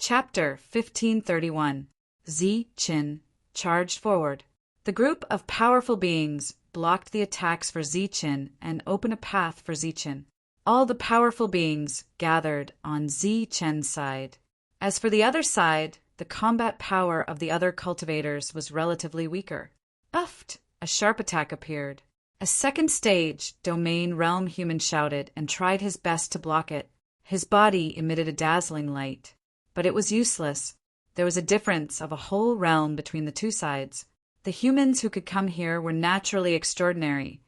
Chapter 1531. Zi Qin charged forward. The group of powerful beings blocked the attacks for Zi Qin and opened a path for Zi Qin. All the powerful beings gathered on Zi Qin's side. As for the other side, the combat power of the other cultivators was relatively weaker. Uft! A sharp attack appeared. A second stage, domain realm human shouted and tried his best to block it. His body emitted a dazzling light. But it was useless. There was a difference of a whole realm between the two sides. The humans who could come here were naturally extraordinary,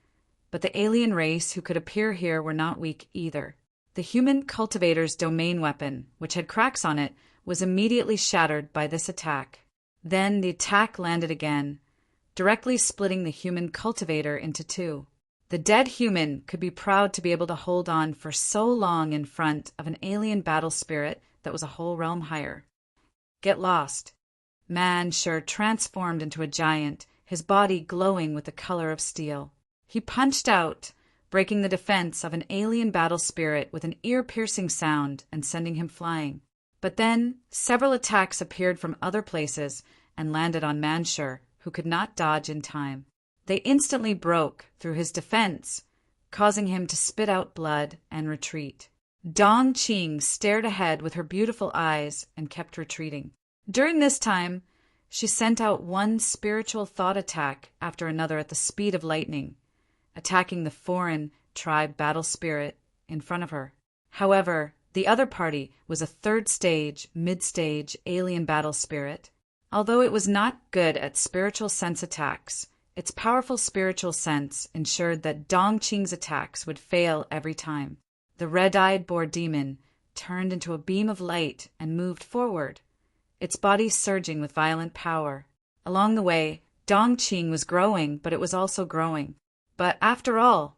but the alien race who could appear here were not weak either. The human cultivator's domain weapon, which had cracks on it, was immediately shattered by this attack. Then the attack landed again, directly splitting the human cultivator into two. The dead human could be proud to be able to hold on for so long in front of an alien battle spirit that was a whole realm higher. Get lost. Man sure transformed into a giant, his body glowing with the color of steel. He punched out, breaking the defense of an alien battle spirit with an ear-piercing sound and sending him flying. But then several attacks appeared from other places and landed on Manshur, who could not dodge in time. They instantly broke through his defense, causing him to spit out blood and retreat. Dong Qing stared ahead with her beautiful eyes and kept retreating. During this time, she sent out one spiritual thought attack after another at the speed of lightning, attacking the foreign tribe battle spirit in front of her. However, the other party was a third stage, mid-stage alien battle spirit. Although it was not good at spiritual sense attacks, its powerful spiritual sense ensured that Dong Qing's attacks would fail every time. The red-eyed boar demon turned into a beam of light and moved forward, its body surging with violent power. Along the way, Dong Qing was growing, but it was also growing. But after all,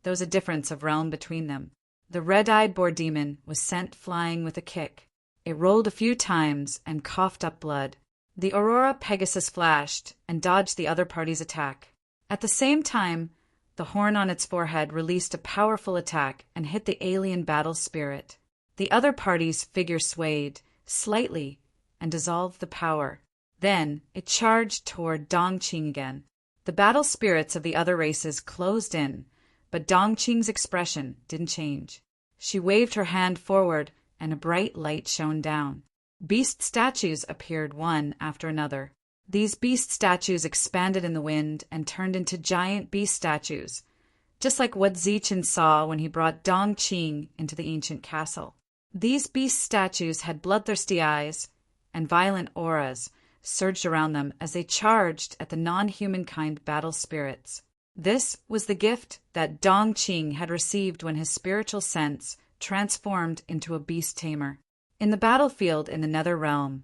there was a difference of realm between them. The red-eyed boar demon was sent flying with a kick. It rolled a few times and coughed up blood. The Aurora Pegasus flashed and dodged the other party's attack. At the same time, the horn on its forehead released a powerful attack and hit the alien battle spirit. The other party's figure swayed slightly and dissolved the power. Then it charged toward Dong Qing again. The battle spirits of the other races closed in, but Dong Qing's expression didn't change. She waved her hand forward and a bright light shone down. Beast statues appeared one after another. These beast statues expanded in the wind and turned into giant beast statues, just like what Zi Qin saw when he brought Dong Qing into the ancient castle. These beast statues had bloodthirsty eyes, and violent auras surged around them as they charged at the non-humankind battle spirits. This was the gift that Dong Qing had received when his spiritual sense transformed into a beast tamer. In the battlefield in the Nether Realm,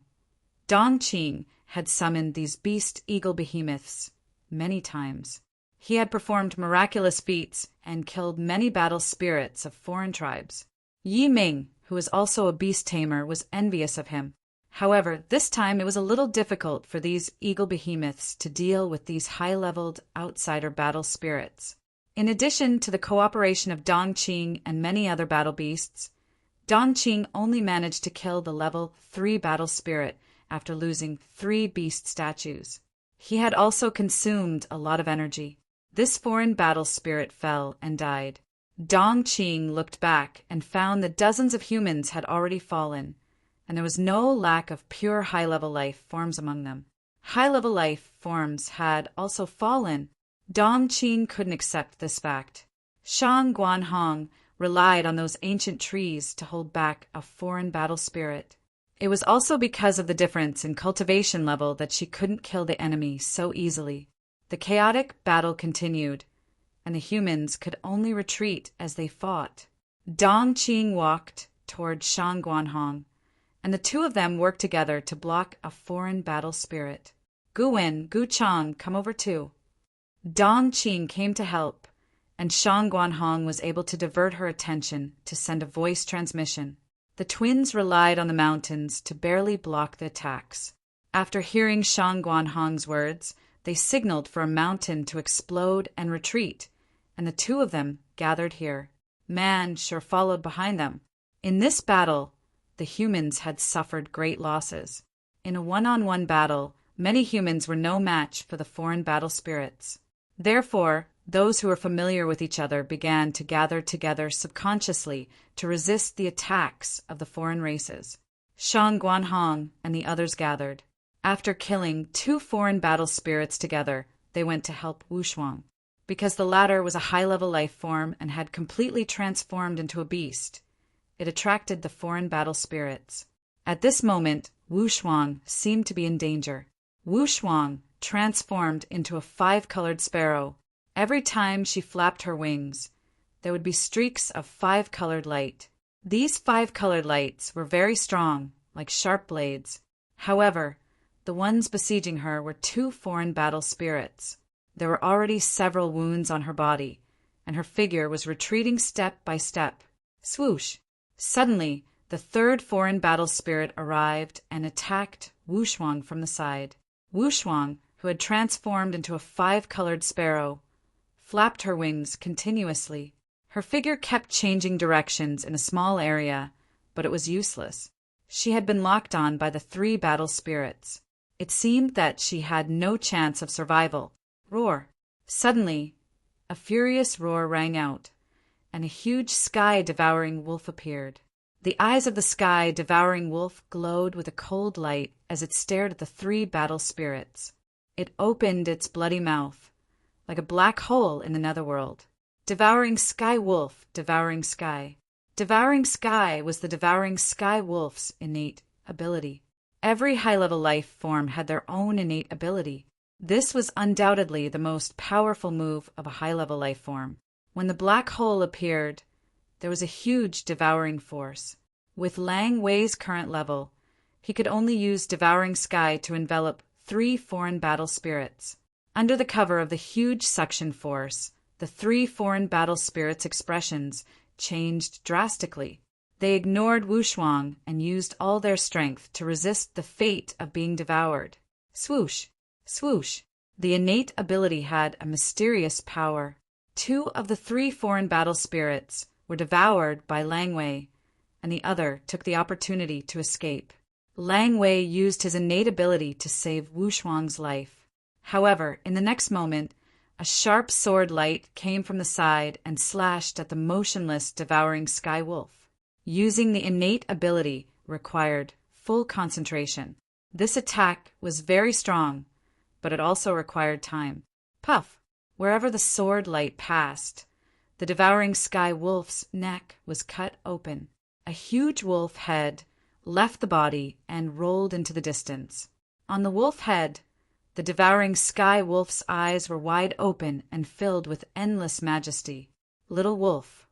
Dong Qing had summoned these beast eagle behemoths many times. He had performed miraculous feats and killed many battle spirits of foreign tribes. Yi Ming, who was also a beast tamer, was envious of him. However, this time it was a little difficult for these eagle behemoths to deal with these high-leveled outsider battle spirits. In addition to the cooperation of Dong Qing and many other battle beasts, Dong Qing only managed to kill the level 3 battle spirit after losing 3 beast statues. He had also consumed a lot of energy. This foreign battle spirit fell and died. Dong Qing looked back and found that dozens of humans had already fallen, and there was no lack of pure high-level life forms among them. High-level life forms had also fallen. Dong Qing couldn't accept this fact. Shang Guanhong relied on those ancient trees to hold back a foreign battle spirit. It was also because of the difference in cultivation level that she couldn't kill the enemy so easily. The chaotic battle continued, and the humans could only retreat as they fought. Dong Qing walked toward Shang Guanhong, and the two of them worked together to block a foreign battle spirit. Guwen, Gu Chang, come over too. Dong Qing came to help, and Shang Guanhong was able to divert her attention to send a voice transmission. The twins relied on the mountains to barely block the attacks. After hearing Shang Guanhong's words, they signaled for a mountain to explode and retreat, and the two of them gathered here. Man sure followed behind them. In this battle, the humans had suffered great losses. In a one-on-one battle, many humans were no match for the foreign battle spirits. Therefore, those who were familiar with each other began to gather together subconsciously to resist the attacks of the foreign races. Shang Guanhong and the others gathered. After killing 2 foreign battle spirits together, they went to help Wu Shuang. Because the latter was a high-level life form and had completely transformed into a beast, it attracted the foreign battle spirits. At this moment, Wu Shuang seemed to be in danger. Wu Shuang transformed into a 5-colored sparrow. Every time she flapped her wings, there would be streaks of 5-colored light. These 5-colored lights were very strong, like sharp blades. However, the ones besieging her were 2 foreign battle spirits. There were already several wounds on her body, and her figure was retreating step by step. Swoosh! Suddenly, the 3rd foreign battle spirit arrived and attacked Wu Shuang from the side. Wu Shuang, who had transformed into a 5-colored sparrow, flapped her wings continuously. Her figure kept changing directions in a small area, but it was useless. She had been locked on by the 3 battle spirits. It seemed that she had no chance of survival. Roar! Suddenly, a furious roar rang out, and a huge sky-devouring wolf appeared. The eyes of the sky-devouring wolf glowed with a cold light as it stared at the 3 battle spirits. It opened its bloody mouth, like a black hole in the netherworld. Devouring Sky Wolf, Devouring Sky. Devouring Sky was the Devouring Sky Wolf's innate ability. Every high-level life form had their own innate ability. This was undoubtedly the most powerful move of a high-level life form. When the black hole appeared, there was a huge devouring force. With Lang Wei's current level, he could only use Devouring Sky to envelop 3 foreign battle spirits. Under the cover of the huge suction force, the 3 foreign battle spirits' expressions changed drastically. They ignored Wu Shuang and used all their strength to resist the fate of being devoured. Swoosh! Swoosh! The innate ability had a mysterious power. 2 of the 3 foreign battle spirits were devoured by Lang Wei, and the other took the opportunity to escape. Lang Wei used his innate ability to save Wu Shuang's life. However, in the next moment, a sharp sword light came from the side and slashed at the motionless devouring Sky Wolf. Using the innate ability required full concentration. This attack was very strong, but it also required time. Puff! Wherever the sword light passed, the devouring Sky Wolf's neck was cut open. A huge wolf head left the body and rolled into the distance. On the wolf head, the devouring Sky Wolf's eyes were wide open and filled with endless majesty. Little Wolf.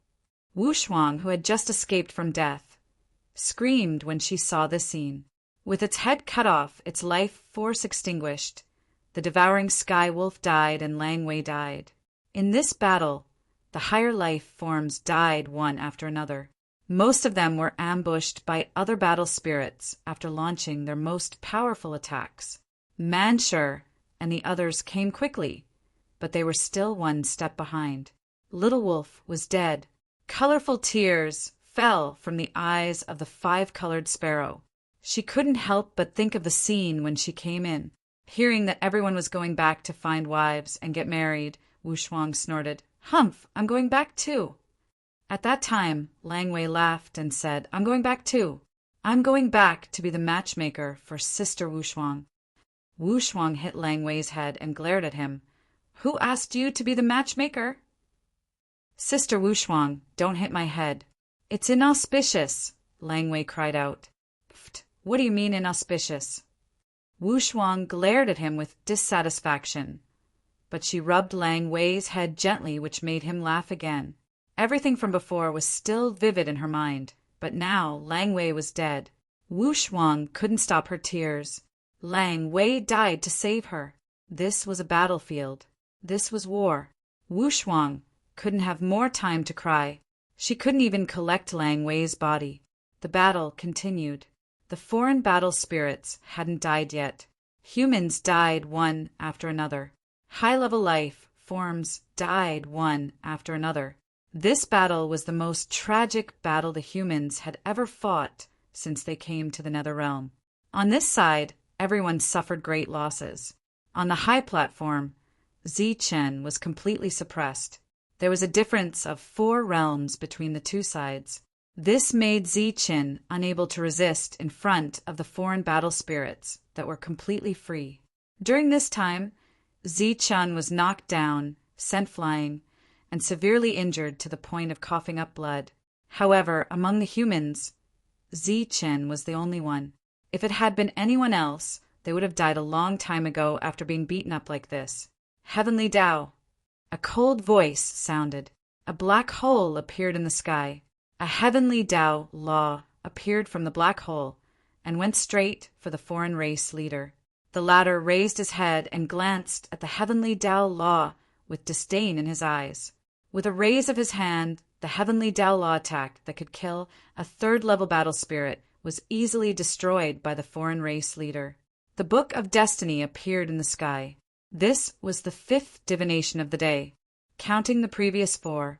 Wu Shuang, who had just escaped from death, screamed when she saw this scene. With its head cut off, its life force extinguished, the devouring Sky Wolf died and Lang Wei died. In this battle, the higher life forms died one after another. Most of them were ambushed by other battle spirits after launching their most powerful attacks. Manshur and the others came quickly, but they were still 1 step behind. Little Wolf was dead. Colorful tears fell from the eyes of the 5-colored sparrow. She couldn't help but think of the scene when she came in. Hearing that everyone was going back to find wives and get married, Wu Shuang snorted, "Humph, I'm going back too." At that time, Lang Wei laughed and said, "I'm going back too. I'm going back to be the matchmaker for Sister Wu Shuang." Wu Shuang hit Lang Wei's head and glared at him. "Who asked you to be the matchmaker?" "Sister Wu Shuang, don't hit my head. It's inauspicious," Lang Wei cried out. "Pfft, what do you mean inauspicious?" Wu Shuang glared at him with dissatisfaction, but she rubbed Lang Wei's head gently, which made him laugh again. Everything from before was still vivid in her mind, but now Lang Wei was dead. Wu Shuang couldn't stop her tears. Lang Wei died to save her. This was a battlefield. This was war. Wu Shuang couldn't have more time to cry. She couldn't even collect Lang Wei's body. The battle continued. The foreign battle spirits hadn't died yet. Humans died one after another. High-level life forms died one after another. This battle was the most tragic battle the humans had ever fought since they came to the Nether Realm. On this side, everyone suffered great losses. On the high platform, Zichen was completely suppressed. There was a difference of 4 realms between the two sides. This made Zichen unable to resist in front of the foreign battle spirits that were completely free. During this time, Zichen was knocked down, sent flying, and severely injured to the point of coughing up blood. However, among the humans, Zichen was the only one. If it had been anyone else, they would have died a long time ago after being beaten up like this. Heavenly Tao. A cold voice sounded. A black hole appeared in the sky. A heavenly Tao law appeared from the black hole and went straight for the foreign race leader. The latter raised his head and glanced at the heavenly Tao law with disdain in his eyes. With a raise of his hand, the heavenly Tao law attack that could kill a 3rd-level battle spirit was easily destroyed by the foreign race leader. The Book of Destiny appeared in the sky. This was the 5th divination of the day. Counting the previous 4,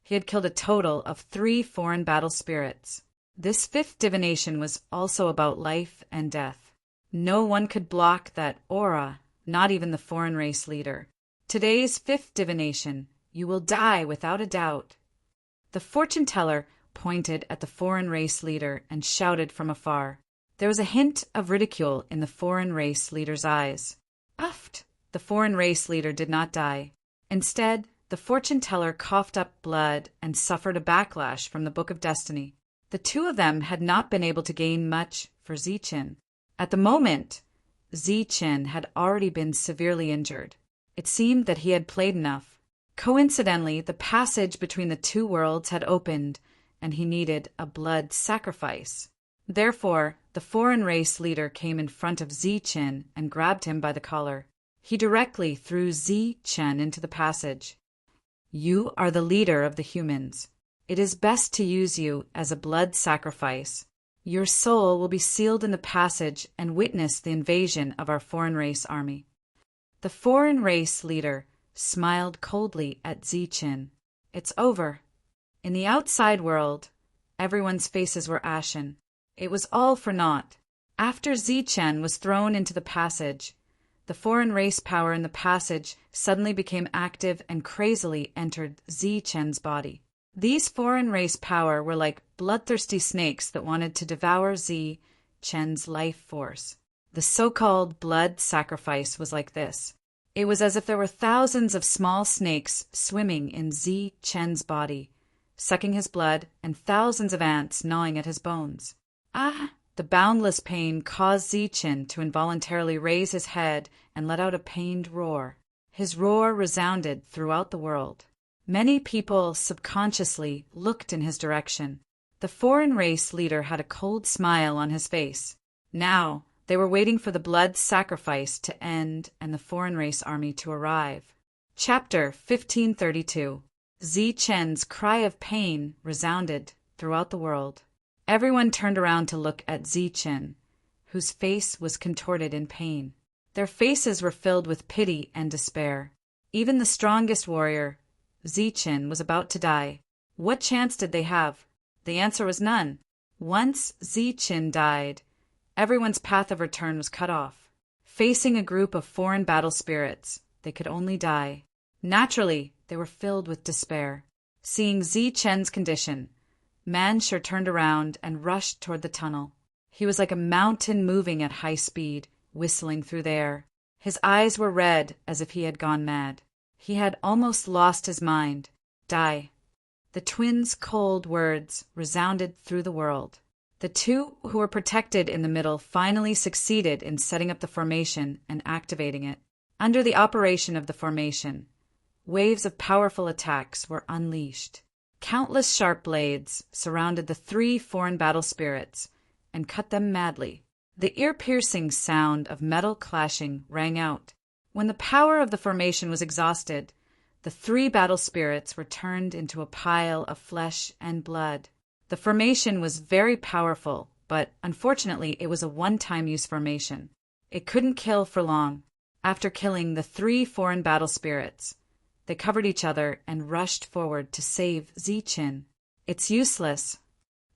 he had killed a total of 3 foreign battle spirits. This 5th divination was also about life and death. No one could block that aura, not even the foreign race leader. Today's 5th divination, you will die without a doubt. The fortune teller pointed at the foreign race leader and shouted from afar. There was a hint of ridicule in the foreign race leader's eyes. Uffed! The foreign race leader did not die. Instead, the fortune teller coughed up blood and suffered a backlash from the Book of Destiny. The two of them had not been able to gain much for Zichen. At the moment, Zichen had already been severely injured. It seemed that he had played enough. Coincidentally, the passage between the two worlds had opened, and he needed a blood sacrifice. Therefore, the foreign race leader came in front of Zichen and grabbed him by the collar. He directly threw Zichen into the passage. You are the leader of the humans. It is best to use you as a blood sacrifice. Your soul will be sealed in the passage and witness the invasion of our foreign race army. The foreign race leader smiled coldly at Zichen. It's over. In the outside world, everyone's faces were ashen. It was all for naught. After Zichen was thrown into the passage, the foreign race power in the passage suddenly became active and crazily entered Zichen's body. These foreign race power were like bloodthirsty snakes that wanted to devour Zichen's life force. The so-called blood sacrifice was like this. It was as if there were thousands of small snakes swimming in Zichen's body, sucking his blood, and thousands of ants gnawing at his bones. Ah! The boundless pain caused Zichen to involuntarily raise his head and let out a pained roar. His roar resounded throughout the world. Many people subconsciously looked in his direction. The foreign race leader had a cold smile on his face. Now, they were waiting for the blood sacrifice to end and the foreign race army to arrive. Chapter 1532. Zichen's cry of pain resounded throughout the world. Everyone turned around to look at Zichen, whose face was contorted in pain. Their faces were filled with pity and despair. Even the strongest warrior, Zichen, was about to die. What chance did they have? The answer was none. Once Zichen died, everyone's path of return was cut off. Facing a group of foreign battle spirits, they could only die. Naturally, they were filled with despair. Seeing Zichen's condition, Manshur turned around and rushed toward the tunnel. He was like a mountain moving at high speed, whistling through the air. His eyes were red as if he had gone mad. He had almost lost his mind. Die. The twins' cold words resounded through the world. The two who were protected in the middle finally succeeded in setting up the formation and activating it. Under the operation of the formation, waves of powerful attacks were unleashed. Countless sharp blades surrounded the 3 foreign battle spirits and cut them madly. The ear-piercing sound of metal clashing rang out. When the power of the formation was exhausted, the 3 battle spirits were turned into a pile of flesh and blood. The formation was very powerful, but unfortunately it was a one-time use formation. It couldn't kill for long. After killing the 3 foreign battle spirits, they covered each other and rushed forward to save Zichen. It's useless.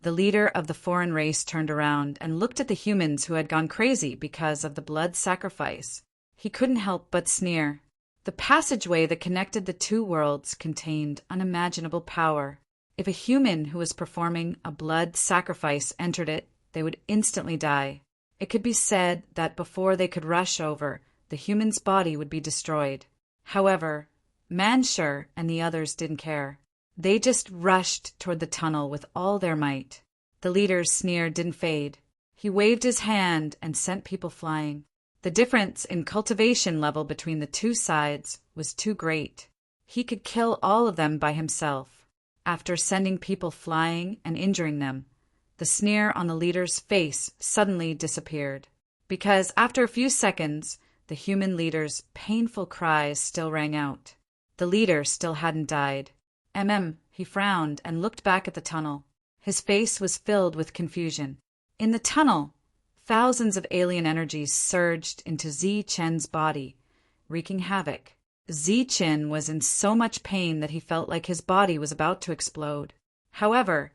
The leader of the foreign race turned around and looked at the humans who had gone crazy because of the blood sacrifice. He couldn't help but sneer. The passageway that connected the two worlds contained unimaginable power. If a human who was performing a blood sacrifice entered it, they would instantly die. It could be said that before they could rush over, the human's body would be destroyed. However, Manshur and the others didn't care. They just rushed toward the tunnel with all their might. The leader's sneer didn't fade. He waved his hand and sent people flying. The difference in cultivation level between the two sides was too great. He could kill all of them by himself. After sending people flying and injuring them, the sneer on the leader's face suddenly disappeared. Because after a few seconds, the human leader's painful cries still rang out. The leader still hadn't died. He frowned and looked back at the tunnel. His face was filled with confusion. In the tunnel, thousands of alien energies surged into Zi-Chen's body, wreaking havoc. Zi-Chen was in so much pain that he felt like his body was about to explode. However,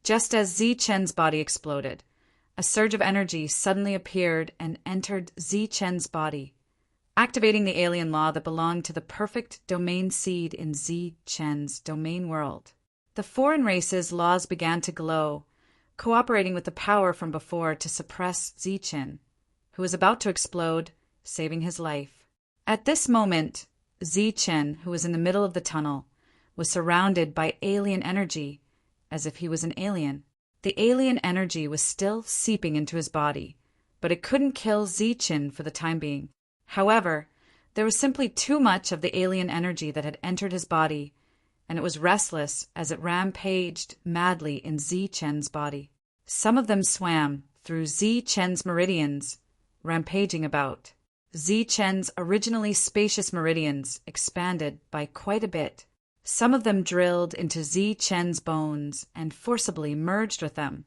just as Zi-Chen's body exploded, a surge of energy suddenly appeared and entered Zi-Chen's body, activating the alien law that belonged to the perfect domain seed in Zi-Chen's domain world. The foreign race's laws began to glow, cooperating with the power from before to suppress Zi-Chen, who was about to explode, saving his life. At this moment, Zi-Chen, who was in the middle of the tunnel, was surrounded by alien energy, as if he was an alien. The alien energy was still seeping into his body, but it couldn't kill Zi-Chen for the time being. However, there was simply too much of the alien energy that had entered his body, and it was restless as it rampaged madly in Zi-Chen's body. Some of them swam through Zi-Chen's meridians, rampaging about. Zi-Chen's originally spacious meridians expanded by quite a bit. Some of them drilled into Zi-Chen's bones and forcibly merged with them,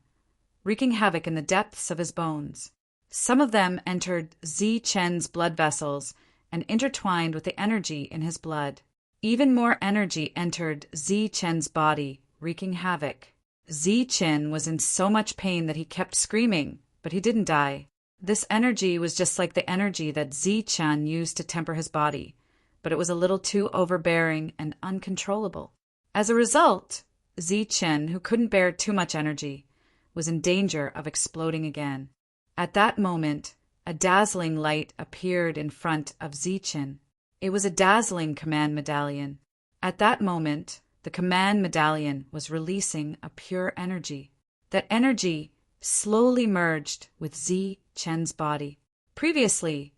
wreaking havoc in the depths of his bones. Some of them entered Zi-Chen's blood vessels and intertwined with the energy in his blood. Even more energy entered Zi-Chen's body, wreaking havoc. Zi-Chen was in so much pain that he kept screaming, but he didn't die. This energy was just like the energy that Zi-Chen used to temper his body, but it was a little too overbearing and uncontrollable. As a result, Zi-Chen, who couldn't bear too much energy, was in danger of exploding again. At that moment, a dazzling light appeared in front of Zi-Chen. It was a dazzling command medallion. At that moment, the command medallion was releasing a pure energy. That energy slowly merged with Zi-Chen's body. Previously,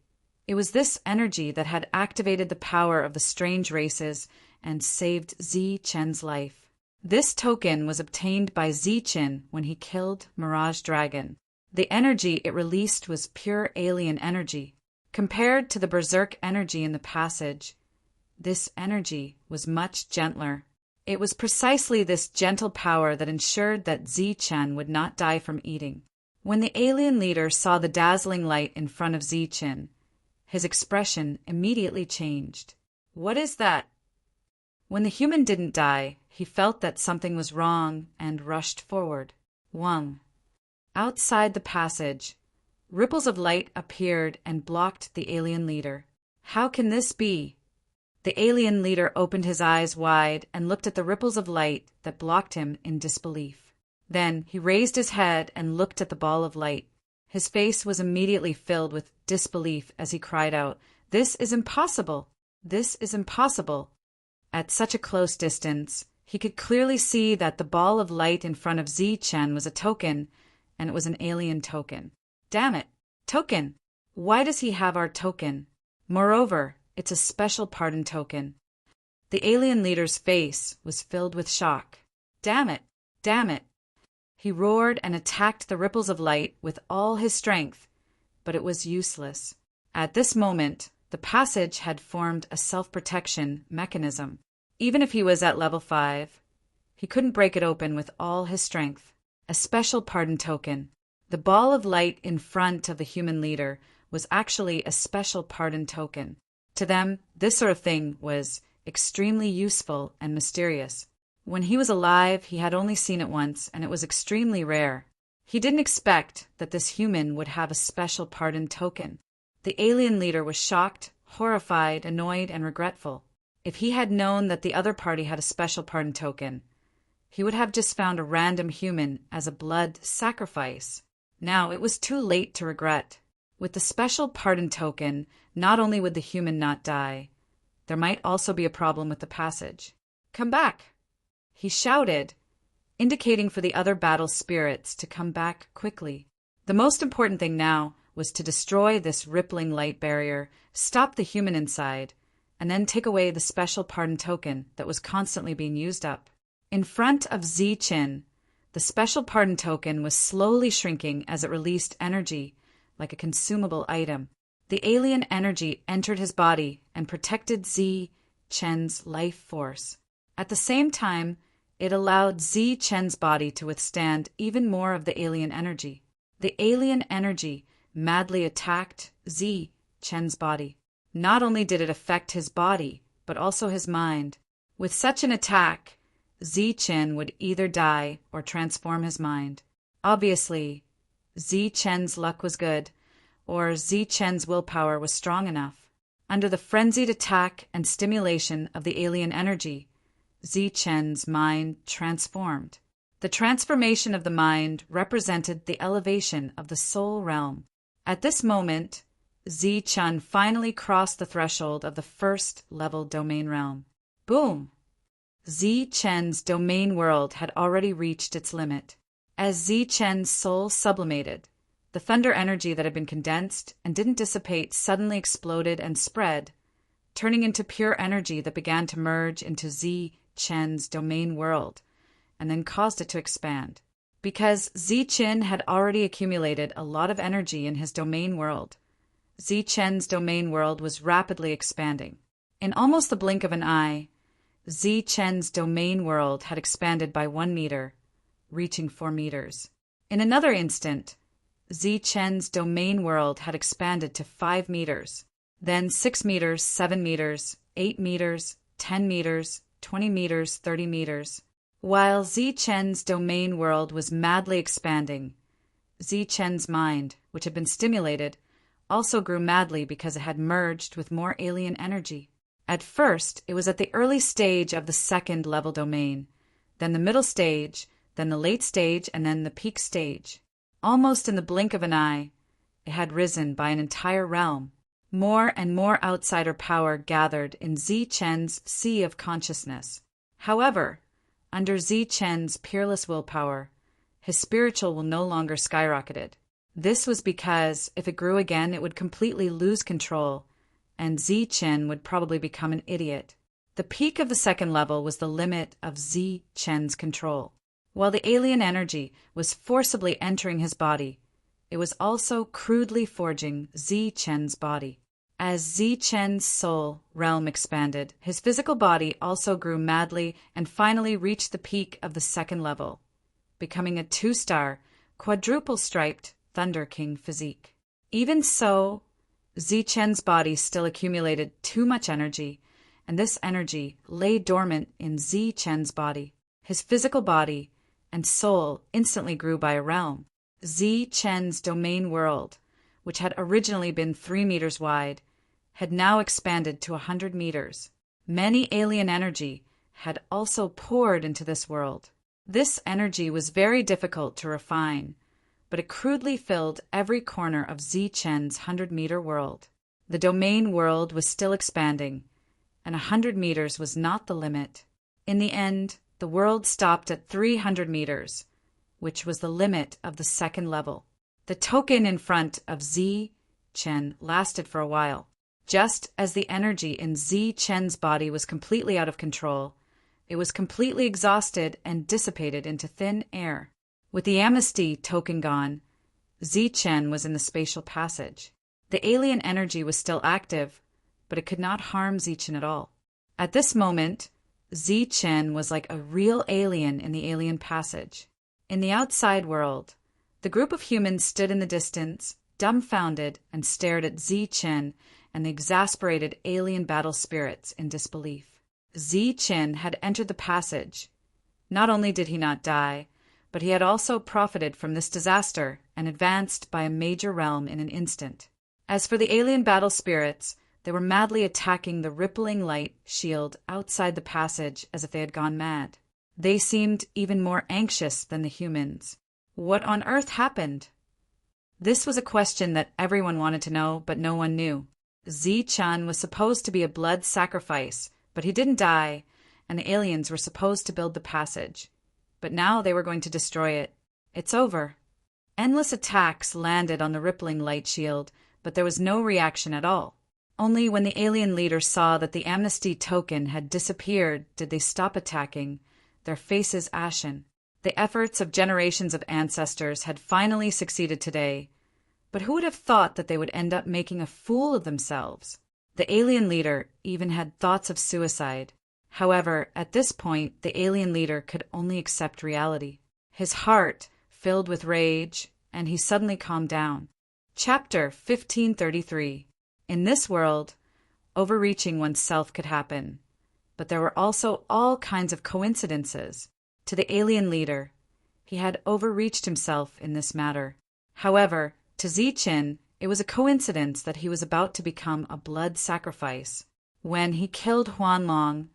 it was this energy that had activated the power of the strange races and saved Zi-Chen's life. This token was obtained by Zi-Chen when he killed Mirage Dragon. The energy it released was pure alien energy. Compared to the berserk energy in the passage, this energy was much gentler. It was precisely this gentle power that ensured that Zi-Chen would not die from eating. When the alien leader saw the dazzling light in front of Zi-Chen, his expression immediately changed. "What is that?" When the human didn't die, he felt that something was wrong and rushed forward. Wang. Outside the passage, ripples of light appeared and blocked the alien leader. How can this be? The alien leader opened his eyes wide and looked at the ripples of light that blocked him in disbelief. Then he raised his head and looked at the ball of light. His face was immediately filled with disbelief as he cried out, "This is impossible! This is impossible!" At such a close distance, he could clearly see that the ball of light in front of Zi-Chen was a token, and it was an alien token. Damn it! Token! Why does he have our token? Moreover, it's a special pardon token. The alien leader's face was filled with shock. Damn it! Damn it! He roared and attacked the ripples of light with all his strength, but it was useless. At this moment, the passage had formed a self-protection mechanism. Even if he was at level 5, he couldn't break it open with all his strength. A special pardon token. The ball of light in front of the human leader was actually a special pardon token. To them, this sort of thing was extremely useful and mysterious. When he was alive, he had only seen it once, and it was extremely rare. He didn't expect that this human would have a special pardon token. The alien leader was shocked, horrified, annoyed, and regretful. If he had known that the other party had a special pardon token, he would have just found a random human as a blood sacrifice. Now, it was too late to regret. With the special pardon token, not only would the human not die, there might also be a problem with the passage. "Come back!" he shouted, indicating for the other battle spirits to come back quickly. The most important thing now was to destroy this rippling light barrier, stop the human inside, and then take away the special pardon token that was constantly being used up. In front of Ziqin, the special pardon token was slowly shrinking as it released energy like a consumable item. The alien energy entered his body and protected Ziqin's life force. At the same time, it allowed Ziqin's body to withstand even more of the alien energy. The alien energy madly attacked Ziqin's body. Not only did it affect his body, but also his mind. With such an attack, Ziqin would either die or transform his mind. Obviously, Ziqin's luck was good, or Ziqin's willpower was strong enough. Under the frenzied attack and stimulation of the alien energy, Ziqin's mind transformed. The transformation of the mind represented the elevation of the soul realm. At this moment, Ziqin finally crossed the threshold of the first-level domain realm. Boom! Ziqin's domain world had already reached its limit. As Ziqin's soul sublimated, the thunder energy that had been condensed and didn't dissipate suddenly exploded and spread, turning into pure energy that began to merge into Ziqin's domain world, and then caused it to expand. Because Ziqin had already accumulated a lot of energy in his domain world, Ziqin's domain world was rapidly expanding. In almost the blink of an eye, Ziqin's domain world had expanded by 1 meter, reaching 4 meters. In another instant, Ziqin's domain world had expanded to 5 meters, then 6 meters, 7 meters, 8 meters, 10 meters, 20 meters, 30 meters. While Ziqin's domain world was madly expanding, Ziqin's mind, which had been stimulated, also grew madly because it had merged with more alien energy. At first, it was at the early stage of the second-level domain, then the middle stage, then the late stage, and then the peak stage. Almost in the blink of an eye, it had risen by an entire realm. More and more outsider power gathered in Ziqin's sea of consciousness. However, under Ziqin's peerless willpower, his spiritual will no longer skyrocketed. This was because if it grew again, it would completely lose control, and Ziqin would probably become an idiot. The peak of the second level was the limit of Ziqin's control. While the alien energy was forcibly entering his body, it was also crudely forging Ziqin's body. As Ziqin's soul realm expanded, his physical body also grew madly and finally reached the peak of the second level, becoming a 2-star, quadruple-striped Thunder King physique. Even so, Ziqin's body still accumulated too much energy, and this energy lay dormant in Ziqin's body. His physical body and soul instantly grew by a realm. Ziqin's domain world, which had originally been 3 meters wide, had now expanded to 100 meters. Many alien energy had also poured into this world. This energy was very difficult to refine, but it crudely filled every corner of Ziqin's 100-meter world. The domain world was still expanding, and 100 meters was not the limit. In the end, the world stopped at 300 meters, which was the limit of the second level. The token in front of Ziqin lasted for a while. Just as the energy in Ziqin's body was completely out of control, it was completely exhausted and dissipated into thin air. With the amnesty token gone, Ziqin was in the spatial passage. The alien energy was still active, but it could not harm Ziqin at all. At this moment, Ziqin was like a real alien in the alien passage. In the outside world, the group of humans stood in the distance, dumbfounded, and stared at Ziqin and the exasperated alien battle spirits in disbelief. Ziqin had entered the passage, Not only did he not die, but he had also profited from this disaster and advanced by a major realm in an instant. As for the alien battle spirits, they were madly attacking the rippling light shield outside the passage as if they had gone mad. They seemed even more anxious than the humans. What on earth happened? This was a question that everyone wanted to know, but no one knew. Zi-Chun was supposed to be a blood sacrifice, but he didn't die, and the aliens were supposed to build the passage. But now they were going to destroy it. It's over. Endless attacks landed on the rippling light shield, but there was no reaction at all. Only when the alien leader saw that the amnesty token had disappeared did they stop attacking, their faces ashen. The efforts of generations of ancestors had finally succeeded today, but who would have thought that they would end up making a fool of themselves? The alien leader even had thoughts of suicide. However, at this point, the alien leader could only accept reality. His heart filled with rage, and he suddenly calmed down. Chapter 1533. In this world, overreaching oneself could happen, but there were also all kinds of coincidences. To the alien leader, he had overreached himself in this matter. However, to Zi-Chun, it was a coincidence that he was about to become a blood sacrifice. When he killed Huanlong,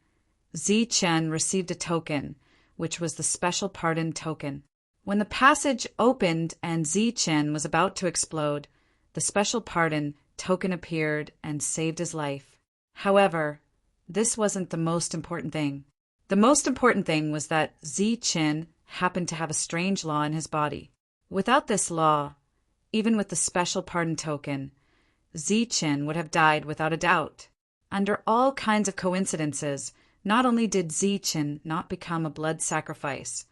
Zi-Chun received a token, which was the special pardon token. When the passage opened and Zi-Chun was about to explode, the special pardon token appeared and saved his life. However, this wasn't the most important thing. The most important thing was that Zi-Chun happened to have a strange law in his body. Without this law, even with the special pardon token, Zi-Chun would have died without a doubt. Under all kinds of coincidences, not only did Zi-Chun not become a blood sacrifice,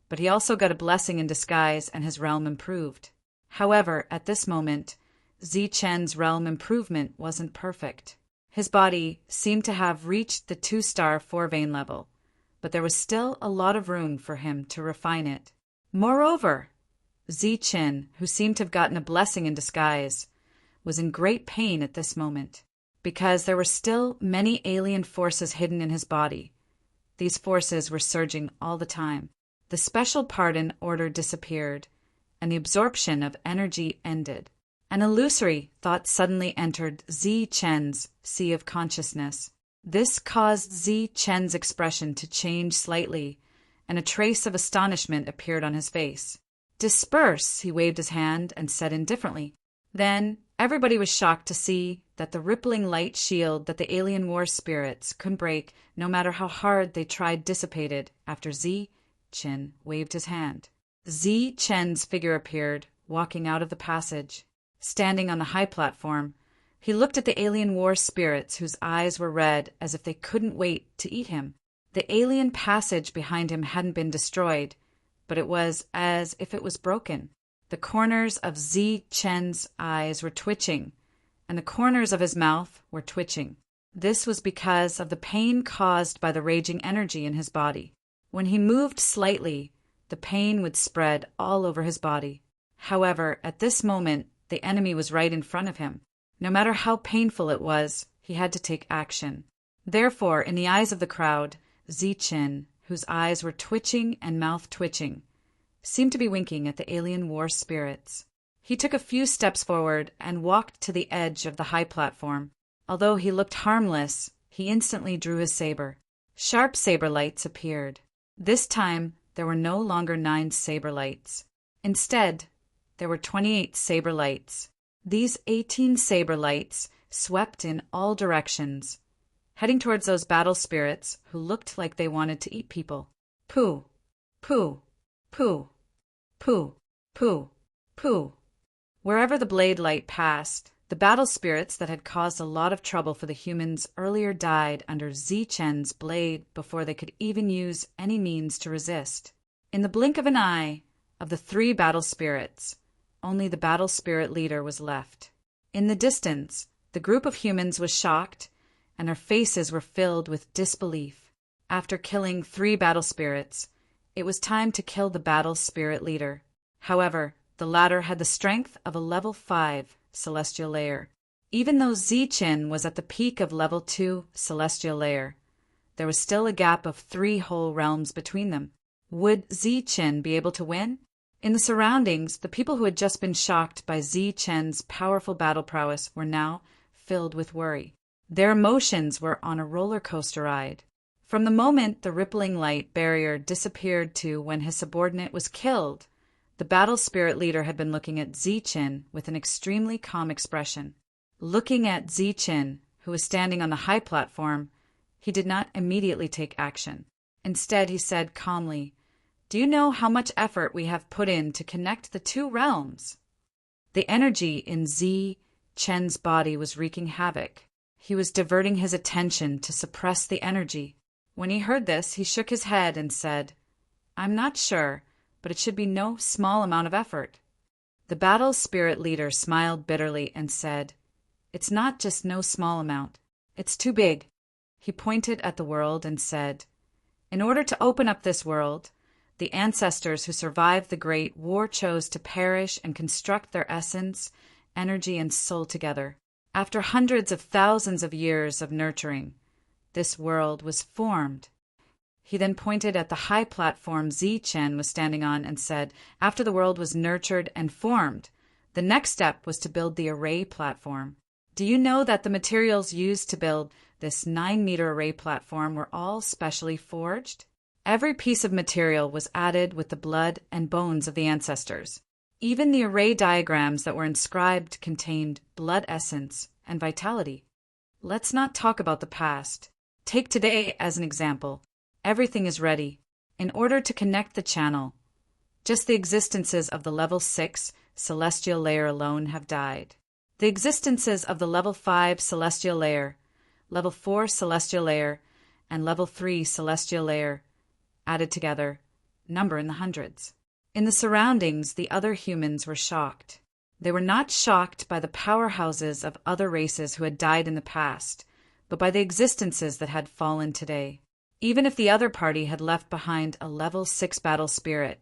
but he also got a blessing in disguise and his realm improved. However, at this moment, Zi-Chun's realm improvement wasn't perfect. His body seemed to have reached the 2-star 4-vein level, but there was still a lot of room for him to refine it. Moreover, Zi-Chun, who seemed to have gotten a blessing in disguise, was in great pain at this moment, because there were still many alien forces hidden in his body. These forces were surging all the time. The special pardon order disappeared, and the absorption of energy ended. An illusory thought suddenly entered Zi-Chun's sea of consciousness. This caused Zi-Chun's expression to change slightly, and a trace of astonishment appeared on his face. "Disperse," he waved his hand and said indifferently. Then everybody was shocked to see that the rippling light shield that the alien war spirits couldn't break, no matter how hard they tried, dissipated after Zi-Chun waved his hand. Zi-Chun's figure appeared, walking out of the passage. Standing on the high platform, he looked at the alien war spirits whose eyes were red as if they couldn't wait to eat him. The alien passage behind him hadn't been destroyed, but it was as if it was broken. The corners of Zi-Chun's eyes were twitching, and the corners of his mouth were twitching. This was because of the pain caused by the raging energy in his body. When he moved slightly, the pain would spread all over his body. However, at this moment, the enemy was right in front of him. No matter how painful it was, he had to take action. Therefore, in the eyes of the crowd, Zi-Chun, whose eyes were twitching and mouth twitching, seemed to be winking at the alien war spirits. He took a few steps forward and walked to the edge of the high platform. Although he looked harmless, he instantly drew his saber. Sharp saber lights appeared. This time, there were no longer 9 saber lights. Instead, there were 28 saber lights. These 18 saber lights swept in all directions, heading towards those battle spirits who looked like they wanted to eat people. Pooh, pooh, pooh, pooh, pooh, pooh. Wherever the blade light passed, the battle spirits that had caused a lot of trouble for the humans earlier died under Zi-Chun's blade before they could even use any means to resist. In the blink of an eye, of the 3 battle spirits, only the battle spirit leader was left. In the distance, the group of humans was shocked, and their faces were filled with disbelief. After killing 3 battle spirits, it was time to kill the battle spirit leader. However, the latter had the strength of a level 5 celestial layer. Even though Zi-Chun was at the peak of level 2 celestial layer, there was still a gap of 3 whole realms between them. Would Zi Qin be able to win? In the surroundings, the people who had just been shocked by Zi Qin's powerful battle prowess were now filled with worry. Their emotions were on a roller coaster ride. From the moment the rippling light barrier disappeared to when his subordinate was killed, the battle spirit leader had been looking at Zi Qin with an extremely calm expression. Looking at Zi Qin, who was standing on the high platform, he did not immediately take action. Instead, he said calmly, "Do you know how much effort we have put in to connect the two realms?" The energy in Zi Qin's body was wreaking havoc. He was diverting his attention to suppress the energy. When he heard this, he shook his head and said, "I'm not sure, but it should be no small amount of effort." The battle spirit leader smiled bitterly and said, "It's not just no small amount. It's too big." He pointed at the world and said, "In order to open up this world, the ancestors who survived the Great War chose to perish and construct their essence, energy, and soul together. After hundreds of thousands of years of nurturing, this world was formed." He then pointed at the high platform Zi Qin was standing on and said, "After the world was nurtured and formed, the next step was to build the array platform. Do you know that the materials used to build this 9-meter array platform were all specially forged? Every piece of material was added with the blood and bones of the ancestors. Even the array diagrams that were inscribed contained blood essence and vitality. Let's not talk about the past. Take today as an example. Everything is ready. In order to connect the channel, just the existences of the level 6 celestial layer alone have died. The existences of the level 5 celestial layer, level 4 celestial layer, and level 3 celestial layer, added together, number in the hundreds. In the surroundings, the other humans were shocked. They were not shocked by the powerhouses of other races who had died in the past, but by the existences that had fallen today. Even if the other party had left behind a level 6 battle spirit,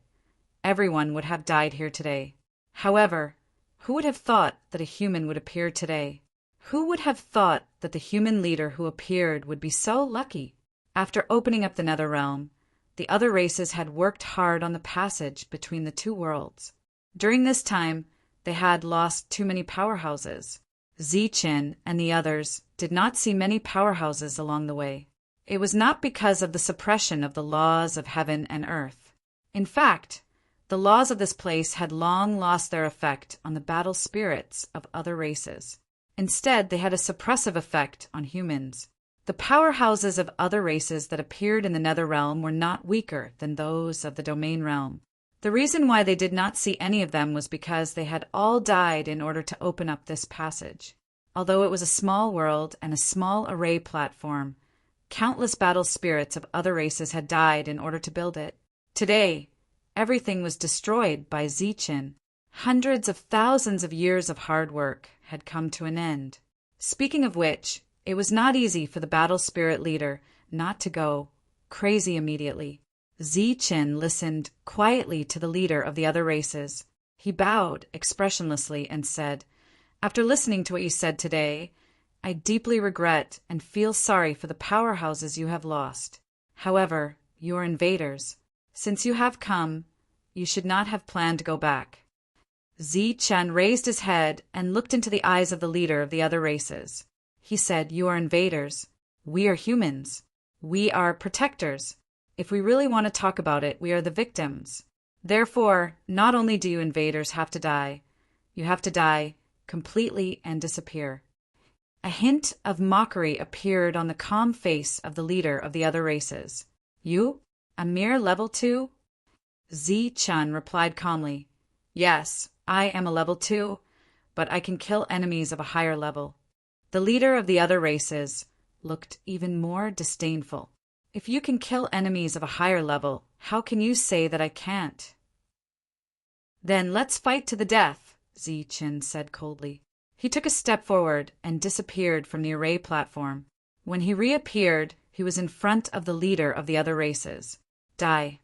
everyone would have died here today. However, who would have thought that a human would appear today? Who would have thought that the human leader who appeared would be so lucky? After opening up the Nether Realm, the other races had worked hard on the passage between the two worlds. During this time, they had lost too many powerhouses. Zi Qin and the others did not see many powerhouses along the way. It was not because of the suppression of the laws of heaven and earth. In fact, the laws of this place had long lost their effect on the battle spirits of other races. Instead, they had a suppressive effect on humans. The powerhouses of other races that appeared in the Nether Realm were not weaker than those of the Domain Realm. The reason why they did not see any of them was because they had all died in order to open up this passage. Although it was a small world and a small array platform, countless battle spirits of other races had died in order to build it. Today, everything was destroyed by Zi Qin. Hundreds of thousands of years of hard work had come to an end. Speaking of which, it was not easy for the battle spirit leader not to go crazy immediately. Zi Qin listened quietly to the leader of the other races. He bowed expressionlessly and said, "After listening to what you said today, I deeply regret and feel sorry for the powerhouses you have lost. However, you are invaders. Since you have come, you should not have planned to go back." Zi Qin raised his head and looked into the eyes of the leader of the other races. He said, "You are invaders. We are humans. We are protectors. If we really want to talk about it, we are the victims. Therefore, not only do you invaders have to die, you have to die completely and disappear." A hint of mockery appeared on the calm face of the leader of the other races. "You? A mere level 2? Zi Qin replied calmly, "Yes, I am a level 2, but I can kill enemies of a higher level." The leader of the other races looked even more disdainful. "If you can kill enemies of a higher level, how can you say that I can't?" "Then let's fight to the death," Zi Qin said coldly. He took a step forward and disappeared from the array platform. When he reappeared, he was in front of the leader of the other races. "Die."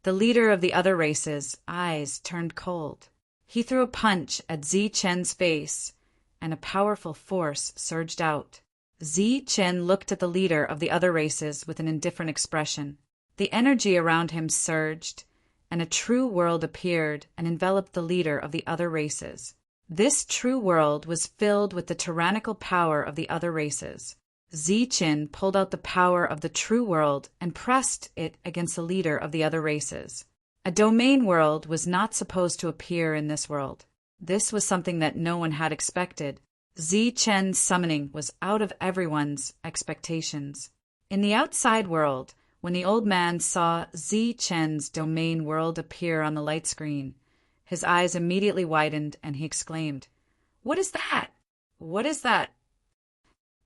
The leader of the other races' eyes turned cold. He threw a punch at Zi Qin's face, and a powerful force surged out. Zi Qin looked at the leader of the other races with an indifferent expression. The energy around him surged, and a true world appeared and enveloped the leader of the other races. This true world was filled with the tyrannical power of the other races. Ziqin pulled out the power of the true world and pressed it against the leader of the other races. A domain world was not supposed to appear in this world. This was something that no one had expected. Ziqin's summoning was out of everyone's expectations. In the outside world, when the old man saw Ziqin's domain world appear on the light screen, his eyes immediately widened and he exclaimed, "What is that? What is that?"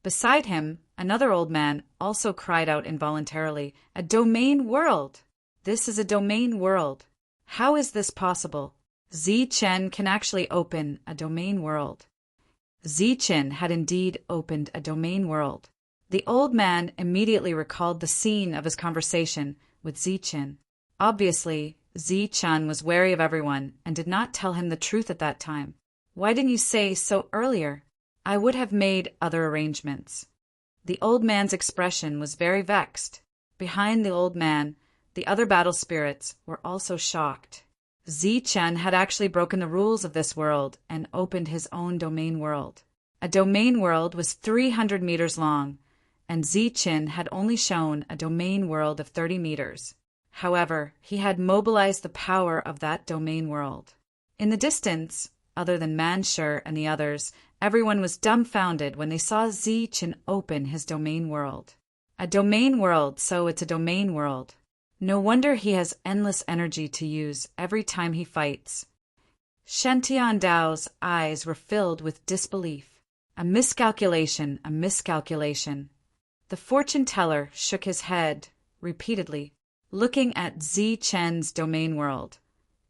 Beside him, another old man also cried out involuntarily, "A domain world! This is a domain world. How is this possible? Ziqin can actually open a domain world." Ziqin had indeed opened a domain world. The old man immediately recalled the scene of his conversation with Ziqin. Obviously, Ziqin was wary of everyone and did not tell him the truth at that time. "Why didn't you say so earlier? I would have made other arrangements." The old man's expression was very vexed. Behind the old man, the other battle spirits were also shocked. Ziqin had actually broken the rules of this world and opened his own domain world. A domain world was 300 meters long, and Ziqin had only shown a domain world of 30 meters. However, he had mobilized the power of that domain world. In the distance, other than Manshur and the others, everyone was dumbfounded when they saw Ziqin open his domain world. A domain world, so it's a domain world. No wonder he has endless energy to use every time he fights. Shen Dao's eyes were filled with disbelief. A miscalculation, a miscalculation. The fortune teller shook his head repeatedly, looking at Ziqin's domain world.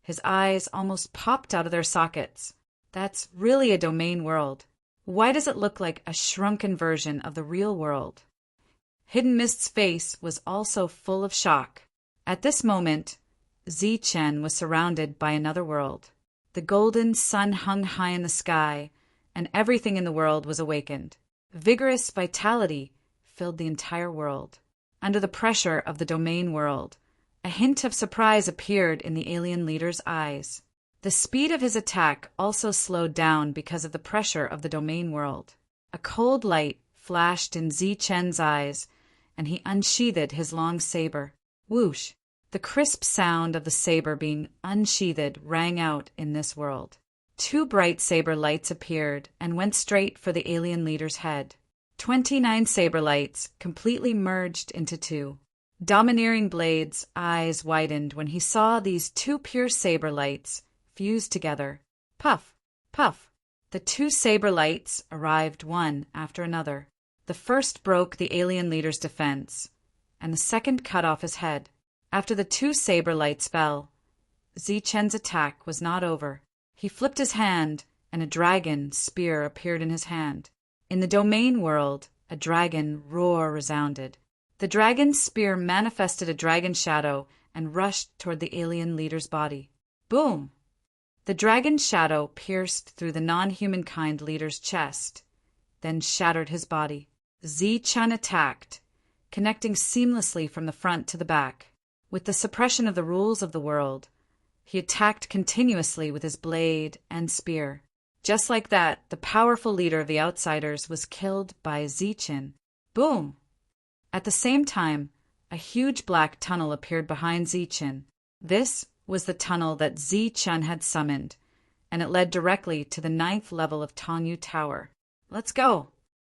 His eyes almost popped out of their sockets. That's really a domain world. Why does it look like a shrunken version of the real world? Hidden Mist's face was also full of shock. At this moment, Ziqin was surrounded by another world. The golden sun hung high in the sky, and everything in the world was awakened. Vigorous vitality filled the entire world. Under the pressure of the domain world, a hint of surprise appeared in the alien leader's eyes. The speed of his attack also slowed down because of the pressure of the domain world. A cold light flashed in Ziqin's eyes, and he unsheathed his long saber. Whoosh! The crisp sound of the saber being unsheathed rang out in this world. 2 bright saber lights appeared and went straight for the alien leader's head. 29 saber lights completely merged into 2. Domineering Blade's eyes widened when he saw these 2 pure saber lights fused together. Puff! Puff! The 2 saber lights arrived one after another. The first broke the alien leader's defense, and the second cut off his head. After the 2 saber lights fell, Ziqin's attack was not over. He flipped his hand, and a dragon spear appeared in his hand. In the domain world, a dragon roar resounded. The dragon's spear manifested a dragon shadow and rushed toward the alien leader's body. Boom! The dragon's shadow pierced through the non-humankind leader's chest, then shattered his body. Ziqin attacked, connecting seamlessly from the front to the back. With the suppression of the rules of the world, he attacked continuously with his blade and spear. Just like that, the powerful leader of the outsiders was killed by Ziqin. Boom! At the same time, a huge black tunnel appeared behind Ziqin. This was the tunnel that Ziqin had summoned, and it led directly to the 9th level of Tongyu Tower. Let's go!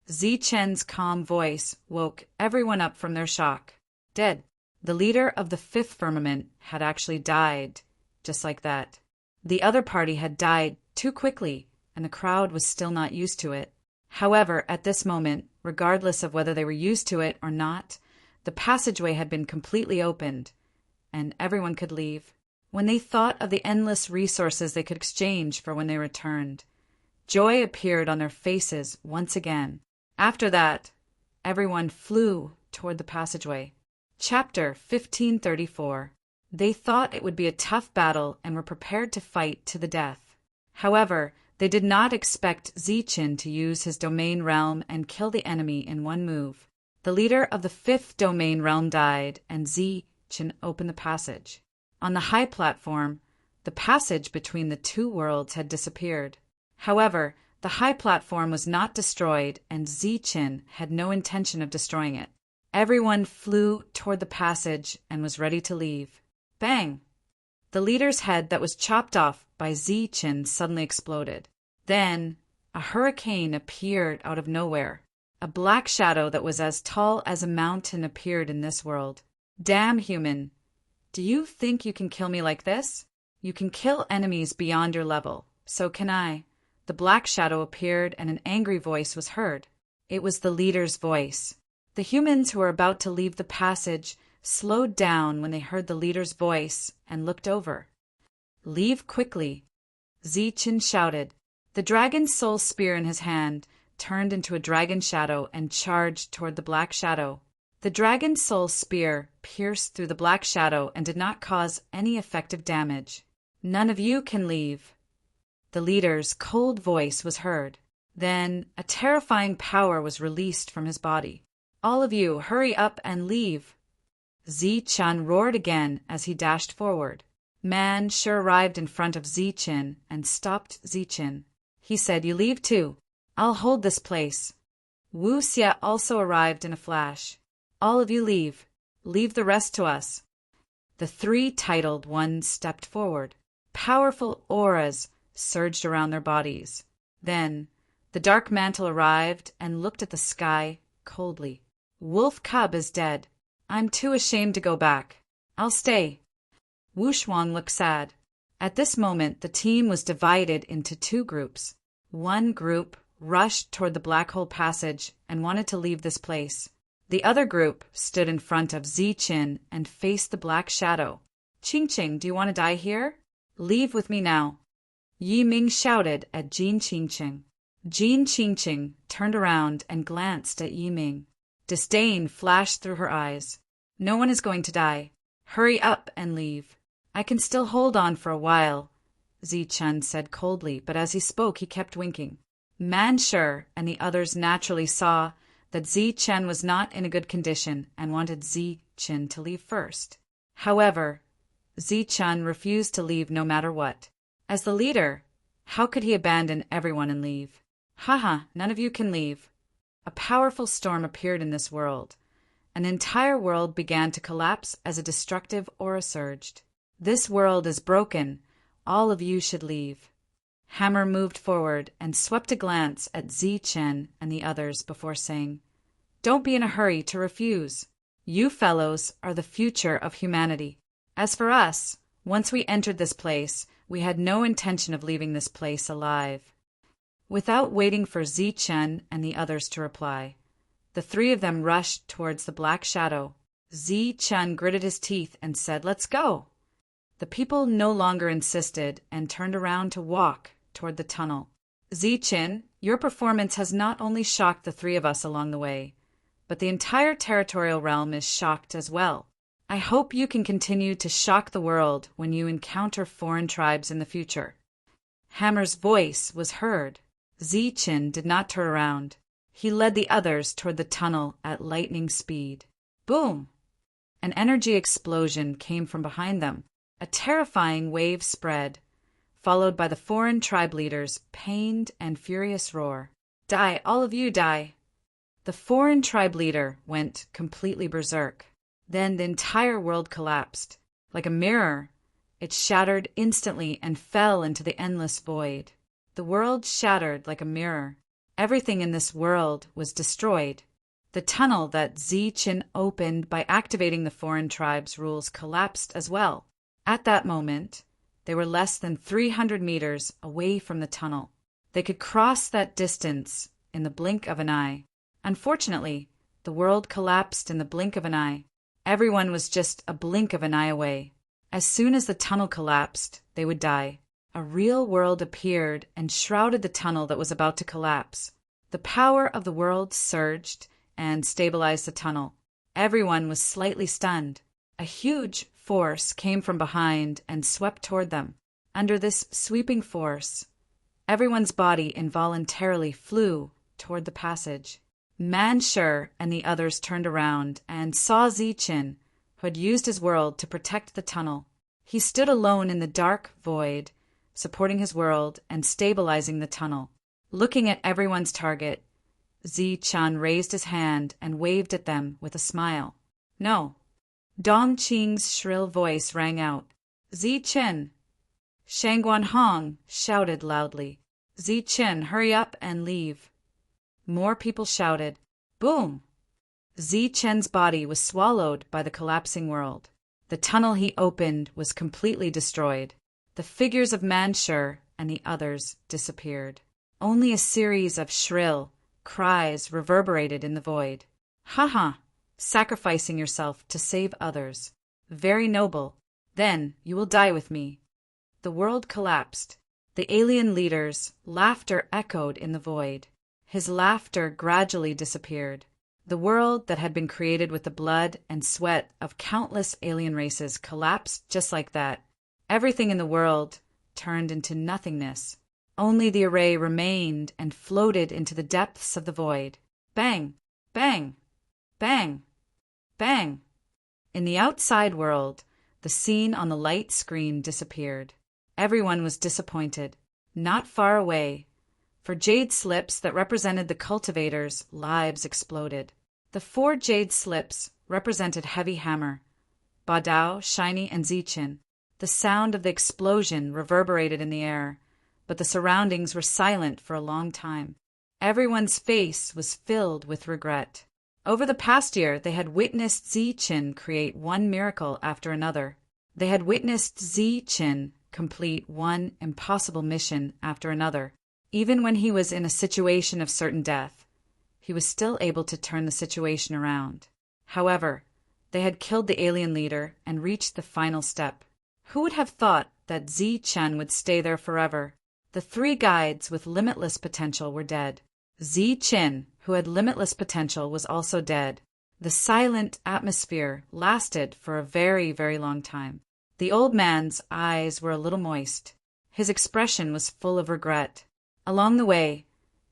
Ziqin's calm voice woke everyone up from their shock. Dead. The leader of the 5th firmament had actually died, just like that. The other party had died too quickly, and the crowd was still not used to it. However, at this moment, regardless of whether they were used to it or not, the passageway had been completely opened, and everyone could leave. When they thought of the endless resources they could exchange for when they returned, joy appeared on their faces once again. After that, everyone flew toward the passageway. Chapter 1534. They thought it would be a tough battle and were prepared to fight to the death. However, they did not expect Ziqin to use his domain realm and kill the enemy in one move. The leader of the 5th domain realm died, and Ziqin Qin opened the passage. On the high platform, the passage between the two worlds had disappeared. However, the high platform was not destroyed, and Qin had no intention of destroying it. Everyone flew toward the passage and was ready to leave. Bang! The leader's head that was chopped off by Qin suddenly exploded. Then, a hurricane appeared out of nowhere. A black shadow that was as tall as a mountain appeared in this world. Damn, human! Do you think you can kill me like this? You can kill enemies beyond your level. So can I. The black shadow appeared and an angry voice was heard. It was the leader's voice. The humans who were about to leave the passage slowed down when they heard the leader's voice and looked over. Leave quickly, Qin shouted. The dragon soul spear in his hand turned into a dragon shadow and charged toward the black shadow. The dragon soul spear pierced through the black shadow and did not cause any effective damage. None of you can leave. The leader's cold voice was heard. Then a terrifying power was released from his body. All of you, hurry up and leave. Qin roared again as he dashed forward. Man sure arrived in front of Qin and stopped Qin. He said, "You leave too. I'll hold this place." Wu Xie also arrived in a flash. "All of you leave. Leave the rest to us." The three titled ones stepped forward. Powerful auras surged around their bodies. Then, the dark mantle arrived and looked at the sky coldly. "Wolf Cub is dead. I'm too ashamed to go back. I'll stay." Wu Shuang looked sad. At this moment, the team was divided into two groups. One group rushed toward the black hole passage and wanted to leave this place. The other group stood in front of Qin and faced the black shadow. "Qingqing, do you want to die here? Leave with me now." Yi Ming shouted at Jin Qingqing. Jin Qingqing turned around and glanced at Yi Ming. Disdain flashed through her eyes. "No one is going to die. Hurry up and leave." "I can still hold on for a while," Qin said coldly, but as he spoke he kept winking. Manshur and the others naturally saw that Qin was not in a good condition and wanted Qin to leave first. However, Qin refused to leave no matter what. As the leader, how could he abandon everyone and leave? "Haha, none of you can leave." A powerful storm appeared in this world. An entire world began to collapse as a destructive aura surged. "This world is broken. All of you should leave." Hammer moved forward and swept a glance at Qin and the others before saying, "Don't be in a hurry to refuse. You fellows are the future of humanity. As for us, once we entered this place, we had no intention of leaving this place alive." Without waiting for Qin and the others to reply, the three of them rushed towards the black shadow. Qin gritted his teeth and said, "Let's go." The people no longer insisted and turned around to walk toward the tunnel. "Qin, your performance has not only shocked the three of us along the way, but the entire territorial realm is shocked as well. I hope you can continue to shock the world when you encounter foreign tribes in the future." Hammer's voice was heard. Qin did not turn around. He led the others toward the tunnel at lightning speed. Boom! An energy explosion came from behind them. A terrifying wave spread, followed by the foreign tribe leaders' pained and furious roar. "Die, all of you die!" The foreign tribe leader went completely berserk. Then the entire world collapsed. Like a mirror, it shattered instantly and fell into the endless void. The world shattered like a mirror. Everything in this world was destroyed. The tunnel that Qin opened by activating the foreign tribe's rules collapsed as well. At that moment, they were less than 300 meters away from the tunnel. They could cross that distance in the blink of an eye. Unfortunately, the world collapsed in the blink of an eye. Everyone was just a blink of an eye away. As soon as the tunnel collapsed, they would die. A real world appeared and shrouded the tunnel that was about to collapse. The power of the world surged and stabilized the tunnel. Everyone was slightly stunned. A huge force came from behind and swept toward them. Under this sweeping force, everyone's body involuntarily flew toward the passage. Manshur and the others turned around and saw Qin, who had used his world to protect the tunnel. He stood alone in the dark void, supporting his world and stabilizing the tunnel. Looking at everyone's target, Zi-chan raised his hand and waved at them with a smile. No. Dong Qing's shrill voice rang out. Zi-chin! Shangguan Hong shouted loudly. Zi-chin, hurry up and leave. More people shouted. Boom! Zi-chen's body was swallowed by the collapsing world. The tunnel he opened was completely destroyed. The figures of Manshur and the others disappeared. Only a series of shrill cries reverberated in the void. Ha! Sacrificing yourself to save others. Very noble. Then you will die with me. The world collapsed. The alien leader's laughter echoed in the void. His laughter gradually disappeared. The world that had been created with the blood and sweat of countless alien races collapsed just like that. Everything in the world turned into nothingness. Only the array remained and floated into the depths of the void. Bang! Bang! Bang! Bang! In the outside world, the scene on the light screen disappeared. Everyone was disappointed. Not far away, for jade slips that represented the cultivators' lives exploded. The 4 jade slips represented Heavy Hammer, Badao, Shiny, and Zichin. The sound of the explosion reverberated in the air, but the surroundings were silent for a long time. Everyone's face was filled with regret. Over the past year, they had witnessed Zichin create one miracle after another. They had witnessed Zichin complete one impossible mission after another. Even when he was in a situation of certain death, he was still able to turn the situation around. However, they had killed the alien leader and reached the final step. Who would have thought that Zi-chan would stay there forever? The 3 guides with limitless potential were dead. Zi-chin, who had limitless potential, was also dead. The silent atmosphere lasted for a very, very long time. The old man's eyes were a little moist. His expression was full of regret. Along the way,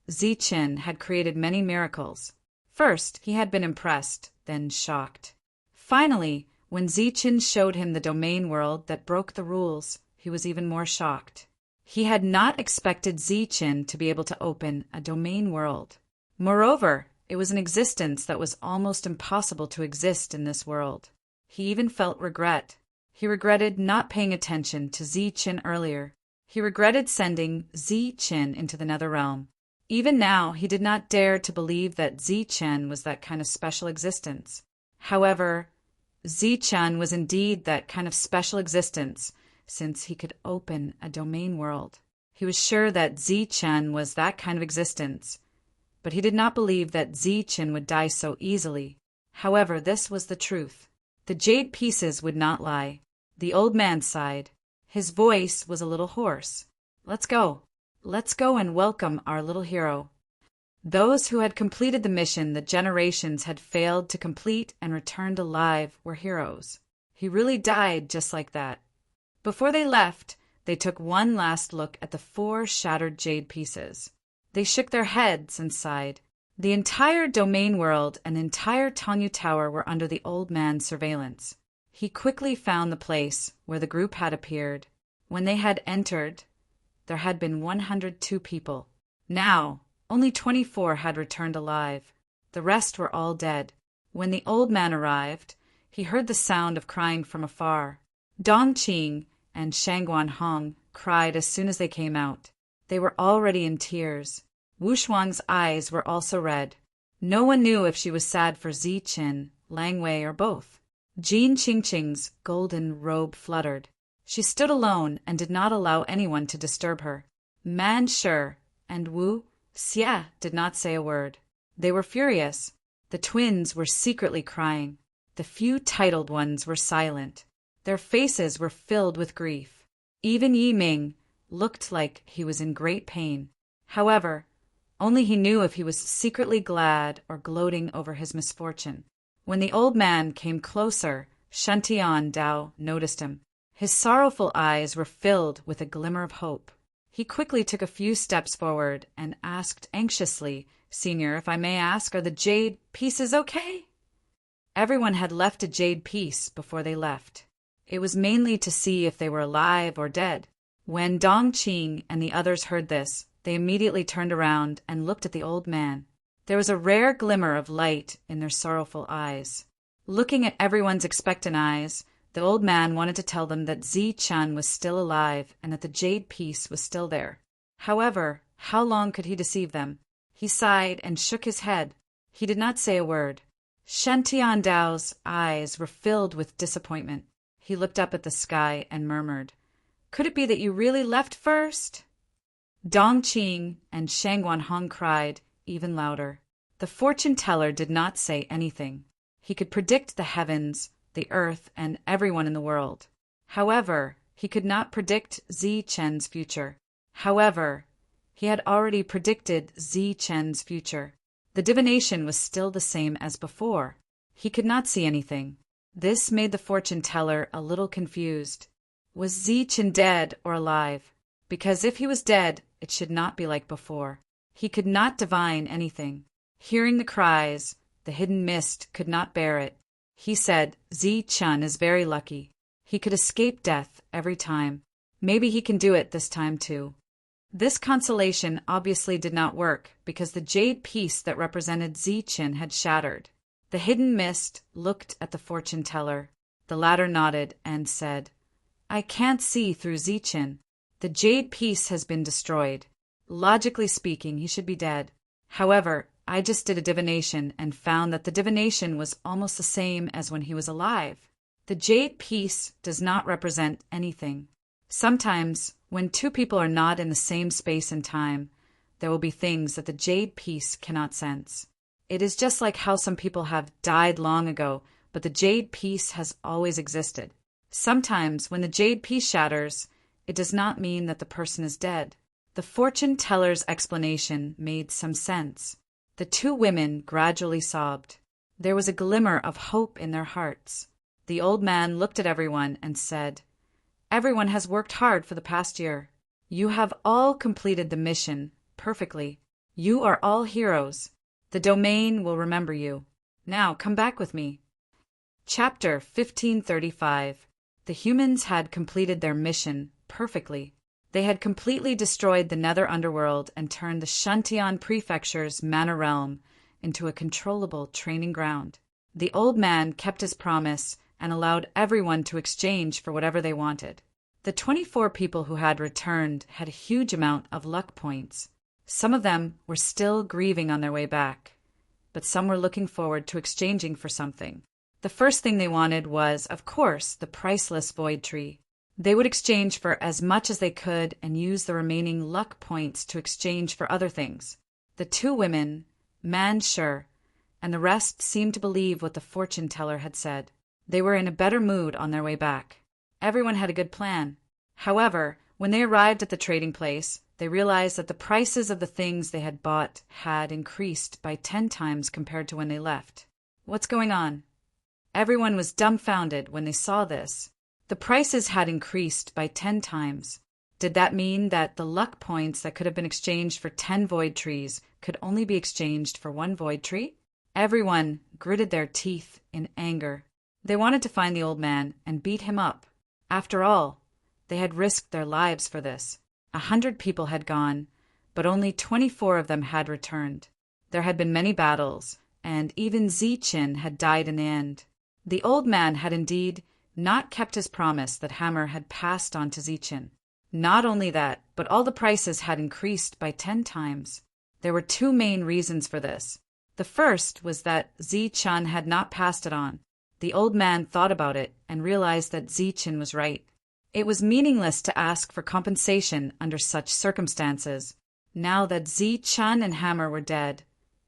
Zi-chin had created many miracles. First, he had been impressed, then shocked. Finally, when Zi-chin showed him the domain world that broke the rules, he was even more shocked. He had not expected Zi-chin to be able to open a domain world. Moreover, it was an existence that was almost impossible to exist in this world. He even felt regret. He regretted not paying attention to Zi-chin earlier. He regretted sending Zi-chin into the nether realm. Even now, he did not dare to believe that Zi-chin was that kind of special existence. However, Zi-chan was indeed that kind of special existence, since he could open a domain world. He was sure that Zi-chan was that kind of existence, but he did not believe that Zi-chin would die so easily. However, this was the truth. The jade pieces would not lie. The old man sighed. His voice was a little hoarse. Let's go. Let's go and welcome our little hero. Those who had completed the mission that generations had failed to complete and returned alive were heroes. He really died just like that. Before they left, they took one last look at the 4 shattered jade pieces. They shook their heads and sighed. The entire domain world and entire Tanyu Tower were under the old man's surveillance. He quickly found the place where the group had appeared. When they had entered, there had been 102 people. Now, only 24 had returned alive. The rest were all dead. When the old man arrived, he heard the sound of crying from afar. Dong Qing and Shangguan Hong cried as soon as they came out. They were already in tears. Wu Shuang's eyes were also red. No one knew if she was sad for Zi-chin, Lang Wei, or both. Jean Qingqing's golden robe fluttered. She stood alone and did not allow anyone to disturb her. Man Shi and Wu Xie did not say a word. They were furious. The twins were secretly crying. The few titled ones were silent. Their faces were filled with grief. Even Yi Ming looked like he was in great pain. However, only he knew if he was secretly glad or gloating over his misfortune. When the old man came closer, Shantian Dao noticed him. His sorrowful eyes were filled with a glimmer of hope. He quickly took a few steps forward and asked anxiously, "Senior, if I may ask, are the jade pieces okay?" Everyone had left a jade piece before they left. It was mainly to see if they were alive or dead. When Dong Qing and the others heard this, they immediately turned around and looked at the old man. There was a rare glimmer of light in their sorrowful eyes. Looking at everyone's expectant eyes, the old man wanted to tell them that Zi Chun was still alive and that the jade piece was still there. However, how long could he deceive them? He sighed and shook his head. He did not say a word. Shen Tiandao's eyes were filled with disappointment. He looked up at the sky and murmured, "Could it be that you really left first?" Dong Qing and Shang Wanhong cried even louder. The fortune teller did not say anything. He could predict the heavens, the earth, and everyone in the world. However, he could not predict Zi Chen's future. However, he had already predicted Zi Chen's future. The divination was still the same as before. He could not see anything. This made the fortune teller a little confused. Was Zi Chen dead or alive? Because if he was dead, it should not be like before. He could not divine anything. Hearing the cries, the hidden mist could not bear it. He said, "Zi Chun is very lucky. He could escape death every time. Maybe he can do it this time too." This consolation obviously did not work because the jade piece that represented Zi Chen had shattered. The hidden mist looked at the fortune teller. The latter nodded and said, "I can't see through Zi Chen. The jade piece has been destroyed. Logically speaking, he should be dead. However, I just did a divination and found that the divination was almost the same as when he was alive. The jade piece does not represent anything. Sometimes, when two people are not in the same space and time, there will be things that the jade piece cannot sense. It is just like how some people have died long ago, but the jade piece has always existed. Sometimes, when the jade piece shatters, it does not mean that the person is dead." The fortune teller's explanation made some sense. The two women gradually sobbed. There was a glimmer of hope in their hearts. The old man looked at everyone and said, "Everyone has worked hard for the past year. You have all completed the mission perfectly. You are all heroes. The domain will remember you. Now come back with me." Chapter 1535. The humans had completed their mission perfectly. They had completely destroyed the nether underworld and turned the Shuntian Prefecture's Mana Realm into a controllable training ground. The old man kept his promise and allowed everyone to exchange for whatever they wanted. The 24 people who had returned had a huge amount of luck points. Some of them were still grieving on their way back, but some were looking forward to exchanging for something. The first thing they wanted was, of course, the priceless void tree. They would exchange for as much as they could and use the remaining luck points to exchange for other things. The two women, Man Sure, and the rest seemed to believe what the fortune teller had said. They were in a better mood on their way back. Everyone had a good plan. However, when they arrived at the trading place, they realized that the prices of the things they had bought had increased by 10 times compared to when they left. What's going on? Everyone was dumbfounded when they saw this. The prices had increased by 10 times. Did that mean that the luck points that could have been exchanged for 10 void trees could only be exchanged for 1 void tree? Everyone gritted their teeth in anger. They wanted to find the old man and beat him up. After all, they had risked their lives for this. 100 people had gone, but only 24 of them had returned. There had been many battles, and even Zi Chen had died in the end. The old man had indeed not kept his promise that Hammer had passed on to Zi Chen. Not only that, but all the prices had increased by 10 times. There were 2 main reasons for this. The first was that Zi Chen had not passed it on. The old man thought about it and realized that Zi Chen was right. It was meaningless to ask for compensation under such circumstances. Now that Zi Chen and Hammer were dead,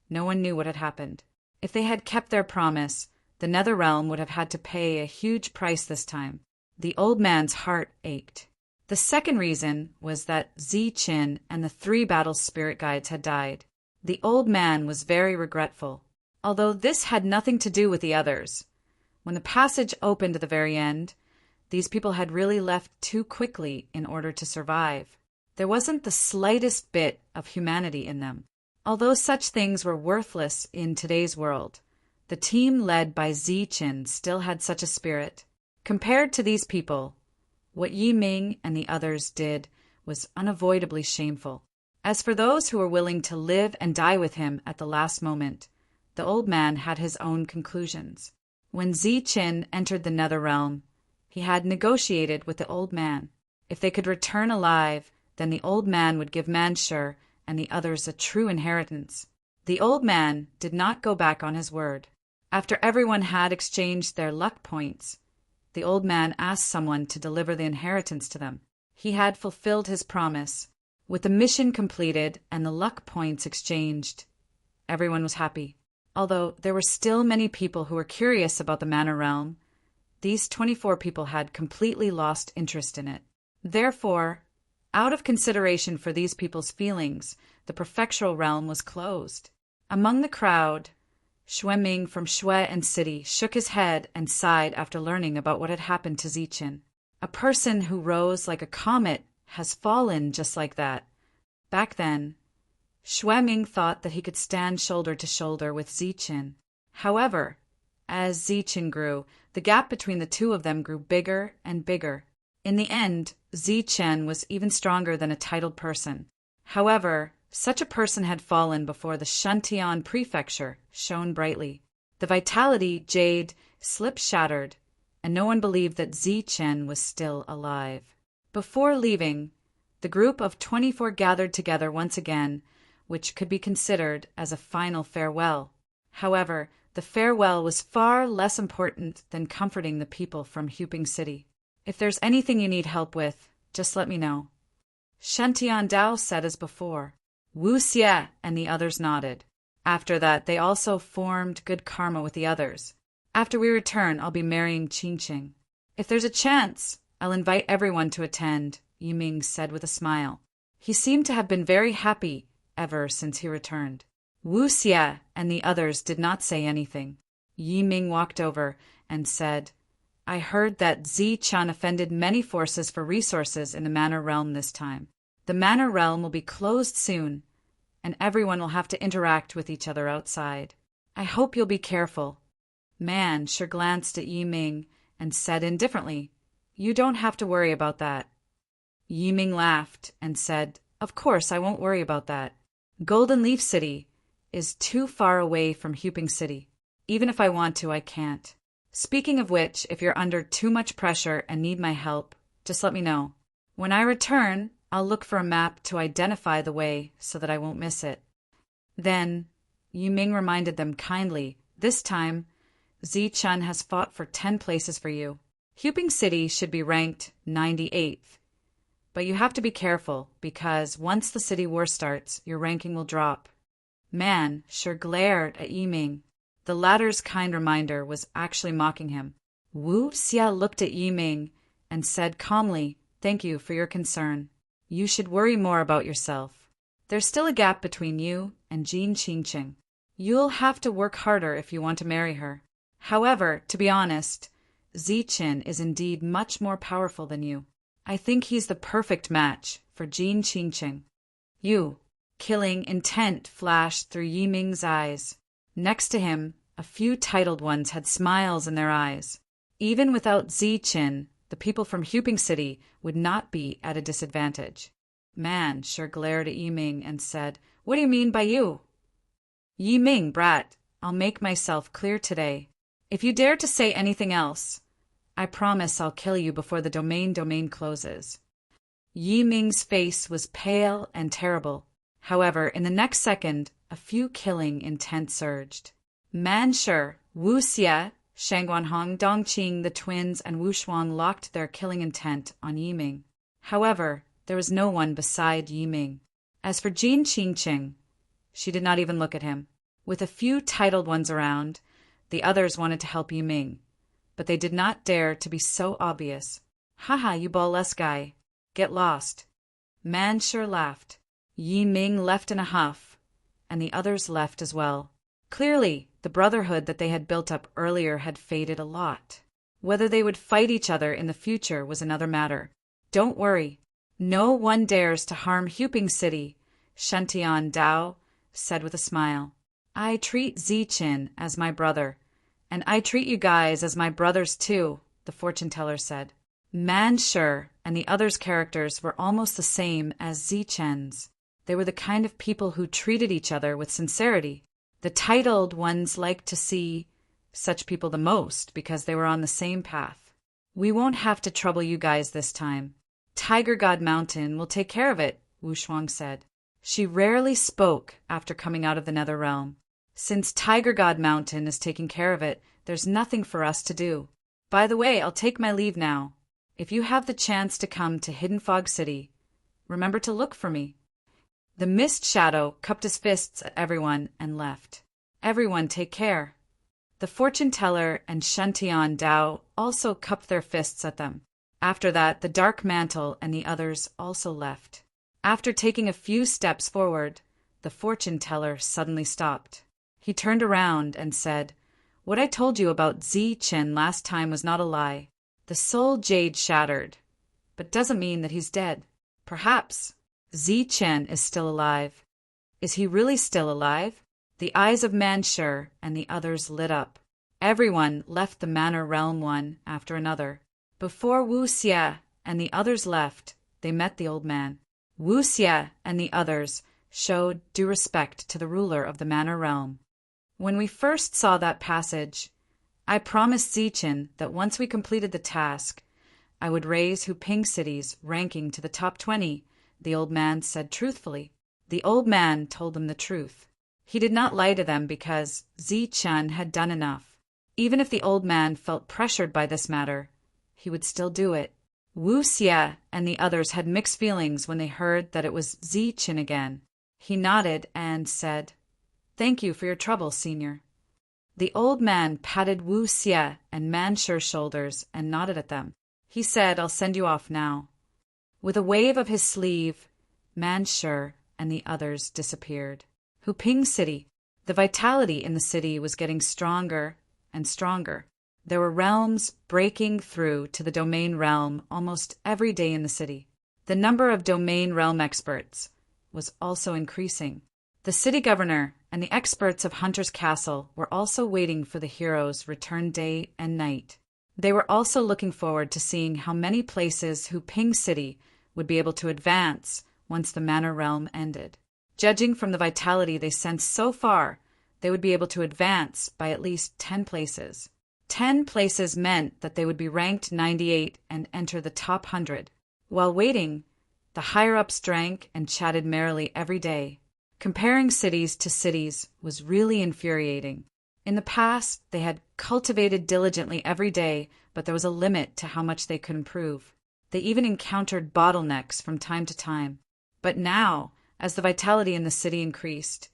no one knew what had happened. If they had kept their promise, the Nether Realm would have had to pay a huge price this time. The old man's heart ached. The second reason was that Zi Chen and the 3 battle spirit guides had died. The old man was very regretful, although this had nothing to do with the others. When the passage opened at the very end, these people had really left too quickly in order to survive. There wasn't the slightest bit of humanity in them. Although such things were worthless in today's world, The team led by Ziqin still had such a spirit. Compared to these people, what Yi Ming and the others did was unavoidably shameful. As for those who were willing to live and die with him at the last moment, the old man had his own conclusions. When Ziqin entered the nether realm, he had negotiated with the old man. If they could return alive, then the old man would give Manshur and the others a true inheritance. The old man did not go back on his word. After everyone had exchanged their luck points, the old man asked someone to deliver the inheritance to them. He had fulfilled his promise. With the mission completed and the luck points exchanged, everyone was happy. Although there were still many people who were curious about the manor realm, these 24 people had completely lost interest in it. Therefore, out of consideration for these people's feelings, the prefectural realm was closed. Among the crowd, Xueming from Xue and City shook his head and sighed after learning about what had happened to Ziqin. A person who rose like a comet has fallen just like that. Back then, Xueming thought that he could stand shoulder to shoulder with Ziqin. However, as Ziqin grew, the gap between the two of them grew bigger and bigger. In the end, Ziqin was even stronger than a titled person. However, such a person had fallen before the Shantian prefecture shone brightly. The vitality jade slip shattered, and no one believed that Ziqin was still alive. Before leaving, the group of 24 gathered together once again, which could be considered as a final farewell. However, the farewell was far less important than comforting the people from Huping City. If there's anything you need help with, just let me know. Shantian Dao said as before. Wu Xie and the others nodded. After that, they also formed good karma with the others. After we return, I'll be marrying Qingqing. If there's a chance, I'll invite everyone to attend, Yiming said with a smile. He seemed to have been very happy ever since he returned. Wu Xie and the others did not say anything. Yiming walked over and said, I heard that Ziqin offended many forces for resources in the manor realm this time. The manor realm will be closed soon, and everyone will have to interact with each other outside. I hope you'll be careful. Man sure glanced at Yiming and said indifferently, You don't have to worry about that. Yiming laughed and said, Of course I won't worry about that. Golden Leaf City is too far away from Huping City. Even if I want to, I can't. Speaking of which, if you're under too much pressure and need my help, just let me know. When I return, I'll look for a map to identify the way so that I won't miss it. Then, Yiming reminded them kindly, this time, Ziqin has fought for 10 places for you. Huping City should be ranked 98th. But you have to be careful, because once the city war starts, your ranking will drop. Man sure glared at Yiming. The latter's kind reminder was actually mocking him. Wu Xie looked at Yiming and said calmly, Thank you for your concern. You should worry more about yourself. There's still a gap between you and Jin Qingqing. You'll have to work harder if you want to marry her. However, to be honest, Ziqin is indeed much more powerful than you. I think he's the perfect match for Jin Qingqing. You, killing intent flashed through Yiming's eyes. Next to him, a few titled ones had smiles in their eyes. Even without Ziqin, the people from Huping City would not be at a disadvantage. Man sure glared at Yiming and said, What do you mean by you? Yiming, brat, I'll make myself clear today. If you dare to say anything else, I promise I'll kill you before the domain closes. Yiming's face was pale and terrible. However, in the next second, a few killing intent surged. Manshur, Wu Xie, Shangguanhong, Dongqing, the twins, and Wu Xuan locked their killing intent on Yiming. However, there was no one beside Yiming. As for Jin Qingqing, she did not even look at him. With a few titled ones around, the others wanted to help Yiming, but they did not dare to be so obvious. Haha, you ball-less guy. Get lost. Manshur laughed. Yiming left in a huff, and the others left as well. Clearly, the brotherhood that they had built up earlier had faded a lot. Whether they would fight each other in the future was another matter. Don't worry. No one dares to harm Huping City, Shantian Dao said with a smile. I treat Zichin as my brother, and I treat you guys as my brothers too, the fortune teller said. Manshur and the others' characters were almost the same as Zichen's. They were the kind of people who treated each other with sincerity. The titled ones liked to see such people the most because they were on the same path. We won't have to trouble you guys this time. Tiger God Mountain will take care of it, Wu Shuang said. She rarely spoke after coming out of the Nether Realm. Since Tiger God Mountain is taking care of it, there's nothing for us to do. By the way, I'll take my leave now. If you have the chance to come to Hidden Fog City, remember to look for me. The Mist Shadow cupped his fists at everyone and left. Everyone take care. The fortune teller and Shantian Dao also cupped their fists at them. After that, the Dark Mantle and the others also left. After taking a few steps forward, the fortune teller suddenly stopped. He turned around and said, "What I told you about Zichin last time was not a lie. The soul jade shattered, but doesn't mean that he's dead. Perhaps Zichin is still alive." Is he really still alive? The eyes of Manshur and the others lit up. Everyone left the manor realm one after another. Before Wu Xie and the others left, they met the old man. Wu Xie and the others showed due respect to the ruler of the manor realm. When we first saw that passage, I promised Zichin that once we completed the task, I would raise Huping City's ranking to the top 20, the old man said truthfully. The old man told them the truth. He did not lie to them because Zichin had done enough. Even if the old man felt pressured by this matter, he would still do it. Wu Xie and the others had mixed feelings when they heard that it was Zichin again. He nodded and said, "Thank you for your trouble, senior." The old man patted Wu Xie and Manshur's shoulders and nodded at them. He said, "I'll send you off now." With a wave of his sleeve, Manshur and the others disappeared. Huping City. The vitality in the city was getting stronger and stronger. There were realms breaking through to the domain realm almost every day in the city. The number of domain realm experts was also increasing. The city governor and the experts of Hunter's Castle were also waiting for the hero's return day and night. They were also looking forward to seeing how many places Huping City would be able to advance once the manor realm ended. Judging from the vitality they sensed so far, they would be able to advance by at least 10 places. 10 places meant that they would be ranked 98 and enter the top 100. While waiting, the higher-ups drank and chatted merrily every day. Comparing cities to cities was really infuriating. In the past, they had cultivated diligently every day, but there was a limit to how much they could improve. They even encountered bottlenecks from time to time. But now, as the vitality in the city increased,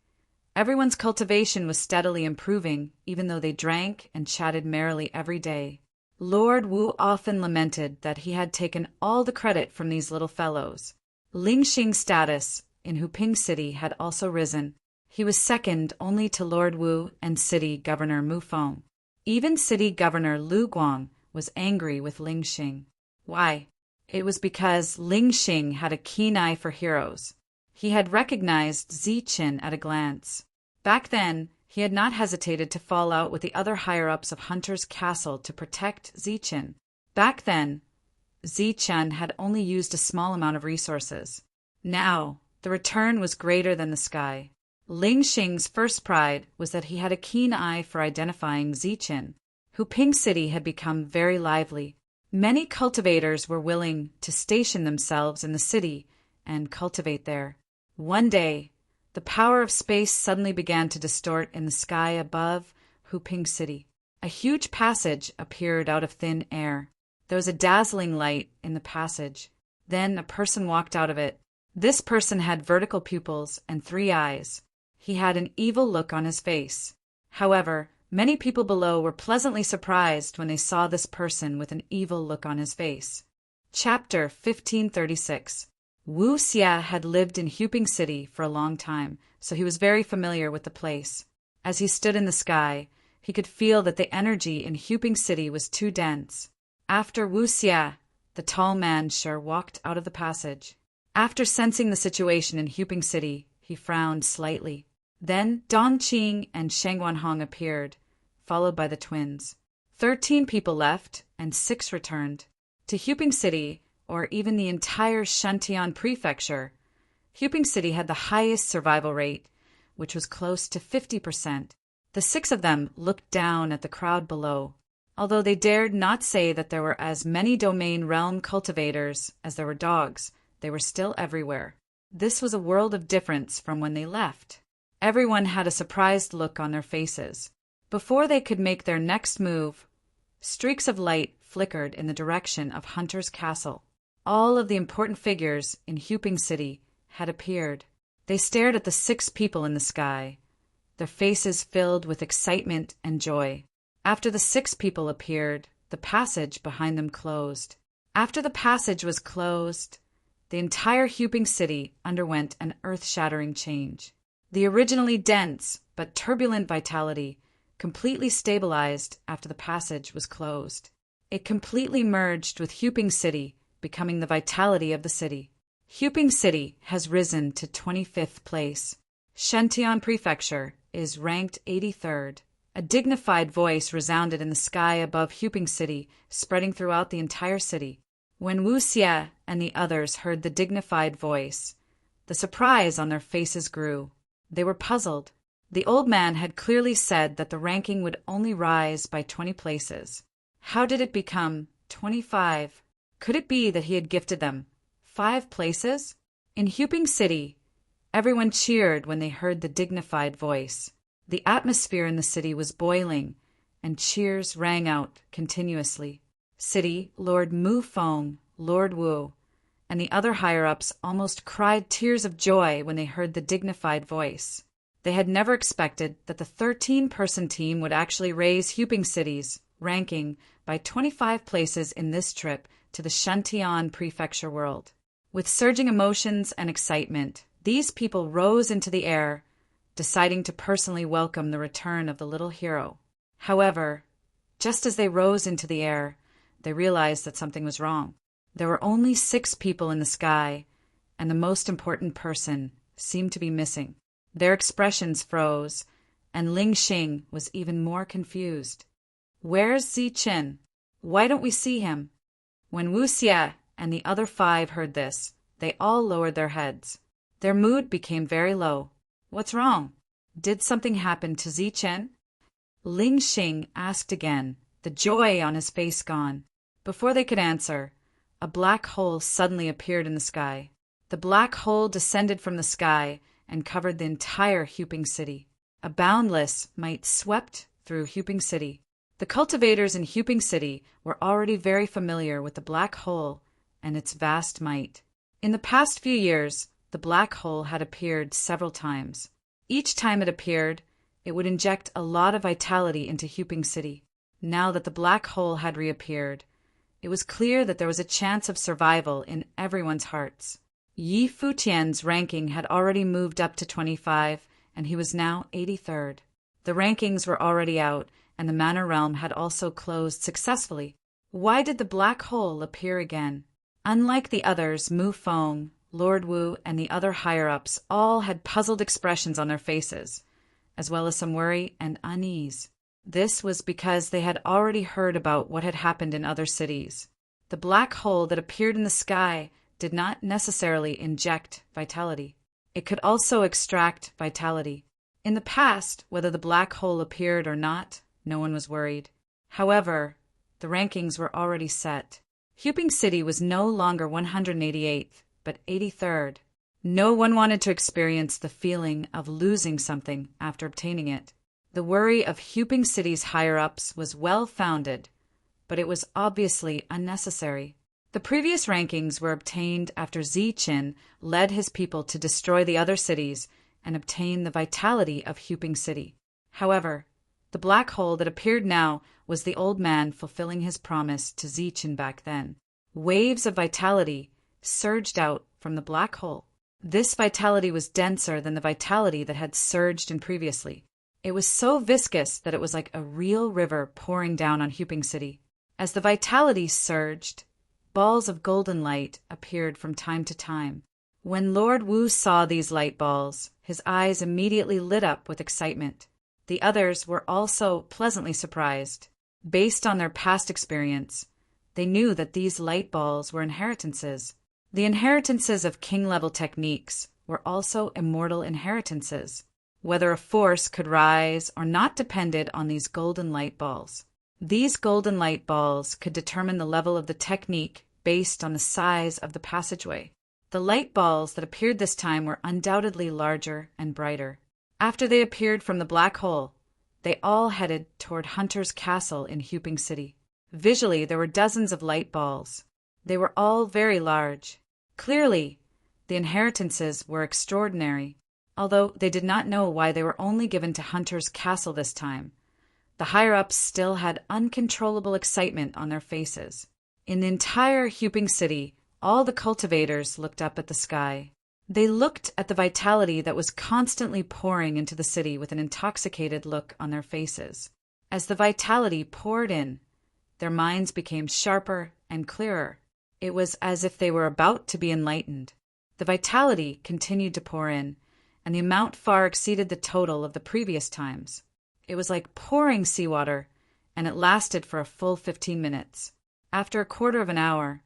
everyone's cultivation was steadily improving, even though they drank and chatted merrily every day. Lord Wu often lamented that he had taken all the credit from these little fellows. Ling Xing's status in Huping City had also risen. He was second only to Lord Wu and City Governor Mu Feng. Even City Governor Lu Guang was angry with Ling Xing. Why? It was because Ling Xing had a keen eye for heroes. He had recognized Zichin at a glance. Back then, he had not hesitated to fall out with the other higher-ups of Hunter's Castle to protect Zichin. Back then, Zichin had only used a small amount of resources. Now, the return was greater than the sky. Ling Xing's first pride was that he had a keen eye for identifying Zichin. Huping City had become very lively. Many cultivators were willing to station themselves in the city and cultivate there. One day, the power of space suddenly began to distort in the sky above Huping City. A huge passage appeared out of thin air. There was a dazzling light in the passage. Then a person walked out of it. This person had vertical pupils and 3 eyes. He had an evil look on his face. However, many people below were pleasantly surprised when they saw this person with an evil look on his face. Chapter 1536. Wu Xie had lived in Huping City for a long time, so he was very familiar with the place. As he stood in the sky, he could feel that the energy in Huping City was too dense. After Wu Xie, the tall man walked out of the passage. After sensing the situation in Huping City, he frowned slightly. Then Dongqing and Shangguanhong appeared, followed by the twins. 13 people left, and 6 returned. To Huping City, or even the entire Shantian Prefecture, Huping City had the highest survival rate, which was close to 50%. The 6 of them looked down at the crowd below. Although they dared not say that there were as many domain realm cultivators as there were dogs, they were still everywhere. This was a world of difference from when they left. Everyone had a surprised look on their faces. Before they could make their next move, streaks of light flickered in the direction of Hunter's castle. All of the important figures in Huping City had appeared. They stared at the 6 people in the sky, their faces filled with excitement and joy. After the 6 people appeared, the passage behind them closed. After the passage was closed, the entire Huping City underwent an earth-shattering change. The originally dense but turbulent vitality completely stabilized after the passage was closed. It completely merged with Huping City, becoming the vitality of the city. Huping City has risen to 25th place. Shantian Prefecture is ranked 83rd. A dignified voice resounded in the sky above Huping City, spreading throughout the entire city. When Wu Xie and the others heard the dignified voice, the surprise on their faces grew. They were puzzled. The old man had clearly said that the ranking would only rise by 20 places. How did it become 25? Could it be that he had gifted them 5 places? In Huping City, everyone cheered when they heard the dignified voice. The atmosphere in the city was boiling, and cheers rang out continuously. City Lord Mu Feng, Lord Wu, and the other higher-ups almost cried tears of joy when they heard the dignified voice. They had never expected that the 13-person team would actually raise Huping City's ranking by 25 places in this trip to the Shantian Prefecture world. With surging emotions and excitement, these people rose into the air, deciding to personally welcome the return of the little hero. However, just as they rose into the air, they realized that something was wrong. There were only 6 people in the sky, and the most important person seemed to be missing. Their expressions froze, and Ling Xing was even more confused. Where's Zi Qin? Why don't we see him? When Wu Xie and the other 5 heard this, they all lowered their heads. Their mood became very low. What's wrong? Did something happen to Zi Qin? Ling Xing asked again, the joy on his face gone. Before they could answer, a black hole suddenly appeared in the sky. The black hole descended from the sky and covered the entire Huping City. A boundless might swept through Huping City. The cultivators in Huping City were already very familiar with the black hole and its vast might. In the past few years, the black hole had appeared several times. Each time it appeared, it would inject a lot of vitality into Huping City. Now that the black hole had reappeared, it was clear that there was a chance of survival in everyone's hearts. Yi Futian's ranking had already moved up to 25, and he was now 83rd. The rankings were already out, and the Manor Realm had also closed successfully. Why did the black hole appear again? Unlike the others, Mu Feng, Lord Wu, and the other higher-ups all had puzzled expressions on their faces, as well as some worry and unease. This was because they had already heard about what had happened in other cities. The black hole that appeared in the sky did not necessarily inject vitality. It could also extract vitality. In the past, whether the black hole appeared or not, no one was worried. However, the rankings were already set. Huping City was no longer 188th, but 83rd. No one wanted to experience the feeling of losing something after obtaining it. The worry of Huping City's higher-ups was well-founded, but it was obviously unnecessary. The previous rankings were obtained after Zi Qin led his people to destroy the other cities and obtain the vitality of Huping City. However, the black hole that appeared now was the old man fulfilling his promise to Zi Qin back then. Waves of vitality surged out from the black hole. This vitality was denser than the vitality that had surged in previously. It was so viscous that it was like a real river pouring down on Huping City. As the vitality surged, balls of golden light appeared from time to time. When Lord Wu saw these light balls, his eyes immediately lit up with excitement. The others were also pleasantly surprised. Based on their past experience, they knew that these light balls were inheritances. The inheritances of king-level techniques were also immortal inheritances. Whether a force could rise or not depended on these golden light balls. These golden light balls could determine the level of the technique based on the size of the passageway. The light balls that appeared this time were undoubtedly larger and brighter. After they appeared from the black hole, they all headed toward Hunter's Castle in Huping City. Visually, there were dozens of light balls. They were all very large. Clearly, the inheritances were extraordinary, although they did not know why they were only given to Hunter's Castle this time. The higher-ups still had uncontrollable excitement on their faces. In the entire Huping City, all the cultivators looked up at the sky. They looked at the vitality that was constantly pouring into the city with an intoxicated look on their faces. As the vitality poured in, their minds became sharper and clearer. It was as if they were about to be enlightened. The vitality continued to pour in, and the amount far exceeded the total of the previous times. It was like pouring seawater, and it lasted for a full 15 minutes. After a quarter of an hour,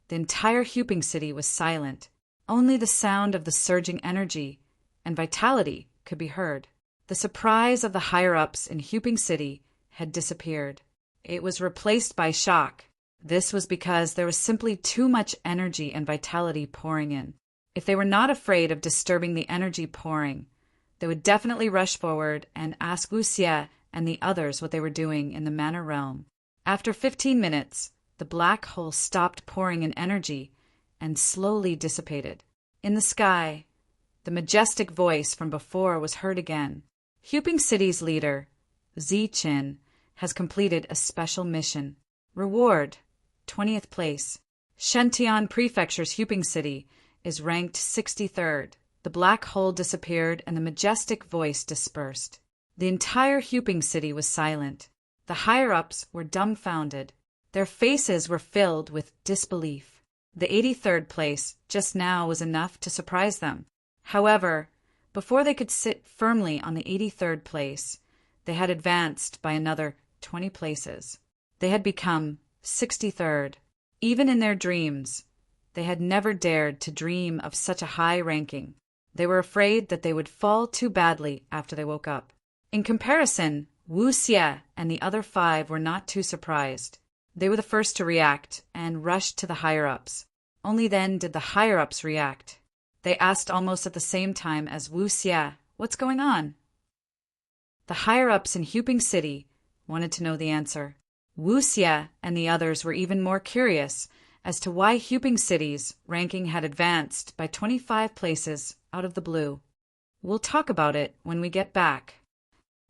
the entire Huping City was silent. Only the sound of the surging energy and vitality could be heard. The surprise of the higher-ups in Huping City had disappeared. It was replaced by shock. This was because there was simply too much energy and vitality pouring in. If they were not afraid of disturbing the energy pouring, they would definitely rush forward and ask Wu Xie and the others what they were doing in the Manor Realm. After 15 minutes, the black hole stopped pouring in energy and slowly dissipated. In the sky, the majestic voice from before was heard again. Huping City's leader, Zi Qin, has completed a special mission. Reward, 20th place. Shentian Prefecture's Huping City is ranked 63rd. The black hole disappeared and the majestic voice dispersed. The entire Huping City was silent. The higher-ups were dumbfounded. Their faces were filled with disbelief. The 83rd place just now was enough to surprise them. However, before they could sit firmly on the 83rd place, they had advanced by another 20 places. They had become 63rd. Even in their dreams, they had never dared to dream of such a high ranking. They were afraid that they would fall too badly after they woke up. In comparison, Wu Xie and the other 5 were not too surprised. They were the first to react and rushed to the higher-ups. Only then did the higher-ups react. They asked almost at the same time as Wu Xie, "What's going on?" The higher-ups in Huping City wanted to know the answer. Wu Xie and the others were even more curious as to why Huping City's ranking had advanced by 25 places out of the blue. We'll talk about it when we get back.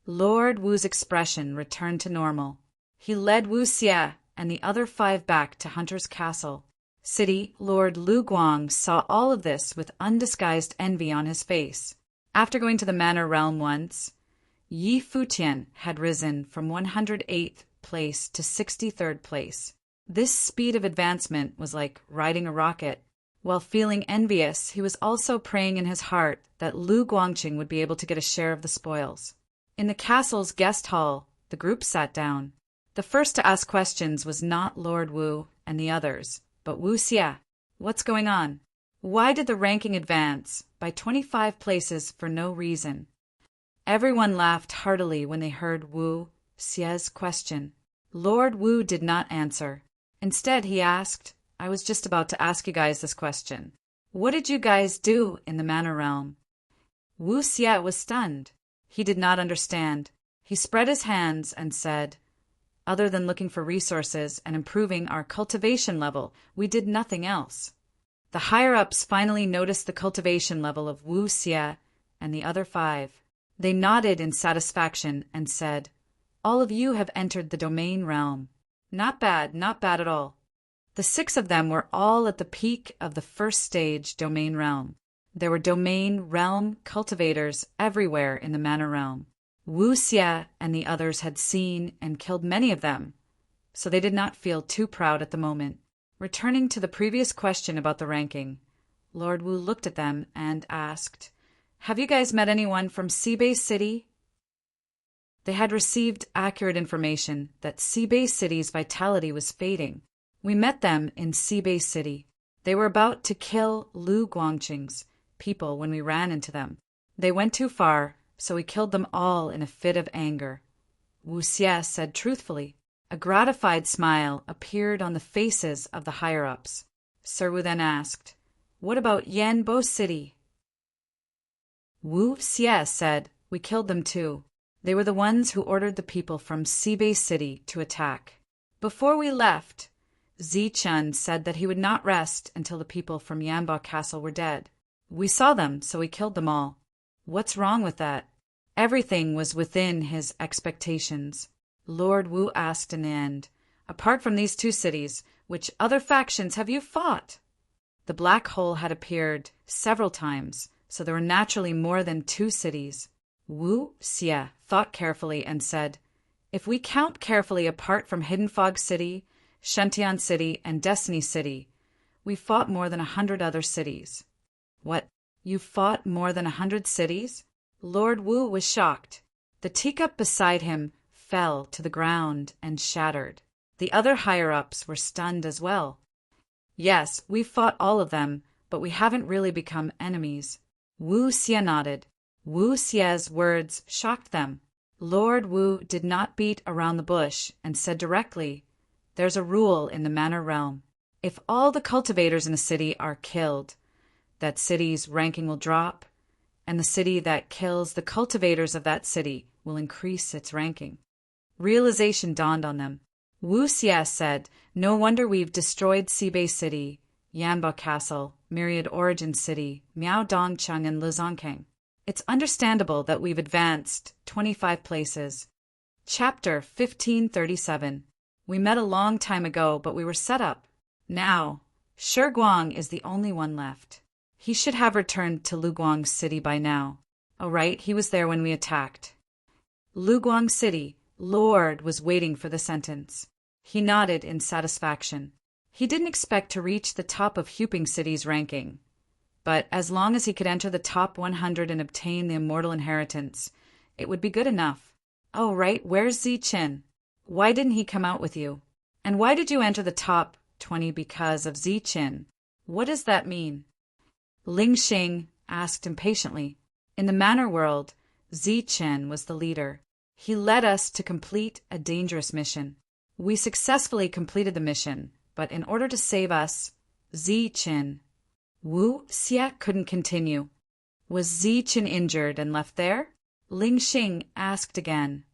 Lord Wu's expression returned to normal. He led Wu Xie and the other 5 back to Hunter's Castle. City Lord Lu Guang saw all of this with undisguised envy on his face. After going to the Manor Realm once, Yi Futian had risen from 108th place to 63rd place. This speed of advancement was like riding a rocket. While feeling envious, he was also praying in his heart that Lu Guangqing would be able to get a share of the spoils. In the castle's guest hall, the group sat down. The first to ask questions was not Lord Wu and the others, but Wu Xie. What's going on? Why did the ranking advance by 25 places for no reason? Everyone laughed heartily when they heard Wu Xie's question. Lord Wu did not answer. Instead, he asked, "I was just about to ask you guys this question. What did you guys do in the Manor Realm?" Wu Xie was stunned. He did not understand. He spread his hands and said, "Other than looking for resources and improving our cultivation level, we did nothing else." The higher-ups finally noticed the cultivation level of Wu Xie and the other 5. They nodded in satisfaction and said, "All of you have entered the domain realm. Not bad at all." The 6 of them were all at the peak of the first stage domain realm. There were domain realm cultivators everywhere in the Manor Realm. Wu Xie and the others had seen and killed many of them, so they did not feel too proud at the moment. Returning to the previous question about the ranking, Lord Wu looked at them and asked, "Have you guys met anyone from Sibei City?" They had received accurate information that Sibei City's vitality was fading. We met them in Sibei City. They were about to kill Lu Guangqing's people when we ran into them. They went too far, so we killed them all in a fit of anger. Wu Xie said truthfully. A gratified smile appeared on the faces of the higher-ups. Sir Wu then asked, "What about Yanbo City?" Wu Xie said, "We killed them too. They were the ones who ordered the people from Sibei City to attack. Before we left, Zichun said that he would not rest until the people from Yanbo Castle were dead. We saw them, so we killed them all. What's wrong with that?" Everything was within his expectations. Lord Wu asked in the end, "Apart from these two cities, which other factions have you fought?" The black hole had appeared several times, so there were naturally more than two cities. Wu Xie thought carefully and said, "If we count carefully apart from Hidden Fog City, Shentian City, and Destiny City, we fought more than 100 other cities." "What? You fought more than 100 cities?" Lord Wu was shocked. The teacup beside him fell to the ground and shattered. The other higher-ups were stunned as well. "Yes, we've fought all of them, but we haven't really become enemies." Wu Xie nodded. Wu Xie's words shocked them. Lord Wu did not beat around the bush and said directly, "There's a rule in the Manor Realm. If all the cultivators in a city are killed, that city's ranking will drop, and the city that kills the cultivators of that city will increase its ranking." Realization dawned on them. Wu Xie said, "No wonder we've destroyed Sibei City, Yanbo Castle, Myriad Origin City, Miaodongcheng, and Lizongkang. It's understandable that we've advanced 25 places." Chapter 1537. We met a long time ago, but we were set up. Now, Shi Guang is the only one left. He should have returned to Luguang City by now. Oh, right, he was there when we attacked. Luguang City. Lord was waiting for the sentence. He nodded in satisfaction. He didn't expect to reach the top of Huping City's ranking, but as long as he could enter the top 100 and obtain the immortal inheritance, it would be good enough. "Oh, right, where's Zichun? Why didn't he come out with you? And why did you enter the top 20 because of Zichun? What does that mean?" Ling Xing asked impatiently. In the manor world, Zichun was the leader. He led us to complete a dangerous mission. We successfully completed the mission, but in order to save us, Zichun... Wu Xie couldn't continue. Was Zichun injured and left there? Ling Xing asked again.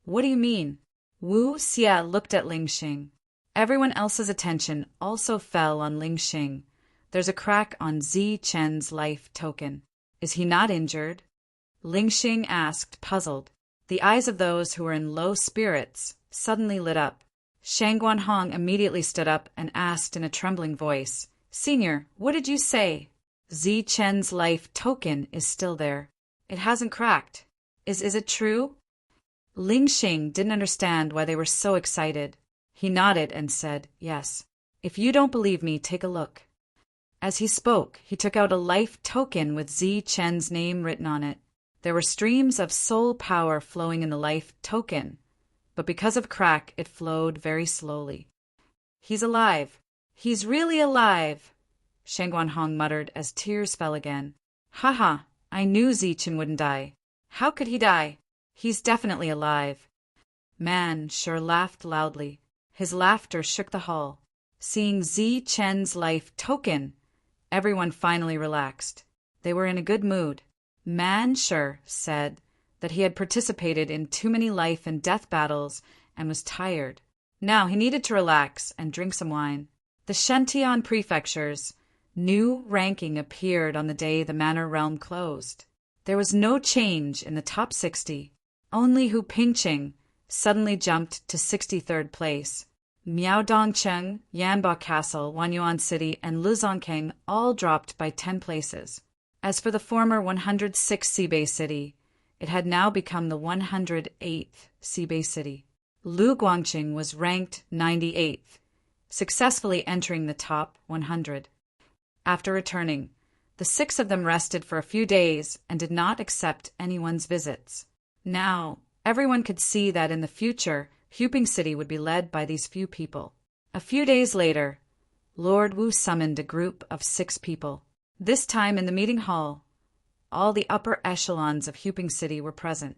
"What do you mean?" Wu Xie looked at Ling Xing. Everyone else's attention also fell on Ling Xing. "There's a crack on Zichun's life token. Is he not injured?" Ling Xing asked, puzzled. The eyes of those who were in low spirits suddenly lit up. Shang Guanhong immediately stood up and asked in a trembling voice, "Senior, what did you say?" "Zichun's life token is still there. It hasn't cracked. Is it true?" Ling Xing didn't understand why they were so excited. He nodded and said, "Yes. If you don't believe me, take a look." As he spoke, he took out a life token with Zichun's name written on it. There were streams of soul power flowing in the life token, but because of crack, it flowed very slowly. "He's alive. He's really alive," Shang Guanhong muttered as tears fell again. "Haha, I knew Zichun wouldn't die. How could he die? He's definitely alive." Man sure laughed loudly. His laughter shook the hall. Seeing Zichun's life token, everyone finally relaxed. They were in a good mood. Man Sure said that he had participated in too many life and death battles and was tired. Now he needed to relax and drink some wine. The Shentian Prefecture's new ranking appeared on the day the Manor Realm closed. There was no change in the top 60. Only Hu Pingqing suddenly jumped to 63rd place. Miaodongcheng, Yanbo Castle, Wanyuan City, and Luzongkang all dropped by 10 places. As for the former 106 Sibei City, it had now become the 108th Sibei City. Lu Guangqing was ranked 98th, successfully entering the top 100. After returning, the 6 of them rested for a few days and did not accept anyone's visits. Now, everyone could see that in the future, Huping City would be led by these few people. A few days later, Lord Wu summoned a group of 6 people. This time in the meeting hall, all the upper echelons of Huping City were present.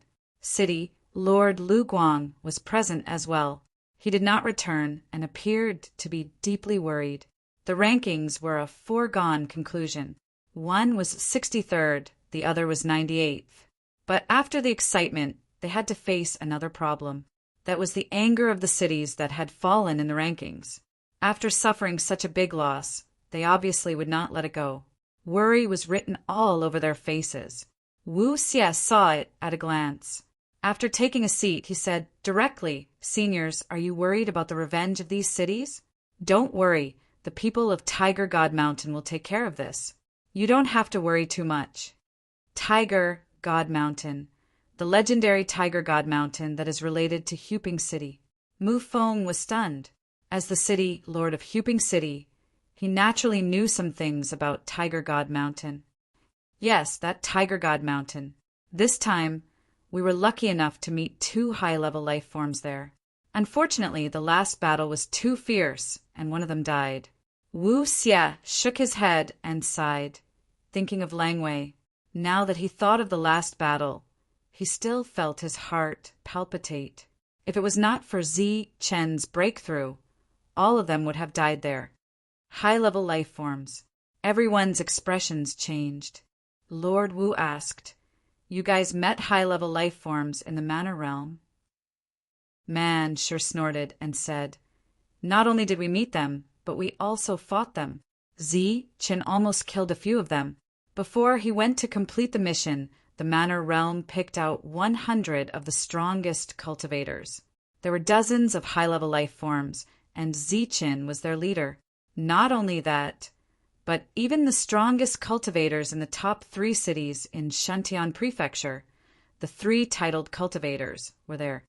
Lord Lu Guang was present as well. He did not return and appeared to be deeply worried. The rankings were a foregone conclusion. One was 63rd, the other was 98th. But after the excitement, they had to face another problem. That was the anger of the cities that had fallen in the rankings. After suffering such a big loss, they obviously would not let it go. Worry was written all over their faces. Wu Xie saw it at a glance. After taking a seat, he said directly, "Seniors, are you worried about the revenge of these cities? Don't worry, the people of Tiger God Mountain will take care of this. You don't have to worry too much." Tiger God Mountain, the legendary Tiger God Mountain that is related to Huping City. Mu Feng was stunned. As the city lord of Huping City, he naturally knew some things about Tiger God Mountain. Yes, that Tiger God Mountain. This time, we were lucky enough to meet 2 high-level life forms there. Unfortunately, the last battle was too fierce, and one of them died. Wu Xie shook his head and sighed, thinking of Lang Wei. Now that he thought of the last battle, he still felt his heart palpitate. If it was not for Zi Chen's breakthrough, all of them would have died there. High-level life forms. Everyone's expressions changed. Lord Wu asked, "You guys met high-level life forms in the Manor Realm?" Man sure snorted and said, "Not only did we meet them, but we also fought them. Zi Chen almost killed a few of them. Before he went to complete the mission, the Manor Realm picked out 100 of the strongest cultivators. There were dozens of high-level life forms, and Zi Chen was their leader. Not only that, but even the strongest cultivators in the top 3 cities in Shantian Prefecture, the 3 titled cultivators, were there."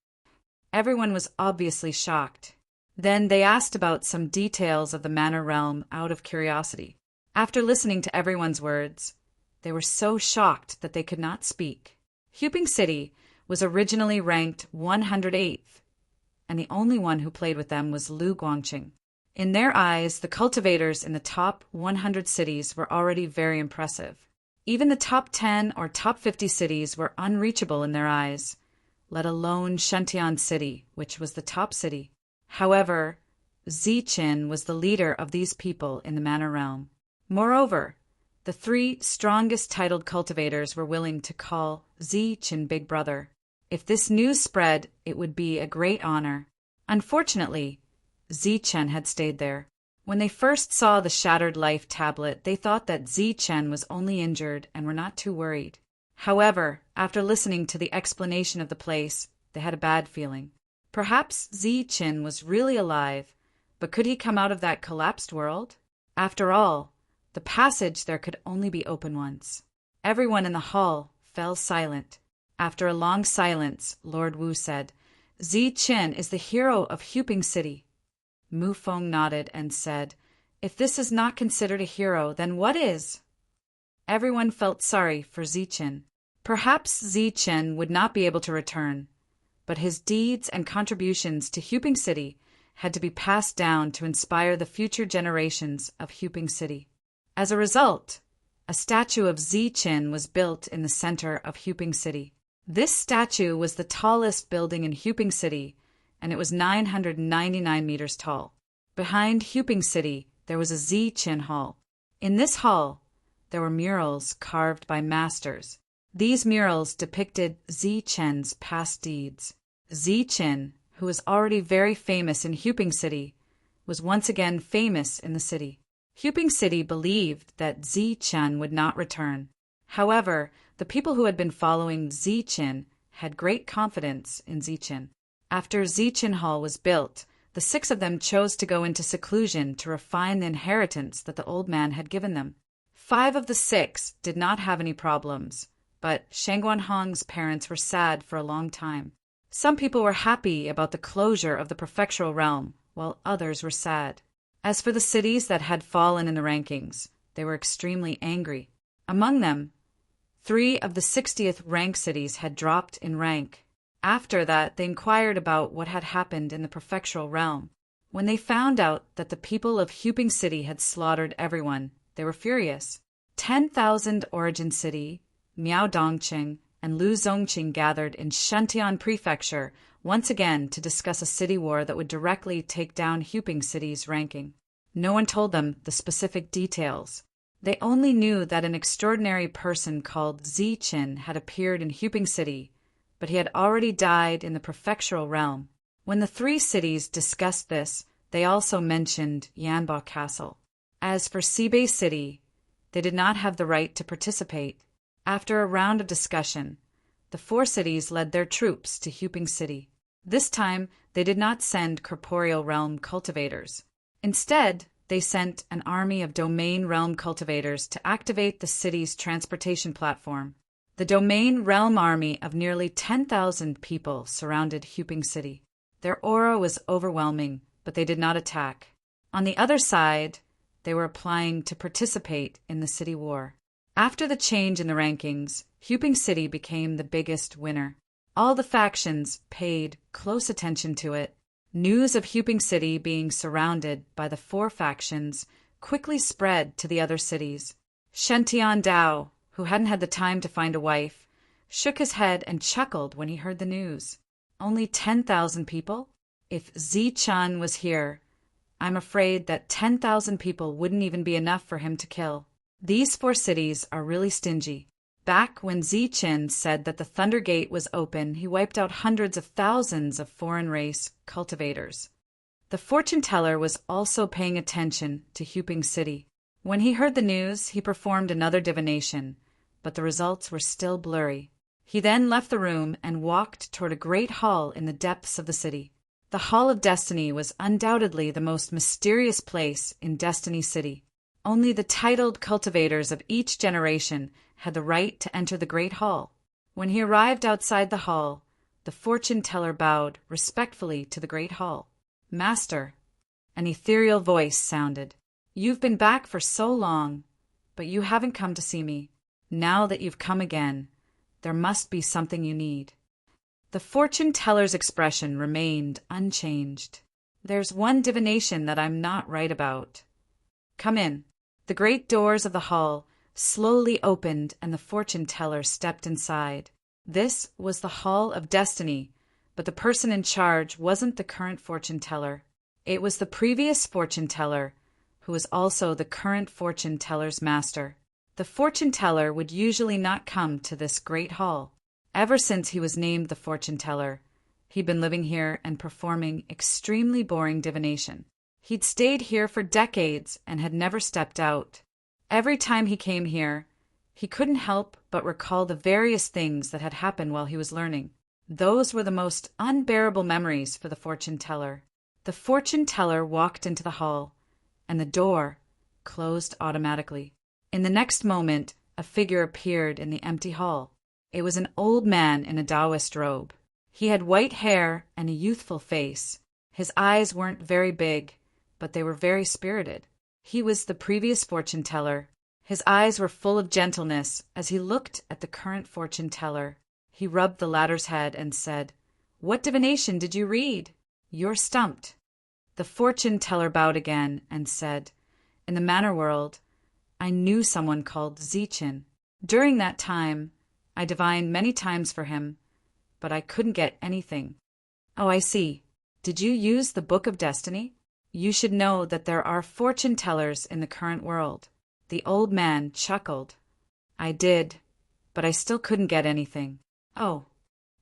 Everyone was obviously shocked. Then they asked about some details of the Manor Realm out of curiosity. After listening to everyone's words, they were so shocked that they could not speak. Huping City was originally ranked 108th, and the only one who played with them was Lu Guangqing. In their eyes, the cultivators in the top 100 cities were already very impressive. Even the top 10 or top 50 cities were unreachable in their eyes, let alone Shantian City, which was the top city. However, Zi Chen was the leader of these people in the Manor Realm. Moreover, the 3 strongest titled cultivators were willing to call Zi Chen Big Brother. If this news spread, it would be a great honor. Unfortunately, Zi Chen had stayed there. When they first saw the Shattered Life tablet, they thought that Zi Chen was only injured and were not too worried. However, after listening to the explanation of the place, they had a bad feeling. Perhaps Zi Chen was really alive, but could he come out of that collapsed world? After all, the passage there could only be open once. Everyone in the hall fell silent. After a long silence, Lord Wu said, "Zi Chen is the hero of Huping City." Mu Feng nodded and said, "If this is not considered a hero, then what is?" Everyone felt sorry for Zi Chen. Perhaps Zi Chen would not be able to return, but his deeds and contributions to Huping City had to be passed down to inspire the future generations of Huping City. As a result, a statue of Zi Chen was built in the center of Huping City. This statue was the tallest building in Huping City, and it was 999 meters tall. Behind Huping City, there was a Zi Chen Hall. In this hall, there were murals carved by masters. These murals depicted Zi Chen's past deeds. Zi Chen, who was already very famous in Huping City, was once again famous in the city. Huping City believed that Zi Chen would not return. However, the people who had been following Zi Chen had great confidence in Zi Chen. After Zi Chen Hall was built, the 6 of them chose to go into seclusion to refine the inheritance that the old man had given them. 5 of the 6 did not have any problems, but Shangguan Hong's parents were sad for a long time. Some people were happy about the closure of the prefectural realm, while others were sad. As for the cities that had fallen in the rankings, they were extremely angry. Among them, 3 of the 60th rank cities had dropped in rank. After that, they inquired about what had happened in the prefectural realm. When they found out that the people of Huping City had slaughtered everyone, they were furious. 10,000 Origin City, Miaodongqing, and Luzongqing gathered in Shentian Prefecture once again to discuss a city war that would directly take down Huping City's ranking. No one told them the specific details. They only knew that an extraordinary person called Ziqin had appeared in Huping City, but he had already died in the prefectural realm. When the 3 cities discussed this, they also mentioned Yanbo Castle. As for Sibei City, they did not have the right to participate. After a round of discussion, the 4 cities led their troops to Huping City. This time, they did not send corporeal realm cultivators. Instead, they sent an army of domain realm cultivators to activate the city's transportation platform. The domain realm army of nearly 10,000 people surrounded Huping City. Their aura was overwhelming, but they did not attack. On the other side, they were applying to participate in the city war. After the change in the rankings, Huping City became the biggest winner. All the factions paid close attention to it. News of Huping City being surrounded by the 4 factions quickly spread to the other cities. Shentian Dao, who hadn't had the time to find a wife, shook his head and chuckled when he heard the news. Only 10,000 people? If Ziqin was here, I'm afraid that 10,000 people wouldn't even be enough for him to kill. These 4 cities are really stingy. Back when Ziqin said that the Thunder Gate was open, he wiped out hundreds of thousands of foreign race cultivators. The fortune teller was also paying attention to Huping City. When he heard the news, he performed another divination, but the results were still blurry. He then left the room and walked toward a great hall in the depths of the city. The Hall of Destiny was undoubtedly the most mysterious place in Destiny City. Only the titled cultivators of each generation had the right to enter the great hall. When he arrived outside the hall, the fortune teller bowed respectfully to the great hall. "Master," an ethereal voice sounded, "you've been back for so long, but you haven't come to see me. Now that you've come again, there must be something you need." The fortune teller's expression remained unchanged. "There's one divination that I'm not right about. Come in." The great doors of the hall slowly opened and the fortune teller stepped inside. This was the Hall of Destiny, but the person in charge wasn't the current fortune teller. It was the previous fortune teller, who was also the current fortune teller's master. The fortune teller would usually not come to this great hall. Ever since he was named the fortune teller, he'd been living here and performing extremely boring divination. He'd stayed here for decades and had never stepped out. Every time he came here, he couldn't help but recall the various things that had happened while he was learning. Those were the most unbearable memories for the fortune teller. The fortune teller walked into the hall, and the door closed automatically. In the next moment, a figure appeared in the empty hall. It was an old man in a Taoist robe. He had white hair and a youthful face. His eyes weren't very big, but they were very spirited. He was the previous fortune teller. His eyes were full of gentleness as he looked at the current fortune teller. He rubbed the latter's head and said, "What divination did you read? You're stumped." The fortune teller bowed again and said, "In the manor world, I knew someone called Ziqin. During that time, I divined many times for him, but I couldn't get anything." "Oh, I see. Did you use the Book of Destiny? You should know that there are fortune tellers in the current world." The old man chuckled. "I did, but I still couldn't get anything." "Oh."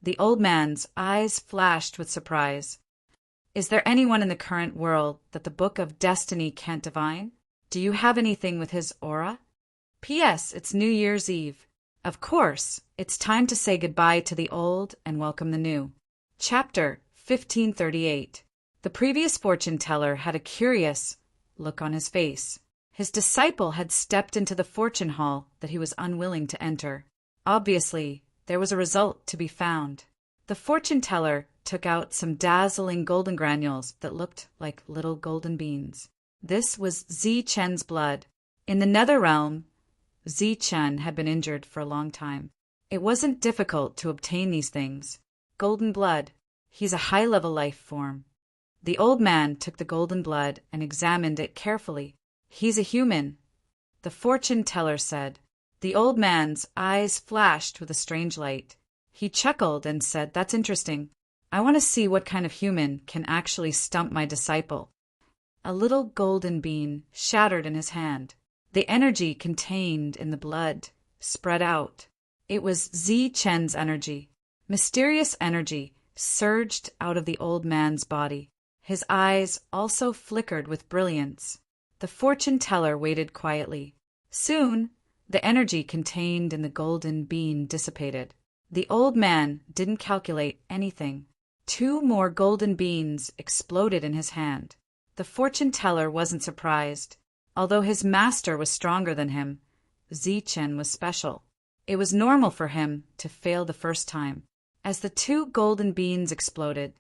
The old man's eyes flashed with surprise. "Is there anyone in the current world that the Book of Destiny can't divine? Do you have anything with his aura? P.S. It's New Year's Eve. Of course, it's time to say goodbye to the old and welcome the new." Chapter 1538. The previous fortune teller had a curious look on his face. His disciple had stepped into the fortune hall that he was unwilling to enter. Obviously, there was a result to be found. The fortune teller took out some dazzling golden granules that looked like little golden beans. This was Ziqin's blood. In the nether realm, Zi-Chen had been injured for a long time. It wasn't difficult to obtain these things. Golden blood. He's a high-level life form. The old man took the golden blood and examined it carefully. He's a human, the fortune teller said. The old man's eyes flashed with a strange light. He chuckled and said, "That's interesting. I want to see what kind of human can actually stump my disciple." A little golden bean shattered in his hand. The energy contained in the blood spread out. It was Zi-Chen's energy. Mysterious energy surged out of the old man's body. His eyes also flickered with brilliance. The fortune teller waited quietly. Soon, the energy contained in the golden bean dissipated. The old man didn't calculate anything. 2 more golden beans exploded in his hand. The fortune teller wasn't surprised. Although his master was stronger than him, Zi-Chen was special. It was normal for him to fail the first time. As the 2 golden beans exploded,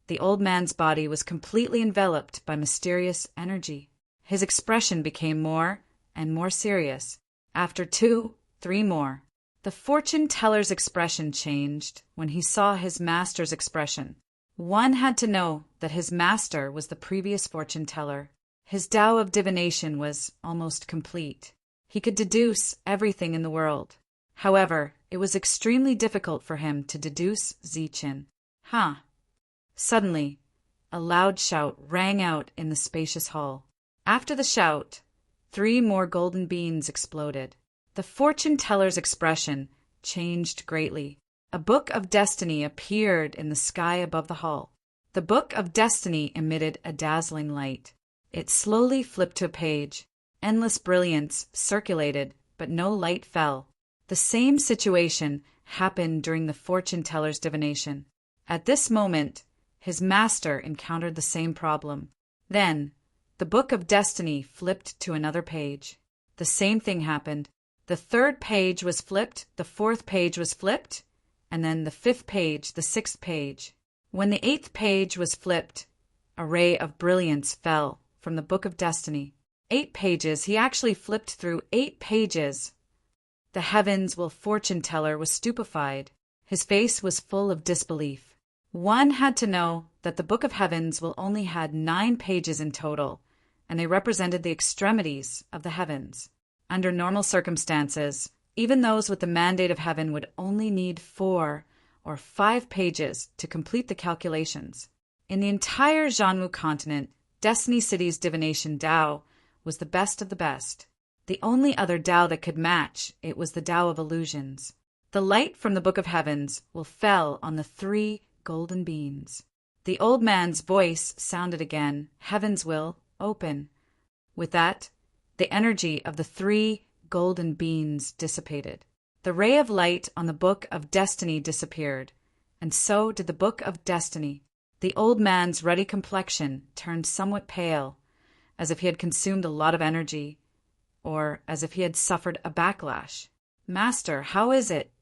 the old man's body was completely enveloped by mysterious energy. His expression became more and more serious. After 2, 3 more. The fortune teller's expression changed when he saw his master's expression. One had to know that his master was the previous fortune teller. His Tao of divination was almost complete. He could deduce everything in the world. However, it was extremely difficult for him to deduce Zi-Chen. Suddenly, a loud shout rang out in the spacious hall. After the shout, 3 more golden beans exploded. The fortune teller's expression changed greatly. A book of destiny appeared in the sky above the hall. The book of destiny emitted a dazzling light. It slowly flipped to a page. Endless brilliance circulated, but no light fell. The same situation happened during the fortune teller's divination. At this moment, his master encountered the same problem. Then, the book of destiny flipped to another page. The same thing happened. The 3rd page was flipped, the 4th page was flipped, and then the 5th page, the 6th page. When the 8th page was flipped, a ray of brilliance fell from the book of destiny. 8 pages, he actually flipped through 8 pages. The heavens will fortune teller was stupefied. His face was full of disbelief. One had to know that the book of heavens will only had 9 pages in total, and they represented the extremities of the heavens. Under normal circumstances, even those with the mandate of heaven would only need 4 or 5 pages to complete the calculations. In the entire Zhanwu continent, Destiny City's divination Tao was the best of the best. The only other Tao that could match it was the Tao of illusions. The light from the book of heavens will fell on the 3 golden beans. The old man's voice sounded again, "Heavens will open." With that, the energy of the 3 golden beans dissipated. The ray of light on the book of destiny disappeared, and so did the book of destiny. The old man's ruddy complexion turned somewhat pale, as if he had consumed a lot of energy, or as if he had suffered a backlash. "Master, how is it?"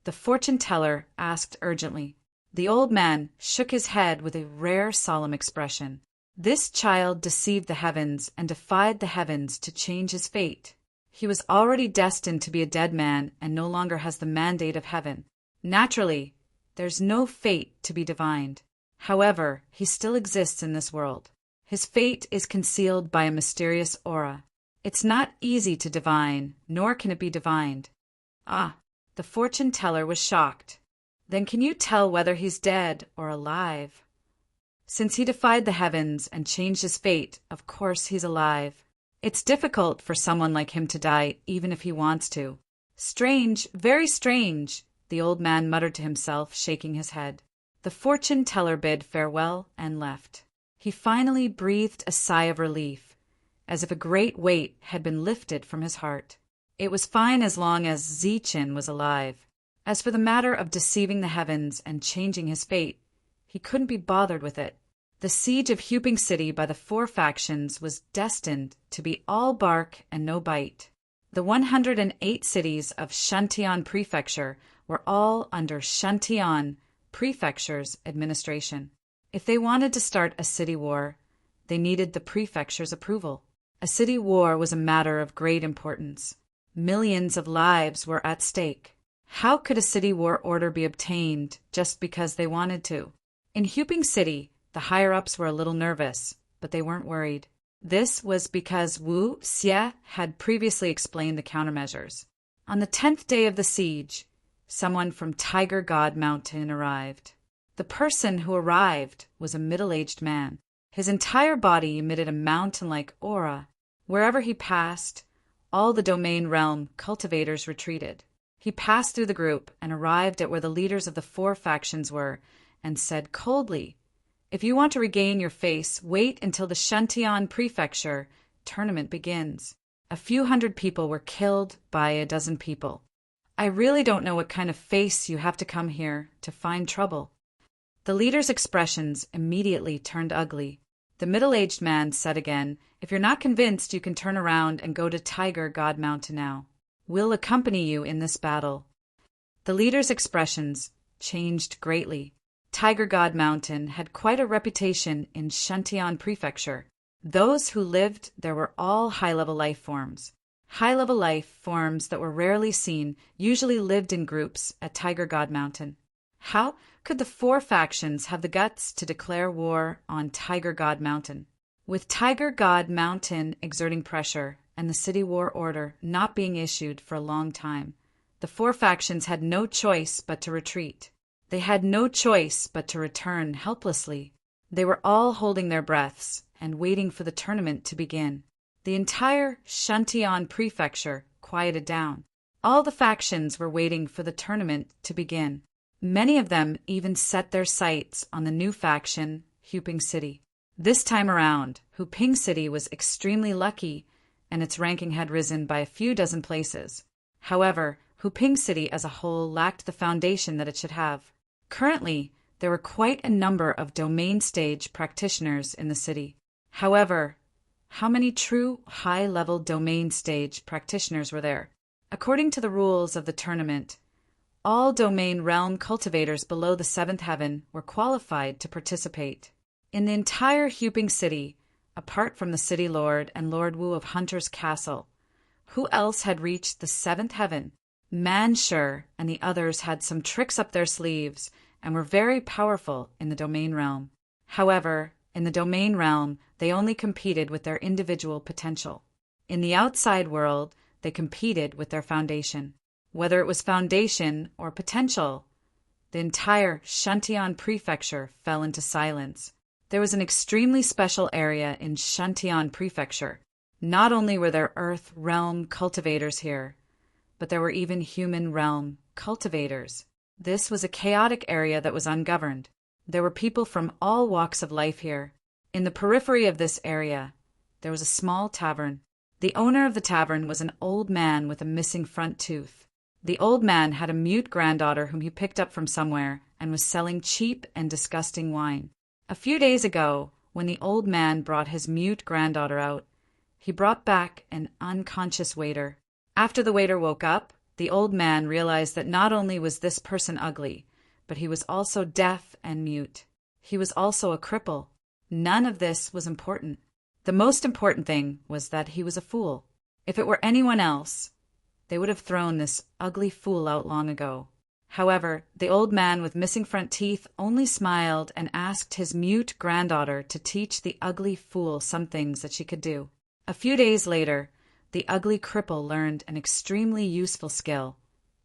the fortune teller asked urgently. The old man shook his head with a rare solemn expression. This child deceived the heavens and defied the heavens to change his fate. He was already destined to be a dead man and no longer has the mandate of heaven. Naturally, there's no fate to be divined. However, he still exists in this world. His fate is concealed by a mysterious aura. It's not easy to divine, nor can it be divined. The fortune teller was shocked. Then can you tell whether he's dead or alive? Since he defied the heavens and changed his fate, of course he's alive. It's difficult for someone like him to die, even if he wants to. Strange, very strange, the old man muttered to himself, shaking his head. The fortune teller bid farewell and left. He finally breathed a sigh of relief, as if a great weight had been lifted from his heart. It was fine as long as Zi-Chen was alive. As for the matter of deceiving the heavens and changing his fate, he couldn't be bothered with it. The siege of Huping City by the 4 factions was destined to be all bark and no bite. The 108 cities of Shantian Prefecture were all under Shantian Prefecture's administration. If they wanted to start a city war, they needed the prefecture's approval. A city war was a matter of great importance. Millions of lives were at stake. How could a city war order be obtained just because they wanted to? In Huping City, the higher-ups were a little nervous, but they weren't worried. This was because Wu Xie had previously explained the countermeasures. On the 10th day of the siege, someone from Tiger God Mountain arrived. The person who arrived was a middle-aged man. His entire body emitted a mountain-like aura. Wherever he passed, all the domain realm cultivators retreated. He passed through the group and arrived at where the leaders of the 4 factions were and said coldly, "If you want to regain your face, wait until the Shantian Prefecture tournament begins." A few hundred people were killed by a dozen people. I really don't know what kind of face you have to come here to find trouble. The leader's expressions immediately turned ugly. The middle-aged man said again, "If you're not convinced, you can turn around and go to Tiger God Mountain now. We'll accompany you in this battle." The leader's expressions changed greatly. Tiger God Mountain had quite a reputation in Shantian Prefecture. Those who lived there were all high-level life forms. High-level life forms that were rarely seen usually lived in groups at Tiger God Mountain. How could the 4 factions have the guts to declare war on Tiger God Mountain? With Tiger God Mountain exerting pressure and the city war order not being issued for a long time, the 4 factions had no choice but to retreat. They had no choice but to return helplessly. They were all holding their breaths and waiting for the tournament to begin. The entire Shantian Prefecture quieted down. All the factions were waiting for the tournament to begin. Many of them even set their sights on the new faction, Huping City. This time around, Huping City was extremely lucky, and its ranking had risen by a few dozen places. However, Huping City as a whole lacked the foundation that it should have. Currently, there were quite a number of domain stage practitioners in the city. However, how many true high-level domain stage practitioners were there? According to the rules of the tournament, all domain realm cultivators below the 7th heaven were qualified to participate. In the entire Huping City, apart from the City Lord and Lord Wu of Hunter's Castle, who else had reached the 7th heaven? Manshur and the others had some tricks up their sleeves and were very powerful in the domain realm. However, in the domain realm, they only competed with their individual potential. In the outside world, they competed with their foundation. Whether it was foundation or potential, the entire Shantian Prefecture fell into silence. There was an extremely special area in Shantian Prefecture. Not only were there Earth realm cultivators here, but there were even human realm cultivators. This was a chaotic area that was ungoverned. There were people from all walks of life here. In the periphery of this area, there was a small tavern. The owner of the tavern was an old man with a missing front tooth. The old man had a mute granddaughter whom he picked up from somewhere and was selling cheap and disgusting wine. A few days ago, when the old man brought his mute granddaughter out, he brought back an unconscious waiter. After the waiter woke up, the old man realized that not only was this person ugly, but he was also deaf and mute. He was also a cripple. None of this was important. The most important thing was that he was a fool. If it were anyone else, they would have thrown this ugly fool out long ago. However, the old man with missing front teeth only smiled and asked his mute granddaughter to teach the ugly fool some things that she could do. A few days later, the ugly cripple learned an extremely useful skill,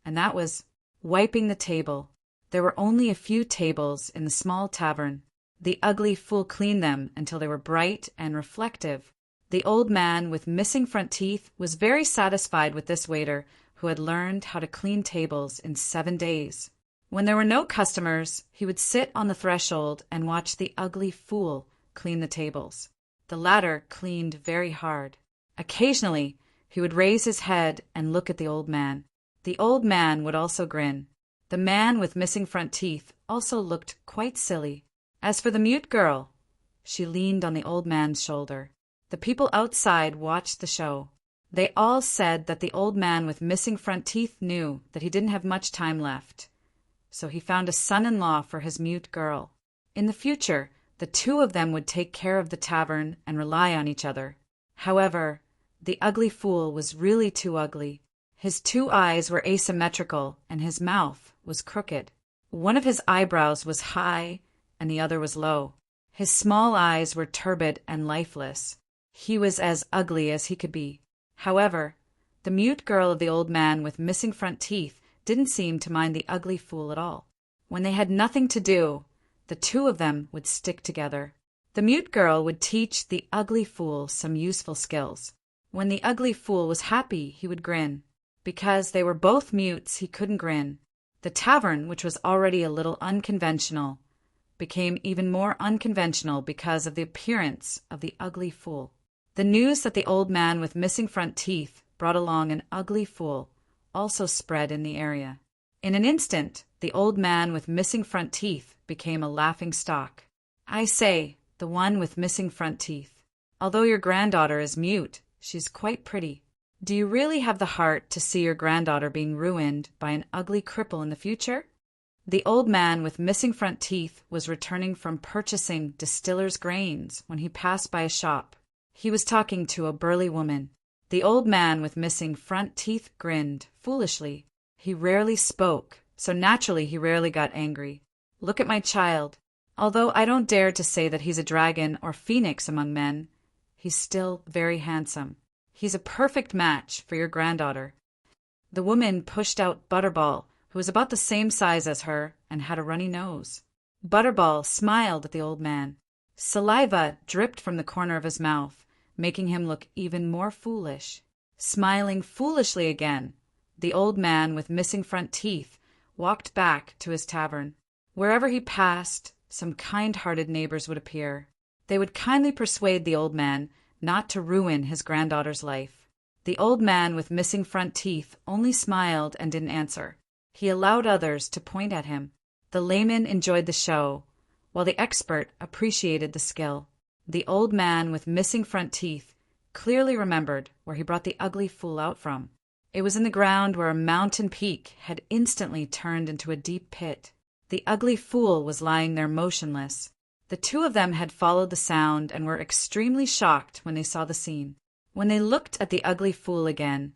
and that was wiping the table. There were only a few tables in the small tavern. The ugly fool cleaned them until they were bright and reflective. The old man with missing front teeth was very satisfied with this waiter who had learned how to clean tables in 7 days. When there were no customers, he would sit on the threshold and watch the ugly fool clean the tables. The latter cleaned very hard. Occasionally, he would raise his head and look at the old man. The old man would also grin. The man with missing front teeth also looked quite silly. As for the mute girl, she leaned on the old man's shoulder. The people outside watched the show. They all said that the old man with missing front teeth knew that he didn't have much time left, so he found a son-in-law for his mute girl. In the future, the 2 of them would take care of the tavern and rely on each other. However, the ugly fool was really too ugly. His 2 eyes were asymmetrical, and his mouth was crooked. One of his eyebrows was high, and the other was low. His small eyes were turbid and lifeless. He was as ugly as he could be. However, the mute girl of the old man with missing front teeth didn't seem to mind the ugly fool at all. When they had nothing to do, the 2 of them would stick together. The mute girl would teach the ugly fool some useful skills. When the ugly fool was happy, he would grin. Because they were both mutes, he couldn't grin. The tavern, which was already a little unconventional, became even more unconventional because of the appearance of the ugly fool. The news that the old man with missing front teeth brought along an ugly fool also spread in the area. In an instant, the old man with missing front teeth became a laughing stock. I say, the one with missing front teeth. Although your granddaughter is mute, she's quite pretty. Do you really have the heart to see your granddaughter being ruined by an ugly cripple in the future? The old man with missing front teeth was returning from purchasing distiller's grains when he passed by a shop. He was talking to a burly woman. The old man with missing front teeth grinned foolishly. He rarely spoke, so naturally he rarely got angry. Look at my child. Although I don't dare to say that he's a dragon or phoenix among men, he's still very handsome. He's a perfect match for your granddaughter. The woman pushed out Butterball, who was about the same size as her and had a runny nose. Butterball smiled at the old man. Saliva dripped from the corner of his mouth, making him look even more foolish. Smiling foolishly again, the old man with missing front teeth walked back to his tavern. Wherever he passed, some kind-hearted neighbors would appear. They would kindly persuade the old man not to ruin his granddaughter's life. The old man with missing front teeth only smiled and didn't answer. He allowed others to point at him. The layman enjoyed the show, while the expert appreciated the skill. The old man with missing front teeth clearly remembered where he brought the ugly fool out from. It was in the ground where a mountain peak had instantly turned into a deep pit. The ugly fool was lying there motionless. The 2 of them had followed the sound and were extremely shocked when they saw the scene. When they looked at the ugly fool again,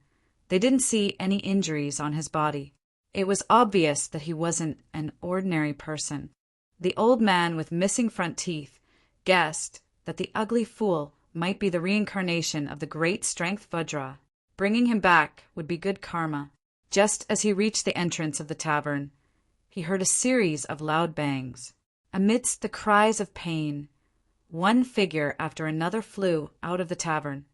they didn't see any injuries on his body. It was obvious that he wasn't an ordinary person. The old man with missing front teeth guessed that the ugly fool might be the reincarnation of the great strength Vajra. Bringing him back would be good karma. Just as he reached the entrance of the tavern, he heard a series of loud bangs. Amidst the cries of pain, one figure after another flew out of the tavern.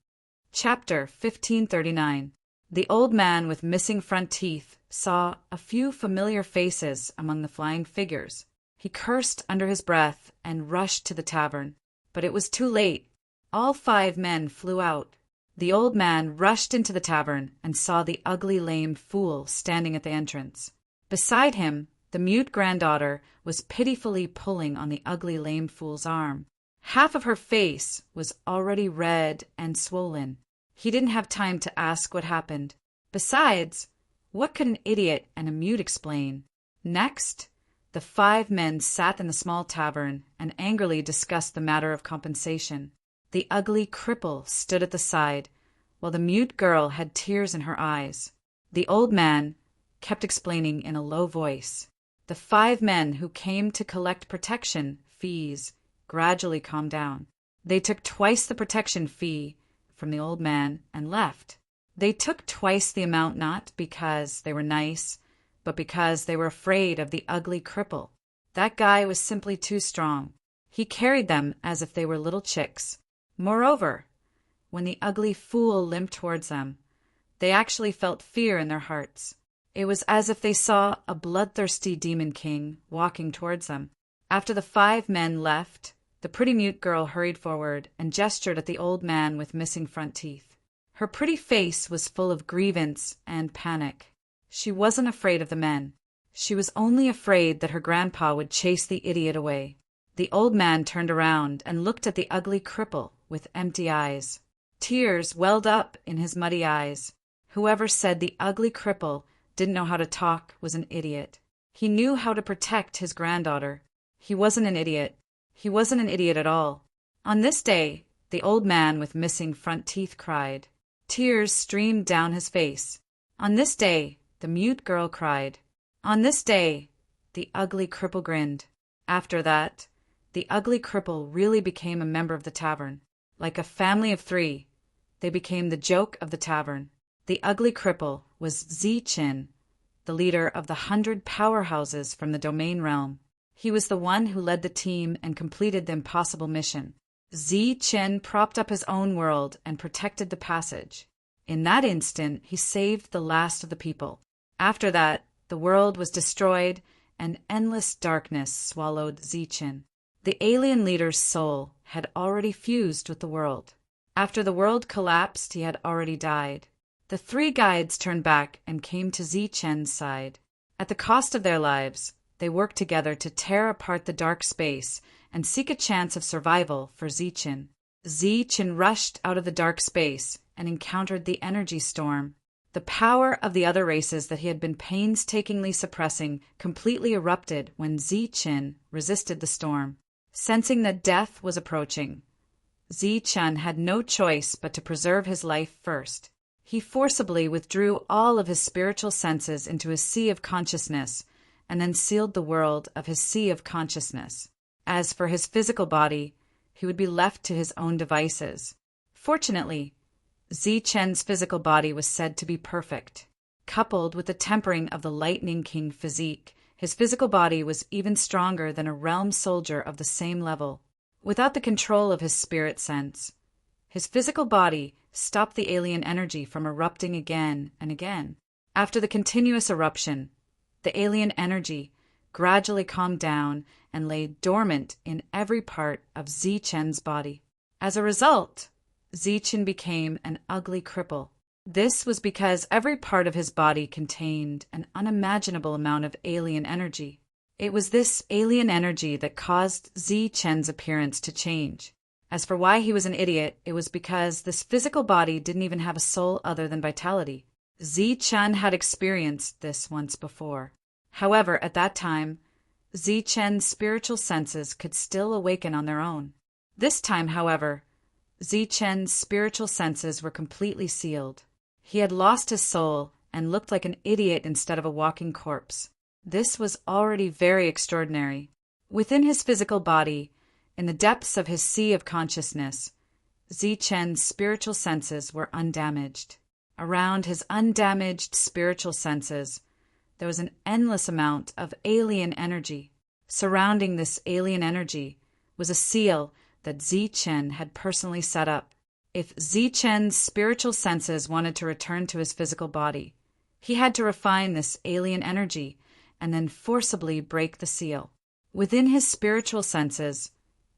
Chapter 1539. The old man with missing front teeth saw a few familiar faces among the flying figures. He cursed under his breath and rushed to the tavern. But it was too late. All 5 men flew out. The old man rushed into the tavern and saw the ugly lame fool standing at the entrance. Beside him, the mute granddaughter was pitifully pulling on the ugly lame fool's arm. Half of her face was already red and swollen. He didn't have time to ask what happened. Besides, what could an idiot and a mute explain? Next, the 5 men sat in the small tavern and angrily discussed the matter of compensation. The ugly cripple stood at the side, while the mute girl had tears in her eyes. The old man kept explaining in a low voice. The 5 men who came to collect protection fees gradually calmed down. They took twice the protection fee from the old man and left. They took twice the amount not because they were nice, but because they were afraid of the ugly cripple. That guy was simply too strong. He carried them as if they were little chicks. Moreover, when the ugly fool limped towards them, they actually felt fear in their hearts. It was as if they saw a bloodthirsty demon king walking towards them. After the 5 men left, the pretty mute girl hurried forward and gestured at the old man with missing front teeth. Her pretty face was full of grievance and panic. She wasn't afraid of the men. She was only afraid that her grandpa would chase the idiot away. The old man turned around and looked at the ugly cripple with empty eyes. Tears welled up in his muddy eyes. Whoever said the ugly cripple didn't know how to talk was an idiot. He knew how to protect his granddaughter. He wasn't an idiot. He wasn't an idiot at all. On this day, the old man with missing front teeth cried. Tears streamed down his face. On this day, the mute girl cried. On this day, the ugly cripple grinned. After that, the ugly cripple really became a member of the tavern. Like a family of three, they became the joke of the tavern. The ugly cripple was Zi-Chin, the leader of the 100 powerhouses from the domain realm. He was the one who led the team and completed the impossible mission. Zi-Chin propped up his own world and protected the passage. In that instant, he saved the last of the people. After that, the world was destroyed and endless darkness swallowed Zi-Chin. The alien leader's soul had already fused with the world. After the world collapsed, he had already died. The three guides turned back and came to Zi-Chen's side. At the cost of their lives, they worked together to tear apart the dark space and seek a chance of survival for Zi-Chin. Zi-Chin rushed out of the dark space and encountered the energy storm. The power of the other races that he had been painstakingly suppressing completely erupted when Zi-Chin resisted the storm. Sensing that death was approaching, Zi-Chin had no choice but to preserve his life first. He forcibly withdrew all of his spiritual senses into his sea of consciousness and then sealed the world of his sea of consciousness. As for his physical body, he would be left to his own devices. Fortunately, Zi-Chen's physical body was said to be perfect. Coupled with the tempering of the Lightning King physique, his physical body was even stronger than a realm soldier of the same level. Without the control of his spirit sense, his physical body stopped the alien energy from erupting again and again. After the continuous eruption, the alien energy gradually calmed down and lay dormant in every part of Zi-Chen's body. As a result, Zi-Chen became an ugly cripple. This was because every part of his body contained an unimaginable amount of alien energy. It was this alien energy that caused Zi-Chen's appearance to change. As for why he was an idiot, it was because this physical body didn't even have a soul other than vitality. Zi-Chen had experienced this once before. However, at that time, Zi-Chen's spiritual senses could still awaken on their own. This time, however, Zi-Chen's spiritual senses were completely sealed. He had lost his soul and looked like an idiot instead of a walking corpse. This was already very extraordinary. Within his physical body, in the depths of his sea of consciousness, Zi-Chen's spiritual senses were undamaged. Around his undamaged spiritual senses, there was an endless amount of alien energy. Surrounding this alien energy was a seal that Zi-Chen had personally set up. If Zi-Chen's spiritual senses wanted to return to his physical body, he had to refine this alien energy and then forcibly break the seal. Within his spiritual senses,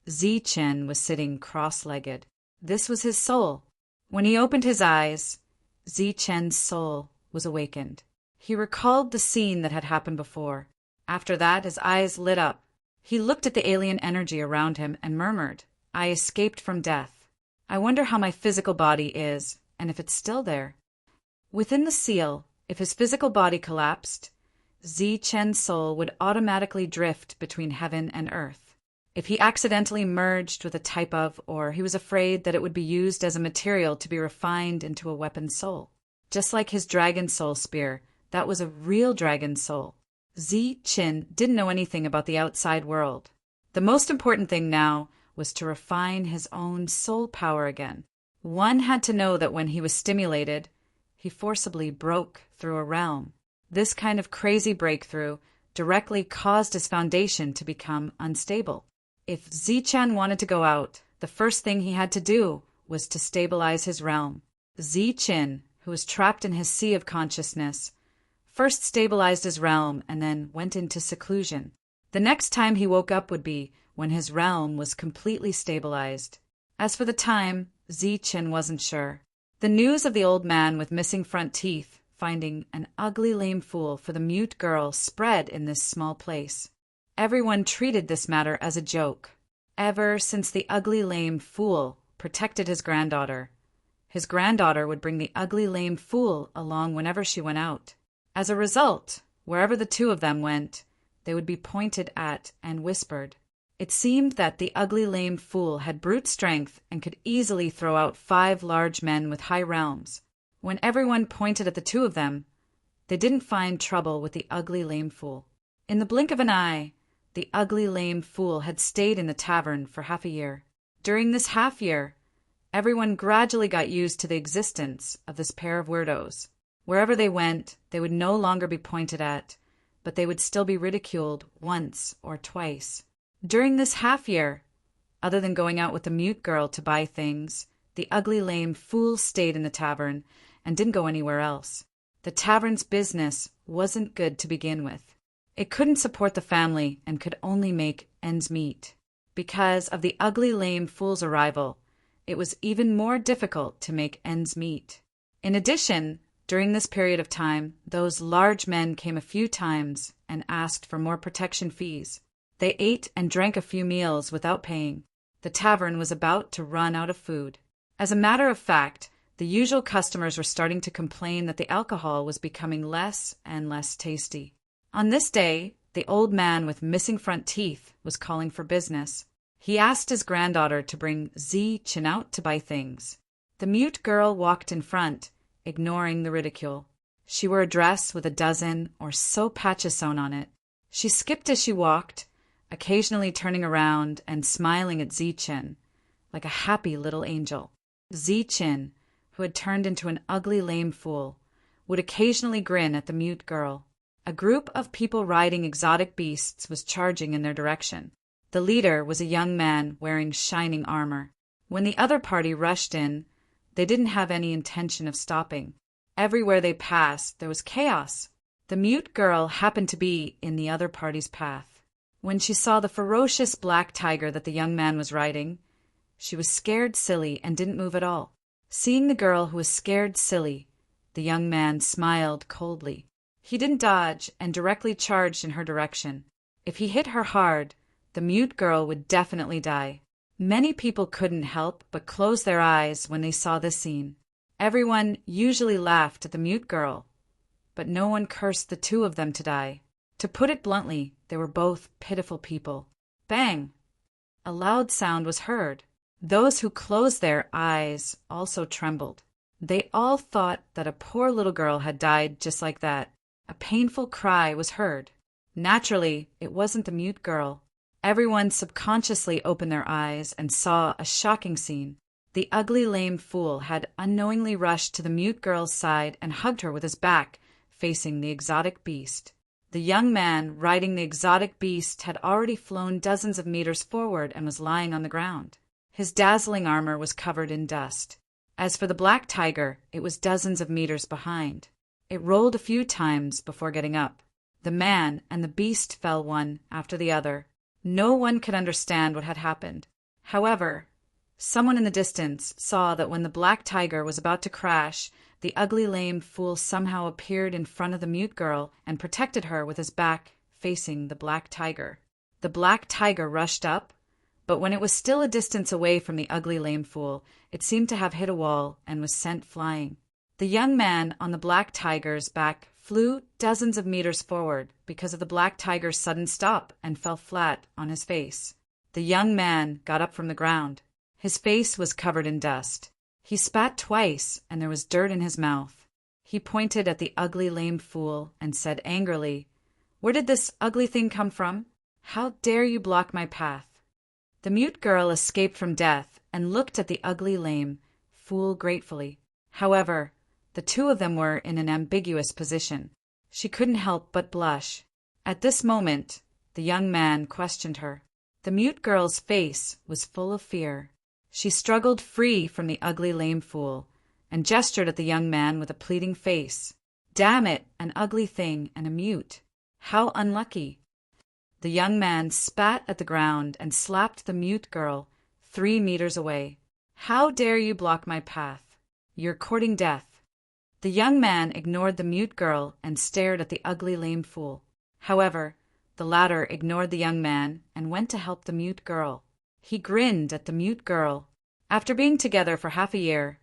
Zi-Chen was sitting cross-legged. This was his soul. When he opened his eyes, Zi-Chen's soul was awakened. He recalled the scene that had happened before. After that, his eyes lit up. He looked at the alien energy around him and murmured, "I escaped from death. I wonder how my physical body is, and if it's still there." Within the seal, if his physical body collapsed, Zi-Chen's soul would automatically drift between heaven and earth. If he accidentally merged with a type of, or he was afraid that it would be used as a material to be refined into a weapon soul. Just like his dragon soul spear, that was a real dragon soul. Zi-Chen didn't know anything about the outside world. The most important thing now was to refine his own soul power again. One had to know that when he was stimulated, he forcibly broke through a realm. This kind of crazy breakthrough directly caused his foundation to become unstable. If Zi-Chen wanted to go out, the first thing he had to do was to stabilize his realm. Zi-Chen, who was trapped in his sea of consciousness, first stabilized his realm and then went into seclusion. The next time he woke up would be when his realm was completely stabilized. As for the time, Zi-Chen wasn't sure. The news of the old man with missing front teeth finding an ugly lame fool for the mute girl spread in this small place. Everyone treated this matter as a joke. Ever since the ugly lame fool protected his granddaughter would bring the ugly lame fool along whenever she went out. As a result, wherever the two of them went, they would be pointed at and whispered. It seemed that the ugly lame fool had brute strength and could easily throw out 5 large men with high realms. When everyone pointed at the two of them, they didn't find trouble with the ugly lame fool. In the blink of an eye, the ugly lame fool had stayed in the tavern for half a year. During this half year, everyone gradually got used to the existence of this pair of weirdos. Wherever they went, they would no longer be pointed at, but they would still be ridiculed once or twice. During this half year, other than going out with the mute girl to buy things, the ugly lame fool stayed in the tavern and didn't go anywhere else. The tavern's business wasn't good to begin with. It couldn't support the family and could only make ends meet. Because of the ugly lame fool's arrival, it was even more difficult to make ends meet. In addition, during this period of time, those large men came a few times and asked for more protection fees. They ate and drank a few meals without paying. The tavern was about to run out of food. As a matter of fact, the usual customers were starting to complain that the alcohol was becoming less and less tasty. On this day, the old man with missing front teeth was calling for business. He asked his granddaughter to bring Chin out to buy things. The mute girl walked in front, ignoring the ridicule. She wore a dress with a dozen or so patches sewn on it. She skipped as she walked, occasionally turning around and smiling at Chin, like a happy little angel. Chin, who had turned into an ugly lame fool, would occasionally grin at the mute girl. A group of people riding exotic beasts was charging in their direction. The leader was a young man wearing shining armor. When the other party rushed in, they didn't have any intention of stopping. Everywhere they passed, there was chaos. The mute girl happened to be in the other party's path. When she saw the ferocious black tiger that the young man was riding, she was scared silly and didn't move at all. Seeing the girl who was scared silly, the young man smiled coldly. He didn't dodge and directly charged in her direction. If he hit her hard, the mute girl would definitely die. Many people couldn't help but close their eyes when they saw this scene. Everyone usually laughed at the mute girl, but no one cursed the two of them to die. To put it bluntly, they were both pitiful people. Bang! A loud sound was heard. Those who closed their eyes also trembled. They all thought that a poor little girl had died just like that. A painful cry was heard. Naturally, it wasn't the mute girl. Everyone subconsciously opened their eyes and saw a shocking scene. The ugly lame fool had unknowingly rushed to the mute girl's side and hugged her with his back, facing the exotic beast. The young man riding the exotic beast had already flown dozens of meters forward and was lying on the ground. His dazzling armor was covered in dust. As for the black tiger, it was dozens of meters behind. It rolled a few times before getting up. The man and the beast fell one after the other. No one could understand what had happened. However, someone in the distance saw that when the black tiger was about to crash, the ugly lame fool somehow appeared in front of the mute girl and protected her with his back facing the black tiger. The black tiger rushed up, but when it was still a distance away from the ugly lame fool, it seemed to have hit a wall and was sent flying. The young man on the black tiger's back flew dozens of meters forward because of the black tiger's sudden stop and fell flat on his face. The young man got up from the ground. His face was covered in dust. He spat twice and there was dirt in his mouth. He pointed at the ugly lame fool and said angrily, "Where did this ugly thing come from? How dare you block my path?" The mute girl escaped from death and looked at the ugly lame fool gratefully. However, the two of them were in an ambiguous position. She couldn't help but blush. At this moment, the young man questioned her. The mute girl's face was full of fear. She struggled free from the ugly lame fool and gestured at the young man with a pleading face. Damn it, an ugly thing and a mute. How unlucky. The young man spat at the ground and slapped the mute girl 3 meters away. How dare you block my path? You're courting death. The young man ignored the mute girl and stared at the ugly lame fool. However, the latter ignored the young man and went to help the mute girl. He grinned at the mute girl. After being together for half a year,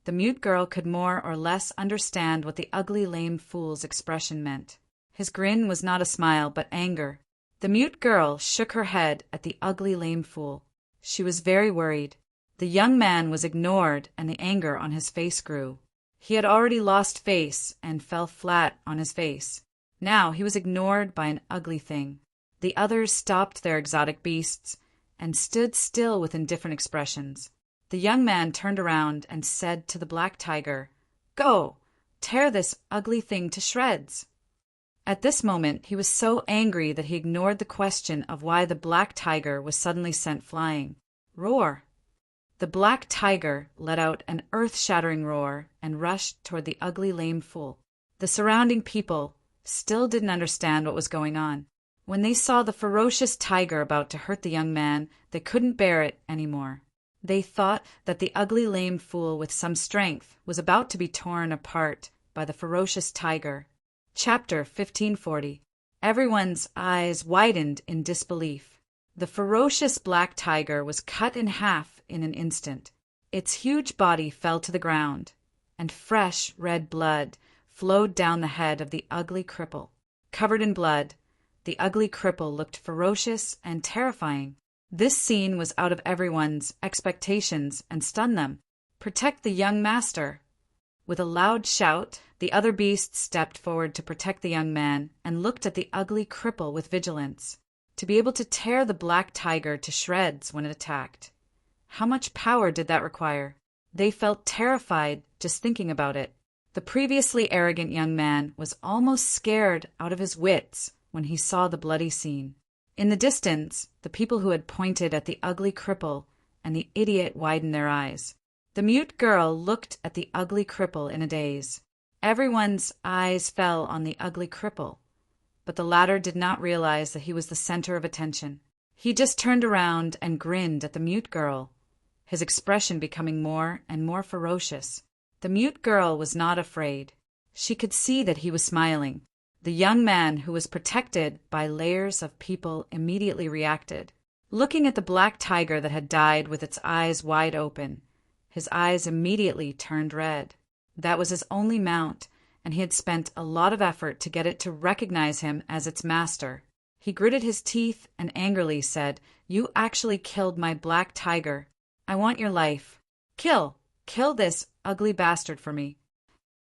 the mute girl could more or less understand what the ugly lame fool's expression meant. His grin was not a smile but anger. The mute girl shook her head at the ugly lame fool. She was very worried. The young man was ignored, and the anger on his face grew. He had already lost face and fell flat on his face. Now he was ignored by an ugly thing. The others stopped their exotic beasts and stood still with indifferent expressions. The young man turned around and said to the black tiger, "Go, tear this ugly thing to shreds." At this moment he was so angry that he ignored the question of why the black tiger was suddenly sent flying. Roar! The black tiger let out an earth-shattering roar and rushed toward the ugly lame fool. The surrounding people still didn't understand what was going on. When they saw the ferocious tiger about to hurt the young man, they couldn't bear it anymore. They thought that the ugly lame fool with some strength was about to be torn apart by the ferocious tiger. Chapter 1540. Everyone's eyes widened in disbelief. The ferocious black tiger was cut in half in an instant. Its huge body fell to the ground, and fresh red blood flowed down the head of the ugly cripple. Covered in blood, the ugly cripple looked ferocious and terrifying. This scene was out of everyone's expectations and stunned them. "Protect the young master!" With a loud shout, the other beasts stepped forward to protect the young man and looked at the ugly cripple with vigilance. To be able to tear the black tiger to shreds when it attacked. How much power did that require? They felt terrified just thinking about it. The previously arrogant young man was almost scared out of his wits when he saw the bloody scene. In the distance, the people who had pointed at the ugly cripple and the idiot widened their eyes. The mute girl looked at the ugly cripple in a daze. Everyone's eyes fell on the ugly cripple, but the latter did not realize that he was the center of attention. He just turned around and grinned at the mute girl, his expression becoming more and more ferocious. The mute girl was not afraid. She could see that he was smiling. The young man, who was protected by layers of people, immediately reacted. Looking at the black tiger that had died with its eyes wide open, his eyes immediately turned red. That was his only mount, and he had spent a lot of effort to get it to recognize him as its master. He gritted his teeth and angrily said, "You actually killed my black tiger. I want your life. Kill this ugly bastard for me."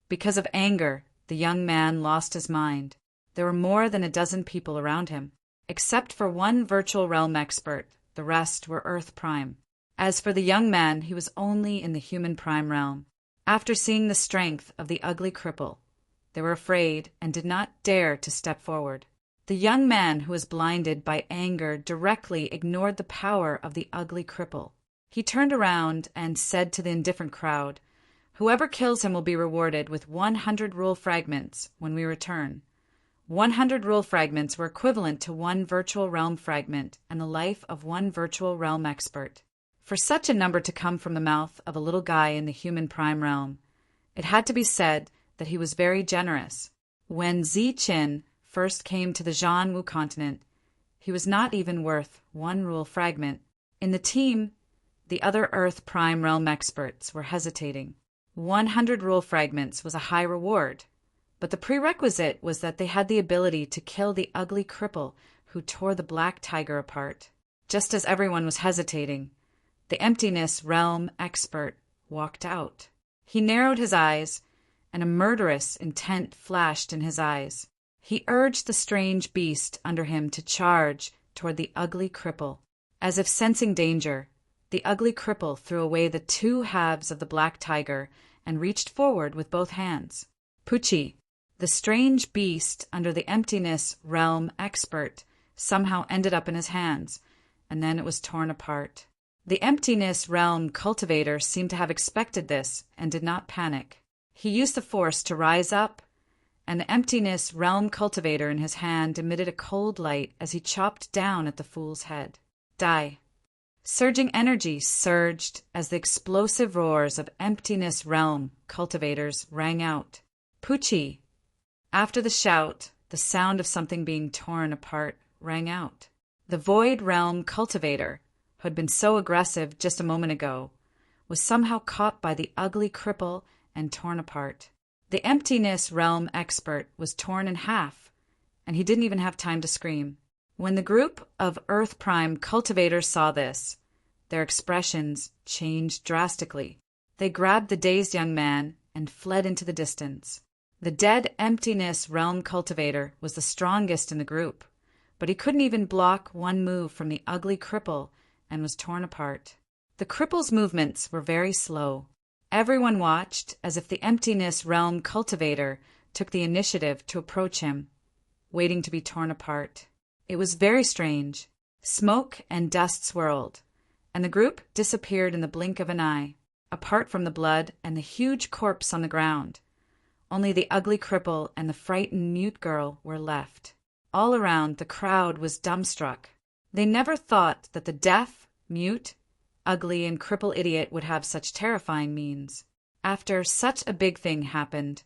Because of anger, the young man lost his mind. There were more than a dozen people around him. Except for one virtual realm expert, the rest were Earth Prime. As for the young man, he was only in the human prime realm. After seeing the strength of the ugly cripple, they were afraid and did not dare to step forward. The young man, who was blinded by anger, directly ignored the power of the ugly cripple. He turned around and said to the indifferent crowd, "Whoever kills him will be rewarded with 100 rule fragments when we return." 100 rule fragments were equivalent to one virtual realm fragment and the life of one virtual realm expert. For such a number to come from the mouth of a little guy in the human prime realm, it had to be said that he was very generous. When Zi Qin first came to the Zhanwu continent, he was not even worth one rule fragment. In the team, the other Earth Prime Realm experts were hesitating. 100 rule fragments was a high reward, but the prerequisite was that they had the ability to kill the ugly cripple who tore the black tiger apart. Just as everyone was hesitating, the Emptiness Realm expert walked out. He narrowed his eyes, and a murderous intent flashed in his eyes. He urged the strange beast under him to charge toward the ugly cripple. As if sensing danger, the ugly cripple threw away the two halves of the black tiger and reached forward with both hands. Pucci, the strange beast under the Emptiness Realm expert, somehow ended up in his hands, and then it was torn apart. The Emptiness Realm cultivator seemed to have expected this and did not panic. He used the force to rise up, and the Emptiness Realm cultivator in his hand emitted a cold light as he chopped down at the fool's head. Die. Surging energy surged as the explosive roars of Emptiness Realm cultivators rang out. Pucci. After the shout, the sound of something being torn apart rang out. The Void Realm cultivator, who had been so aggressive just a moment ago, was somehow caught by the ugly cripple and torn apart. The Emptiness Realm expert was torn in half, and he didn't even have time to scream. When the group of Earth Prime cultivators saw this, their expressions changed drastically. They grabbed the dazed young man and fled into the distance. The dead Emptiness Realm cultivator was the strongest in the group, but he couldn't even block one move from the ugly cripple and was torn apart. The cripple's movements were very slow. Everyone watched as if the Emptiness Realm cultivator took the initiative to approach him, waiting to be torn apart. It was very strange. Smoke and dust swirled, and the group disappeared in the blink of an eye, apart from the blood and the huge corpse on the ground. Only the ugly cripple and the frightened mute girl were left. All around, the crowd was dumbstruck. They never thought that the deaf, mute, ugly, and cripple idiot would have such terrifying means. After such a big thing happened,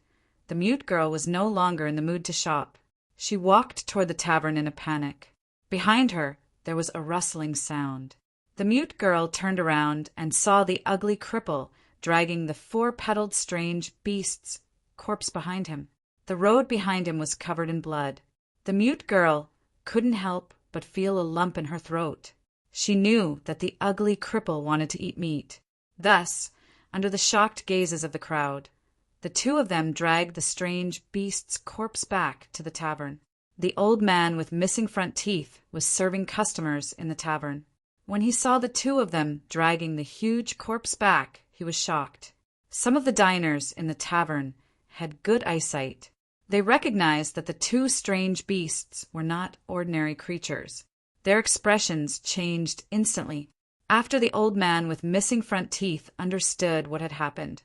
the mute girl was no longer in the mood to shop. She walked toward the tavern in a panic. Behind her, there was a rustling sound. The mute girl turned around and saw the ugly cripple dragging the four-petaled strange beast's corpse behind him. The road behind him was covered in blood. The mute girl couldn't help but feel a lump in her throat. She knew that the ugly cripple wanted to eat meat. Thus, under the shocked gazes of the crowd, the two of them dragged the strange beast's corpse back to the tavern. The old man with missing front teeth was serving customers in the tavern. When he saw the two of them dragging the huge corpse back, he was shocked. Some of the diners in the tavern had good eyesight. They recognized that the two strange beasts were not ordinary creatures. Their expressions changed instantly. After the old man with missing front teeth understood what had happened,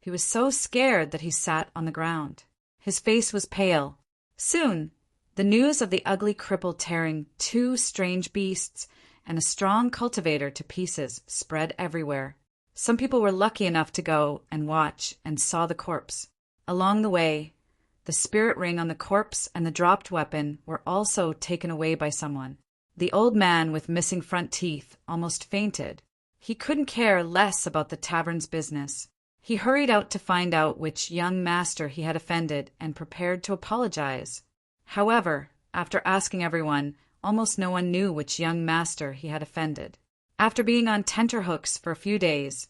he was so scared that he sat on the ground. His face was pale. Soon, the news of the ugly cripple tearing two strange beasts and a strong cultivator to pieces spread everywhere. Some people were lucky enough to go and watch and saw the corpse. Along the way, the spirit ring on the corpse and the dropped weapon were also taken away by someone. The old man with missing front teeth almost fainted. He couldn't care less about the tavern's business. He hurried out to find out which young master he had offended and prepared to apologize. However, after asking everyone, almost no one knew which young master he had offended. After being on tenterhooks for a few days,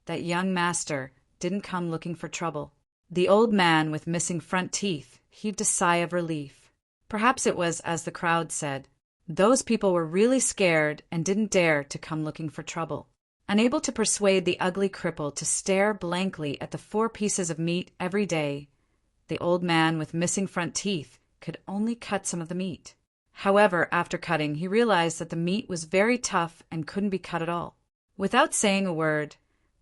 that young master didn't come looking for trouble. The old man with missing front teeth heaved a sigh of relief. Perhaps it was as the crowd said. Those people were really scared and didn't dare to come looking for trouble. Unable to persuade the ugly cripple to stare blankly at the 4 pieces of meat every day, the old man with missing front teeth could only cut some of the meat. However, after cutting, he realized that the meat was very tough and couldn't be cut at all. Without saying a word,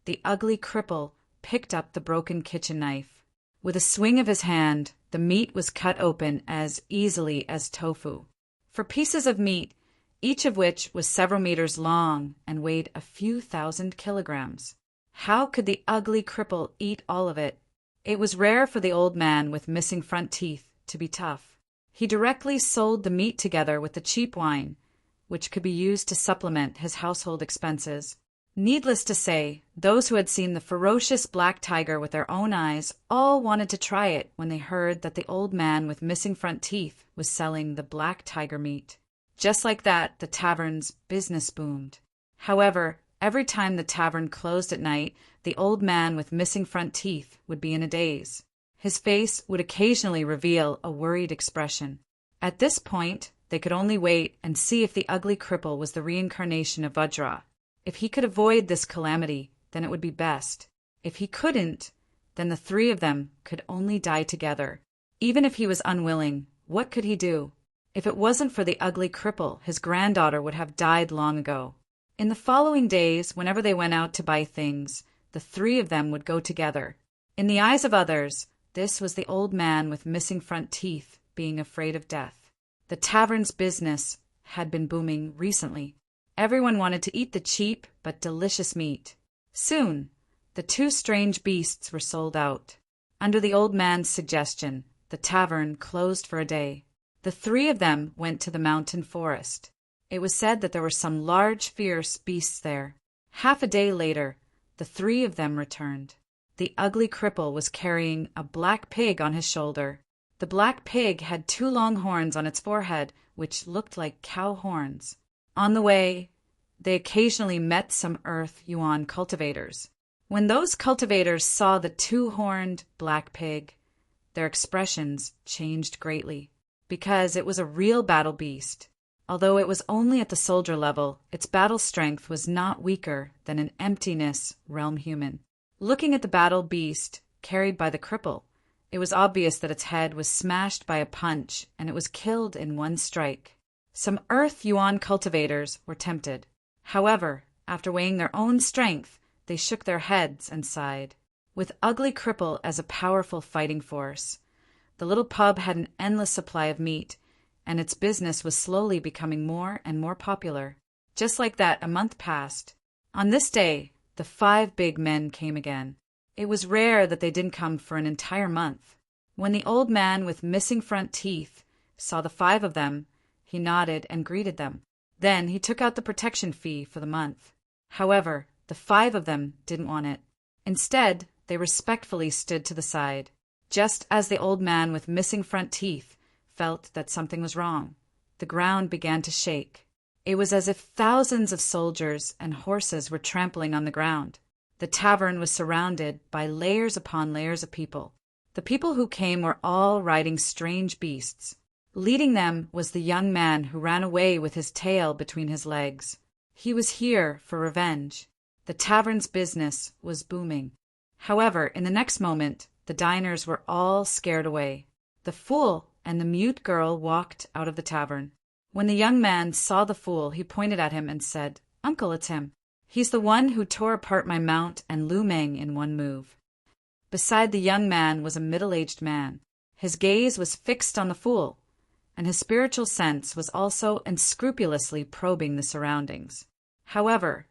the ugly cripple picked up the broken kitchen knife. With a swing of his hand, the meat was cut open as easily as tofu. For pieces of meat, each of which was several meters long and weighed a few thousand kilograms. How could the ugly cripple eat all of it? It was rare for the old man with missing front teeth to be tough. He directly sold the meat together with the cheap wine, which could be used to supplement his household expenses. Needless to say, those who had seen the ferocious black tiger with their own eyes all wanted to try it when they heard that the old man with missing front teeth was selling the black tiger meat. Just like that, the tavern's business boomed. However, every time the tavern closed at night, the old man with missing front teeth would be in a daze. His face would occasionally reveal a worried expression. At this point, they could only wait and see if the ugly cripple was the reincarnation of Vajra. If he could avoid this calamity, then it would be best. If he couldn't, then the 3 of them could only die together. Even if he was unwilling, what could he do? If it wasn't for the ugly cripple, his granddaughter would have died long ago. In the following days, whenever they went out to buy things, the 3 of them would go together. In the eyes of others, this was the old man with missing front teeth being afraid of death. The tavern's business had been booming recently. Everyone wanted to eat the cheap but delicious meat. Soon, the 2 strange beasts were sold out. Under the old man's suggestion, the tavern closed for a day. The 3 of them went to the mountain forest. It was said that there were some large, fierce beasts there. Half a day later, the 3 of them returned. The ugly cripple was carrying a black pig on his shoulder. The black pig had 2 long horns on its forehead, which looked like cow horns. On the way, they occasionally met some Earth Yuan cultivators. When those cultivators saw the 2-horned black pig, their expressions changed greatly, because it was a real battle beast. Although it was only at the soldier level, its battle strength was not weaker than an emptiness realm human. Looking at the battle beast carried by the cripple, it was obvious that its head was smashed by a punch and it was killed in one strike. Some Earth Yuan cultivators were tempted. However, after weighing their own strength, they shook their heads and sighed. With Ugly Cripple as a powerful fighting force, the little pub had an endless supply of meat, and its business was slowly becoming more and more popular. Just like that, a month passed. On this day, the 5 big men came again. It was rare that they didn't come for an entire month. When the old man with missing front teeth saw the 5 of them, he nodded and greeted them. Then he took out the protection fee for the month. However, the 5 of them didn't want it. Instead, they respectfully stood to the side. Just as the old man with missing front teeth felt that something was wrong, the ground began to shake. It was as if thousands of soldiers and horses were trampling on the ground. The tavern was surrounded by layers upon layers of people. The people who came were all riding strange beasts. Leading them was the young man who ran away with his tail between his legs. He was here for revenge. The tavern's business was booming. However, in the next moment, the diners were all scared away. The fool and the mute girl walked out of the tavern. When the young man saw the fool, he pointed at him and said, "Uncle, it's him. He's the one who tore apart my mount and Lu Meng in one move." Beside the young man was a middle-aged man. His gaze was fixed on the fool, and his spiritual sense was also unscrupulously probing the surroundings. However,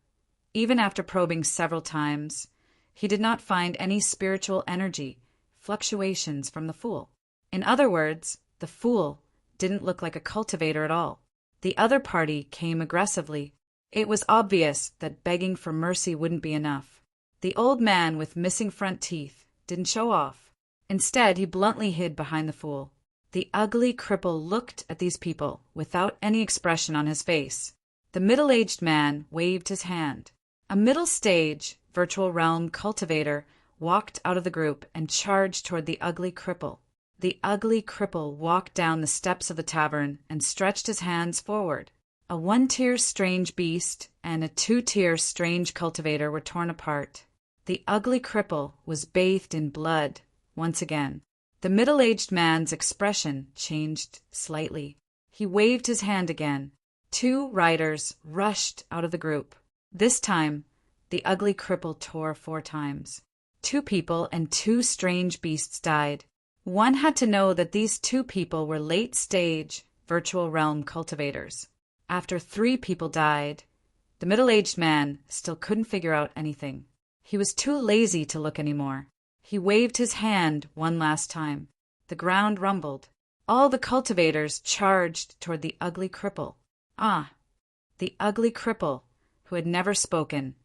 even after probing several times, he did not find any spiritual energy fluctuations from the fool. In other words, the fool didn't look like a cultivator at all. The other party came aggressively. It was obvious that begging for mercy wouldn't be enough. The old man with missing front teeth didn't show off. Instead, he bluntly hid behind the fool. The ugly cripple looked at these people without any expression on his face. The middle-aged man waved his hand. A middle-stage virtual realm cultivator walked out of the group and charged toward the ugly cripple. The ugly cripple walked down the steps of the tavern and stretched his hands forward. A 1-tier strange beast and a 2-tier strange cultivator were torn apart. The ugly cripple was bathed in blood once again. The middle-aged man's expression changed slightly. He waved his hand again. 2 riders rushed out of the group. This time, the ugly cripple tore 4 times. 2 people and 2 strange beasts died. One had to know that these 2 people were late-stage virtual realm cultivators. After 3 people died, the middle-aged man still couldn't figure out anything. He was too lazy to look anymore. He waved his hand one last time. The ground rumbled. All the cultivators charged toward the ugly cripple. Ah, the ugly cripple, who had never spoken,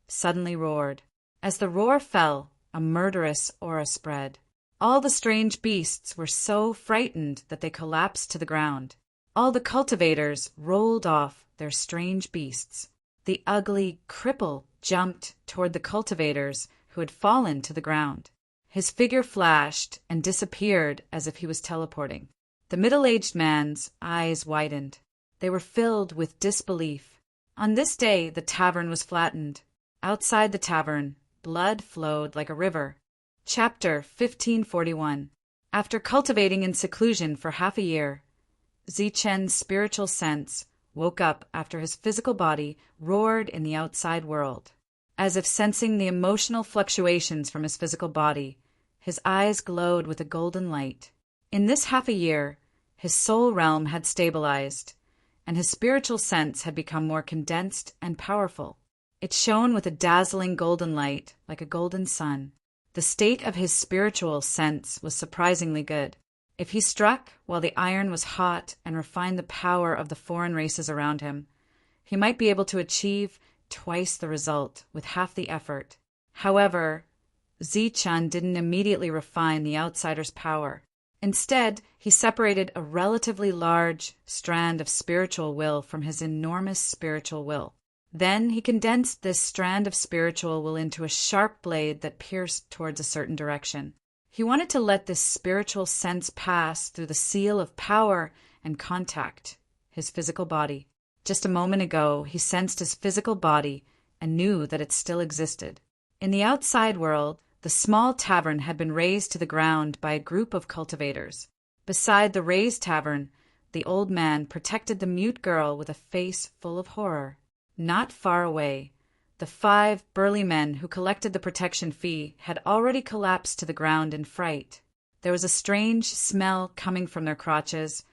suddenly roared. As the roar fell, a murderous aura spread. All the strange beasts were so frightened that they collapsed to the ground. All the cultivators rolled off their strange beasts. The ugly cripple jumped toward the cultivators who had fallen to the ground. His figure flashed and disappeared as if he was teleporting. The middle-aged man's eyes widened. They were filled with disbelief. On this day, the tavern was flattened. Outside the tavern, blood flowed like a river. Chapter 1541. After cultivating in seclusion for half a year, Zichen's spiritual sense woke up after his physical body roared in the outside world. As if sensing the emotional fluctuations from his physical body, his eyes glowed with a golden light. In this half a year, his soul realm had stabilized, and his spiritual sense had become more condensed and powerful. It shone with a dazzling golden light, like a golden sun. The state of his spiritual sense was surprisingly good. If he struck while the iron was hot and refined the power of the foreign races around him, he might be able to achieve twice the result with half the effort. However, Zichen didn't immediately refine the outsider's power. Instead, he separated a relatively large strand of spiritual will from his enormous spiritual will. Then he condensed this strand of spiritual will into a sharp blade that pierced towards a certain direction. He wanted to let this spiritual sense pass through the seal of power and contact, his physical body. Just a moment ago, he sensed his physical body and knew that it still existed. In the outside world, the small tavern had been razed to the ground by a group of cultivators. Beside the razed tavern, the old man protected the mute girl with a face full of horror. Not far away, the 5 burly men who collected the protection fee had already collapsed to the ground in fright. There was a strange smell coming from their crotches,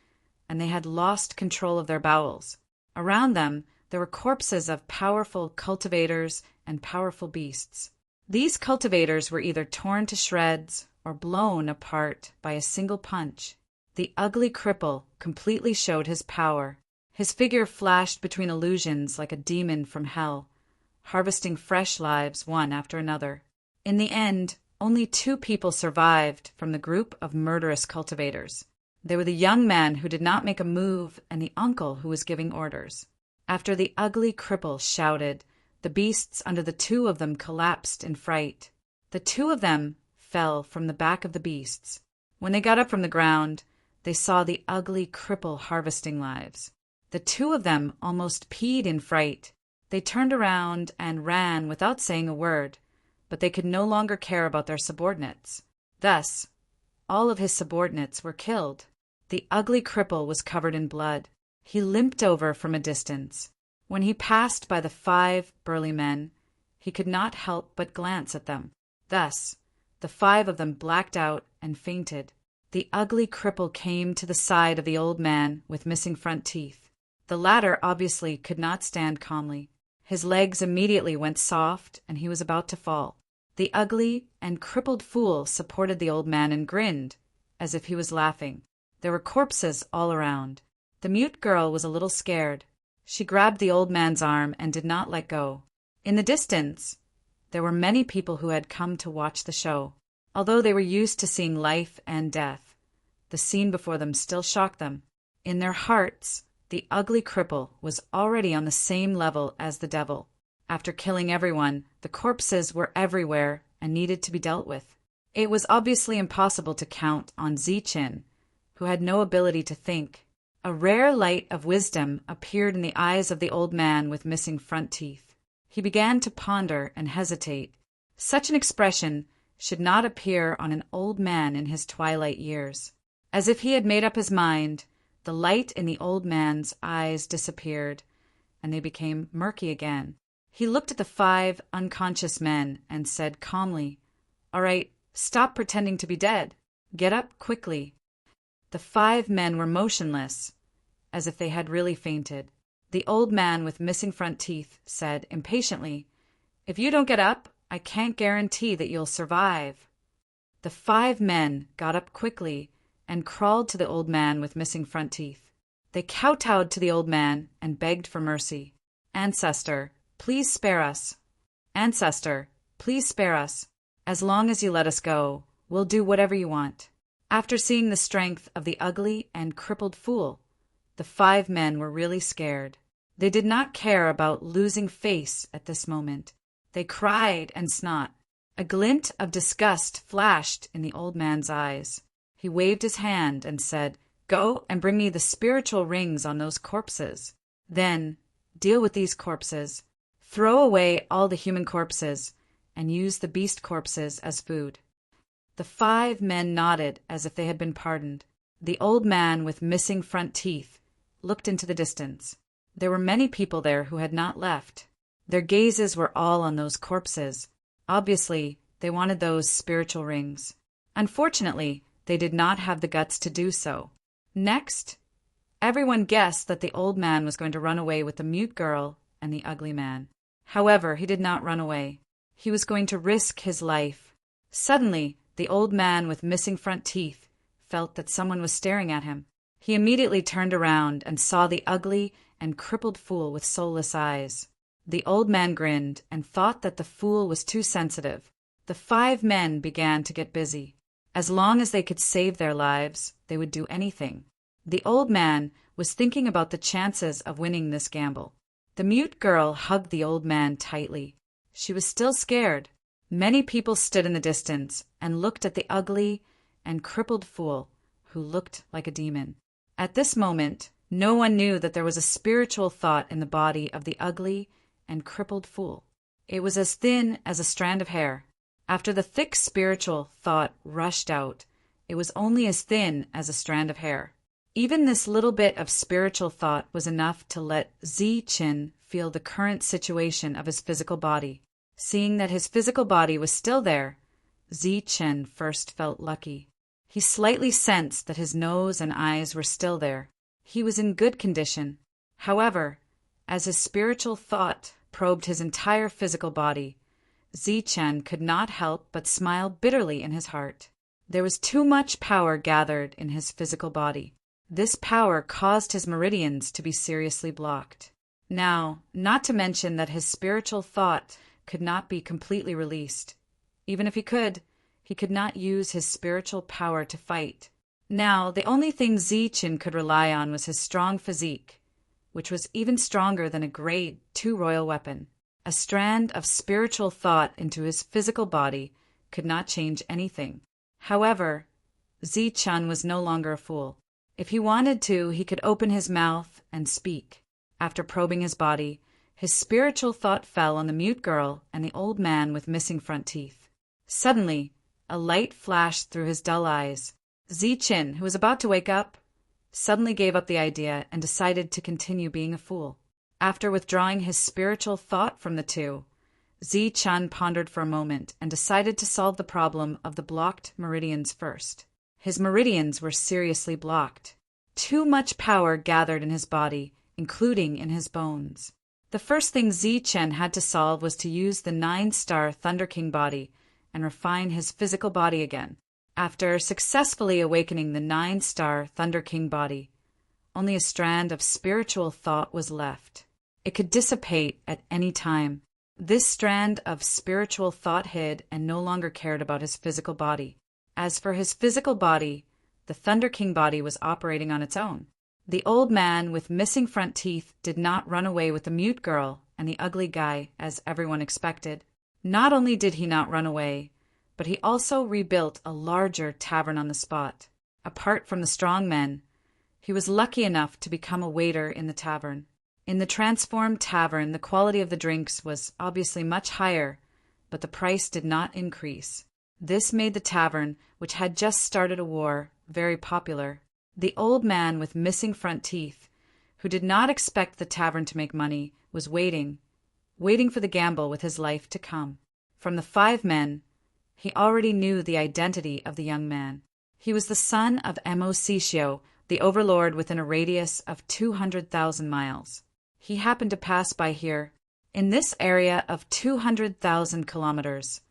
and they had lost control of their bowels. Around them, there were corpses of powerful cultivators and powerful beasts. These cultivators were either torn to shreds or blown apart by a single punch. The ugly cripple completely showed his power. His figure flashed between illusions like a demon from hell, harvesting fresh lives one after another. In the end, only 2 people survived from the group of murderous cultivators. They were the young man who did not make a move and the uncle who was giving orders. After the ugly cripple shouted, the beasts under the 2 of them collapsed in fright. The 2 of them fell from the back of the beasts. When they got up from the ground, they saw the ugly cripple harvesting lives. The 2 of them almost peed in fright. They turned around and ran without saying a word, but they could no longer care about their subordinates. Thus, all of his subordinates were killed. The ugly cripple was covered in blood. He limped over from a distance. When he passed by the 5 burly men, he could not help but glance at them. Thus, the 5 of them blacked out and fainted. The ugly cripple came to the side of the old man with missing front teeth. The latter obviously could not stand calmly. His legs immediately went soft, and he was about to fall. The ugly and crippled fool supported the old man and grinned, as if he was laughing. There were corpses all around. The mute girl was a little scared. She grabbed the old man's arm and did not let go. In the distance, there were many people who had come to watch the show. Although they were used to seeing life and death, the scene before them still shocked them. In their hearts, the ugly cripple was already on the same level as the devil. After killing everyone, the corpses were everywhere and needed to be dealt with. It was obviously impossible to count on Zichin, who had no ability to think. A rare light of wisdom appeared in the eyes of the old man with missing front teeth. He began to ponder and hesitate. Such an expression should not appear on an old man in his twilight years. As if he had made up his mind, the light in the old man's eyes disappeared, and they became murky again. He looked at the 5 unconscious men and said calmly, "All right, stop pretending to be dead. Get up quickly." The 5 men were motionless, as if they had really fainted. The old man with missing front teeth said impatiently, "If you don't get up, I can't guarantee that you'll survive." The 5 men got up quickly and crawled to the old man with missing front teeth. They kowtowed to the old man and begged for mercy. "Ancestor, please spare us. Ancestor, please spare us. As long as you let us go, we'll do whatever you want." After seeing the strength of the ugly and crippled fool, the 5 men were really scared. They did not care about losing face at this moment. They cried and snot. A glint of disgust flashed in the old man's eyes. He waved his hand and said, "Go and bring me the spiritual rings on those corpses. Then deal with these corpses. Throw away all the human corpses and use the beast corpses as food." The 5 men nodded as if they had been pardoned. The old man with missing front teeth looked into the distance. There were many people there who had not left. Their gazes were all on those corpses. Obviously, they wanted those spiritual rings. Unfortunately, they did not have the guts to do so. Next, everyone guessed that the old man was going to run away with the mute girl and the ugly man. However, he did not run away. He was going to risk his life. Suddenly, the old man with missing front teeth felt that someone was staring at him. He immediately turned around and saw the ugly and crippled fool with soulless eyes. The old man grinned and thought that the fool was too sensitive. The 5 men began to get busy. As long as they could save their lives, they would do anything. The old man was thinking about the chances of winning this gamble. The mute girl hugged the old man tightly. She was still scared. Many people stood in the distance and looked at the ugly and crippled fool who looked like a demon. At this moment, no one knew that there was a spiritual thought in the body of the ugly and crippled fool. It was as thin as a strand of hair. After the thick spiritual thought rushed out, it was only as thin as a strand of hair. Even this little bit of spiritual thought was enough to let Zi-Chin feel the current situation of his physical body. Seeing that his physical body was still there, Zi-Chin first felt lucky. He slightly sensed that his nose and eyes were still there. He was in good condition. However, as his spiritual thought probed his entire physical body, Zi-Chin could not help but smile bitterly in his heart. There was too much power gathered in his physical body. This power caused his meridians to be seriously blocked. Now, not to mention that his spiritual thought could not be completely released. Even if he could not use his spiritual power to fight. Now, the only thing Zi-Chin could rely on was his strong physique, which was even stronger than a grade 2 royal weapon. A strand of spiritual thought into his physical body could not change anything. However, Zi-Chin was no longer a fool. If he wanted to, he could open his mouth and speak. After probing his body, his spiritual thought fell on the mute girl and the old man with missing front teeth. Suddenly, a light flashed through his dull eyes. Zi-Chin, who was about to wake up, suddenly gave up the idea and decided to continue being a fool. After withdrawing his spiritual thought from the two, Zi-Chin pondered for a moment and decided to solve the problem of the blocked meridians first. His meridians were seriously blocked. Too much power gathered in his body, including in his bones. The first thing Zi-Chin had to solve was to use the 9-star Thunder King body and refine his physical body again. After successfully awakening the 9-star Thunder King body, only a strand of spiritual thought was left. It could dissipate at any time. This strand of spiritual thought hid and no longer cared about his physical body. As for his physical body, the Thunder King body was operating on its own. The old man with missing front teeth did not run away with the mute girl and the ugly guy as everyone expected. Not only did he not run away, but he also rebuilt a larger tavern on the spot. Apart from the strong men, he was lucky enough to become a waiter in the tavern. In the transformed tavern, the quality of the drinks was obviously much higher, but the price did not increase. This made the tavern, which had just started a war, very popular. The old man with missing front teeth, who did not expect the tavern to make money, was waiting for the gamble with his life to come. From the 5 men, he already knew the identity of the young man. He was the son of Mo Sishio, the overlord within a radius of 200,000 miles. He happened to pass by here. In this area of 200,000 kilometers,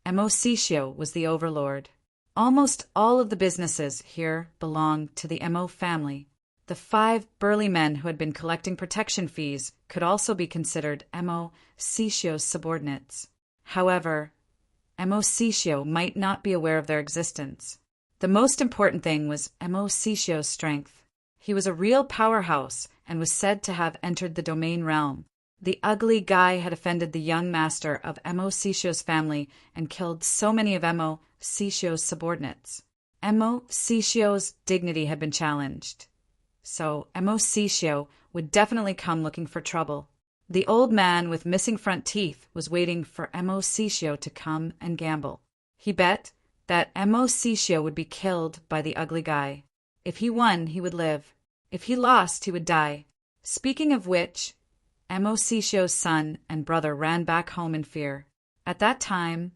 Mo Sishio was the overlord. Almost all of the businesses here belonged to the Mo family. The 5 burly men who had been collecting protection fees could also be considered Mo Sishio's subordinates. However, Mo Sishio might not be aware of their existence. The most important thing was Mo Sishio's strength. He was a real powerhouse and was said to have entered the domain realm. The ugly guy had offended the young master of Mo Sishio's family and killed so many of Mo Sishio's subordinates. Mo Sishio's dignity had been challenged. So Mo Sishio would definitely come looking for trouble. The old man with missing front teeth was waiting for Mo Sishio to come and gamble. He bet that Mo Sishio would be killed by the ugly guy. If he won, he would live. If he lost, he would die. Speaking of which, Mo Sishio's son and brother ran back home in fear. At that time,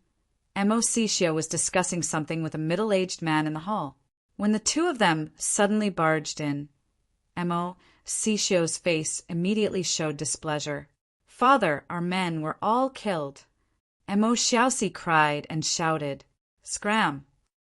Mo Sishio was discussing something with a middle-aged man in the hall. When the two of them suddenly barged in, Mo Sishio's face immediately showed displeasure. "Father, our men were all killed." Mo Xiaoxi cried and shouted. "Scram!"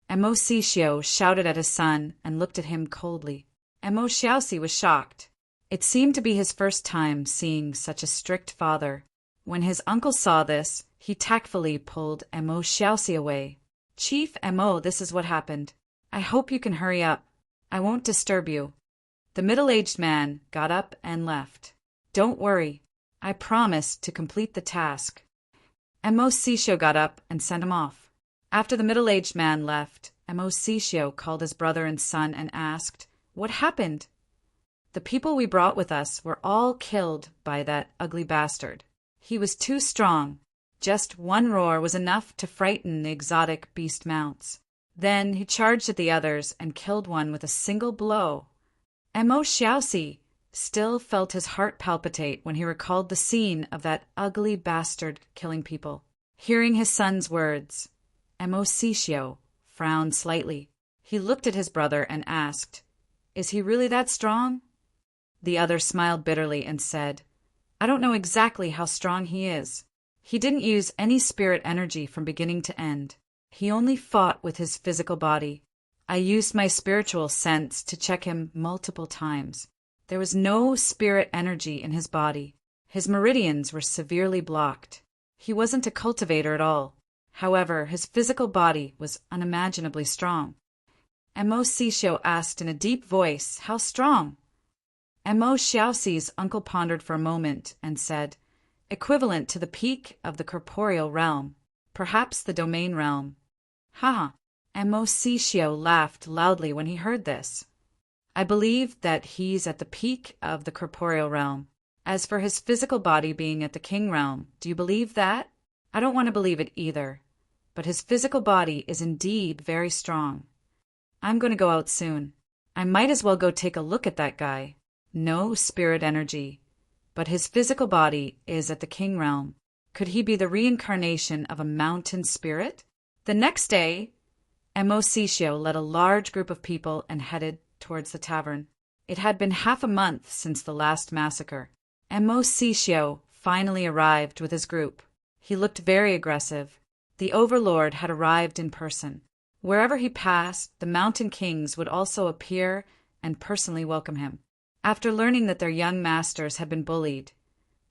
Mo Sishio shouted at his son and looked at him coldly. Mo Xiaoxi was shocked. It seemed to be his first time seeing such a strict father. When his uncle saw this, he tactfully pulled Mo Xiaoxi away. Chief Mo, this is what happened. I hope you can hurry up. I won't disturb you. The middle-aged man got up and left. Don't worry. I promised to complete the task. Mo Sisho got up and sent him off. After the middle-aged man left, Mo Sisho called his brother and son and asked, "What happened?" "The people we brought with us were all killed by that ugly bastard. He was too strong. Just one roar was enough to frighten the exotic beast mounts. Then he charged at the others and killed one with a single blow." Mo Xiaoxi still felt his heart palpitate when he recalled the scene of that ugly bastard killing people. Hearing his son's words, Mo Sisho frowned slightly. He looked at his brother and asked, "Is he really that strong?" The other smiled bitterly and said, "I don't know exactly how strong he is. He didn't use any spirit energy from beginning to end. He only fought with his physical body. I used my spiritual sense to check him multiple times. There was no spirit energy in his body. His meridians were severely blocked. He wasn't a cultivator at all. However, his physical body was unimaginably strong." Mo Sisho asked in a deep voice, "How strong?" Mo Xiaoxi's uncle pondered for a moment and said, "Equivalent to the peak of the corporeal realm, perhaps the domain realm." "Ha!" Mo Sisho laughed loudly when he heard this. "I believe that he's at the peak of the corporeal realm. As for his physical body being at the king realm, do you believe that? I don't want to believe it either. But his physical body is indeed very strong. I'm going to go out soon. I might as well go take a look at that guy. No spirit energy. But his physical body is at the king realm. Could he be the reincarnation of a mountain spirit?" The next day, Mo Sisho led a large group of people and headed towards the tavern. It had been half a month since the last massacre. Mo Sisho finally arrived with his group. He looked very aggressive. The overlord had arrived in person. Wherever he passed, the mountain kings would also appear and personally welcome him. After learning that their young masters had been bullied,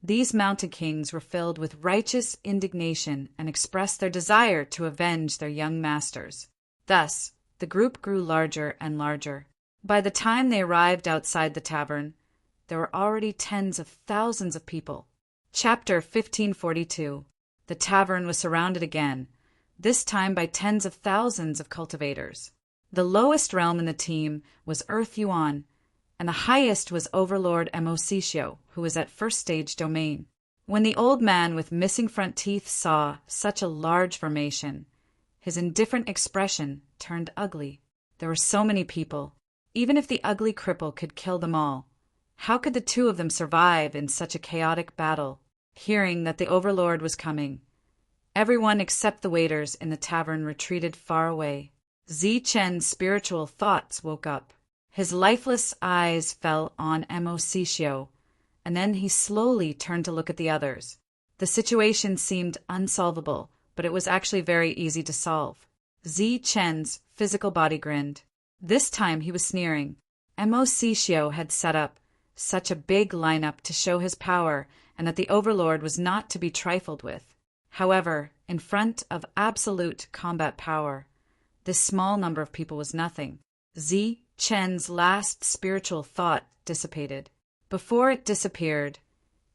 these mountain kings were filled with righteous indignation and expressed their desire to avenge their young masters. Thus, the group grew larger and larger. By the time they arrived outside the tavern, there were already tens of thousands of people. Chapter 1542. The tavern was surrounded again, this time by tens of thousands of cultivators. The lowest realm in the team was Earth Yuan, and the highest was Overlord Mo Sisho, who was at first stage domain. When the old man with missing front teeth saw such a large formation, his indifferent expression turned ugly. There were so many people. Even if the ugly cripple could kill them all, how could the two of them survive in such a chaotic battle? Hearing that the overlord was coming, everyone except the waiters in the tavern retreated far away. Zichen's spiritual thoughts woke up. His lifeless eyes fell on Mo Sisho, and then he slowly turned to look at the others. The situation seemed unsolvable, but it was actually very easy to solve. Zichen's physical body grinned. This time he was sneering. Mo Sisho had set up such a big lineup to show his power and that the overlord was not to be trifled with. However, in front of absolute combat power, this small number of people was nothing. Chen's last spiritual thought dissipated. Before it disappeared,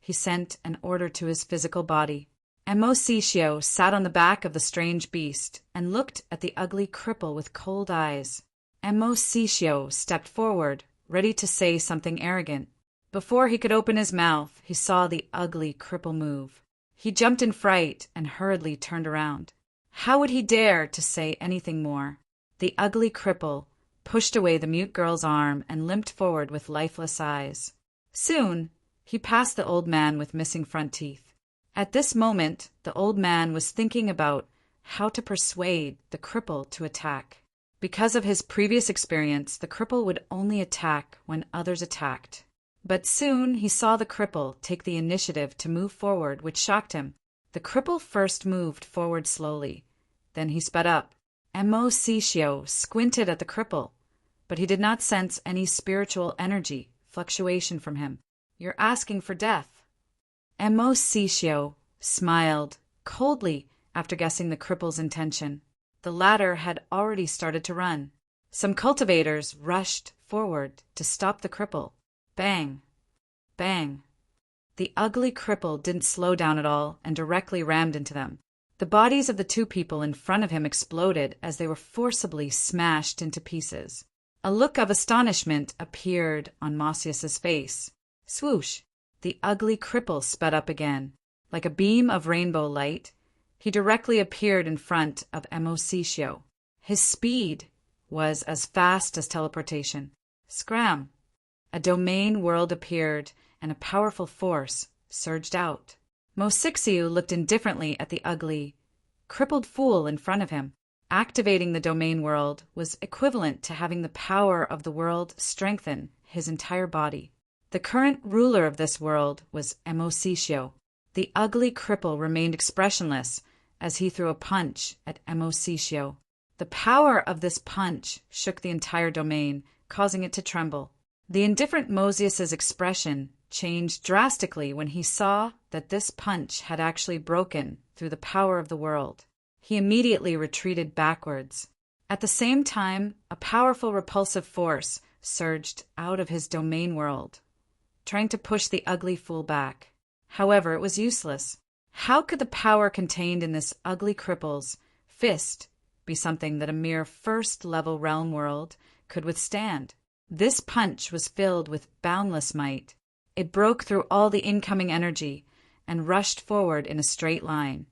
he sent an order to his physical body. Mo Sisho sat on the back of the strange beast and looked at the ugly cripple with cold eyes. Mo Sisho stepped forward, ready to say something arrogant. Before he could open his mouth, he saw the ugly cripple move. He jumped in fright and hurriedly turned around. How would he dare to say anything more? The ugly cripple pushed away the mute girl's arm and limped forward with lifeless eyes. Soon, he passed the old man with missing front teeth. At this moment, the old man was thinking about how to persuade the cripple to attack. Because of his previous experience, the cripple would only attack when others attacked. But soon he saw the cripple take the initiative to move forward, which shocked him. The cripple first moved forward slowly. Then he sped up. Mo Sisho squinted at the cripple, but he did not sense any spiritual energy fluctuation from him. "You're asking for death." Mo Sisho smiled coldly after guessing the cripple's intention. the latter had already started to run. Some cultivators rushed forward to stop the cripple. Bang! Bang! The ugly cripple didn't slow down at all and directly rammed into them. The bodies of the two people in front of him exploded as they were forcibly smashed into pieces. A look of astonishment appeared on Mausius's face. Swoosh! The ugly cripple sped up again. Like a beam of rainbow light, he directly appeared in front of Emosicio. His speed was as fast as teleportation. Scram! A domain world appeared, and a powerful force surged out. Mosixiu looked indifferently at the ugly, crippled fool in front of him. Activating the domain world was equivalent to having the power of the world strengthen his entire body. The current ruler of this world was Emosicio. The ugly cripple remained expressionless as he threw a punch at Emosicio. The power of this punch shook the entire domain, causing it to tremble. The indifferent Mosius's expression changed drastically when he saw that this punch had actually broken through the power of the world. He immediately retreated backwards. At the same time, a powerful repulsive force surged out of his domain world, trying to push the ugly fool back. However, it was useless. How could the power contained in this ugly cripple's fist be something that a mere first-level realm world could withstand? This punch was filled with boundless might. It broke through all the incoming energy and rushed forward in a straight line,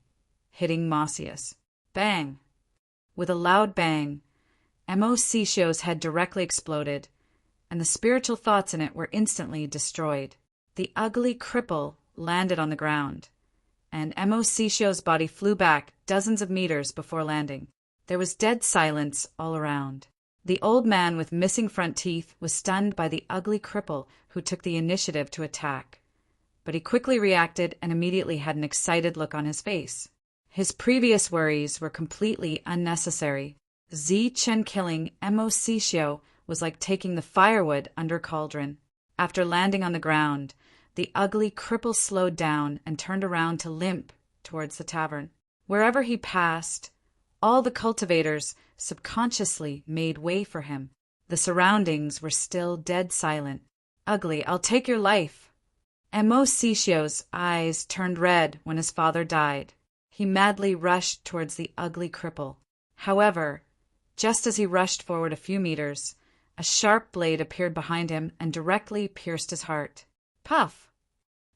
hitting Mausius. Bang! With a loud bang, Emosicio's head directly exploded, and the spiritual thoughts in it were instantly destroyed. The ugly cripple landed on the ground, and Emosicio's body flew back dozens of meters before landing. There was dead silence all around. The old man with missing front teeth was stunned by the ugly cripple who took the initiative to attack, but he quickly reacted and immediately had an excited look on his face. His previous worries were completely unnecessary. Zichen killing Emosicio was like taking the firewood under a cauldron. After landing on the ground, the ugly cripple slowed down and turned around to limp towards the tavern. Wherever he passed, all the cultivators subconsciously made way for him. The surroundings were still dead silent. Ugly, I'll take your life. Emosicio's eyes turned red when his father died. He madly rushed towards the ugly cripple. However, just as he rushed forward a few meters, a sharp blade appeared behind him and directly pierced his heart. Puff!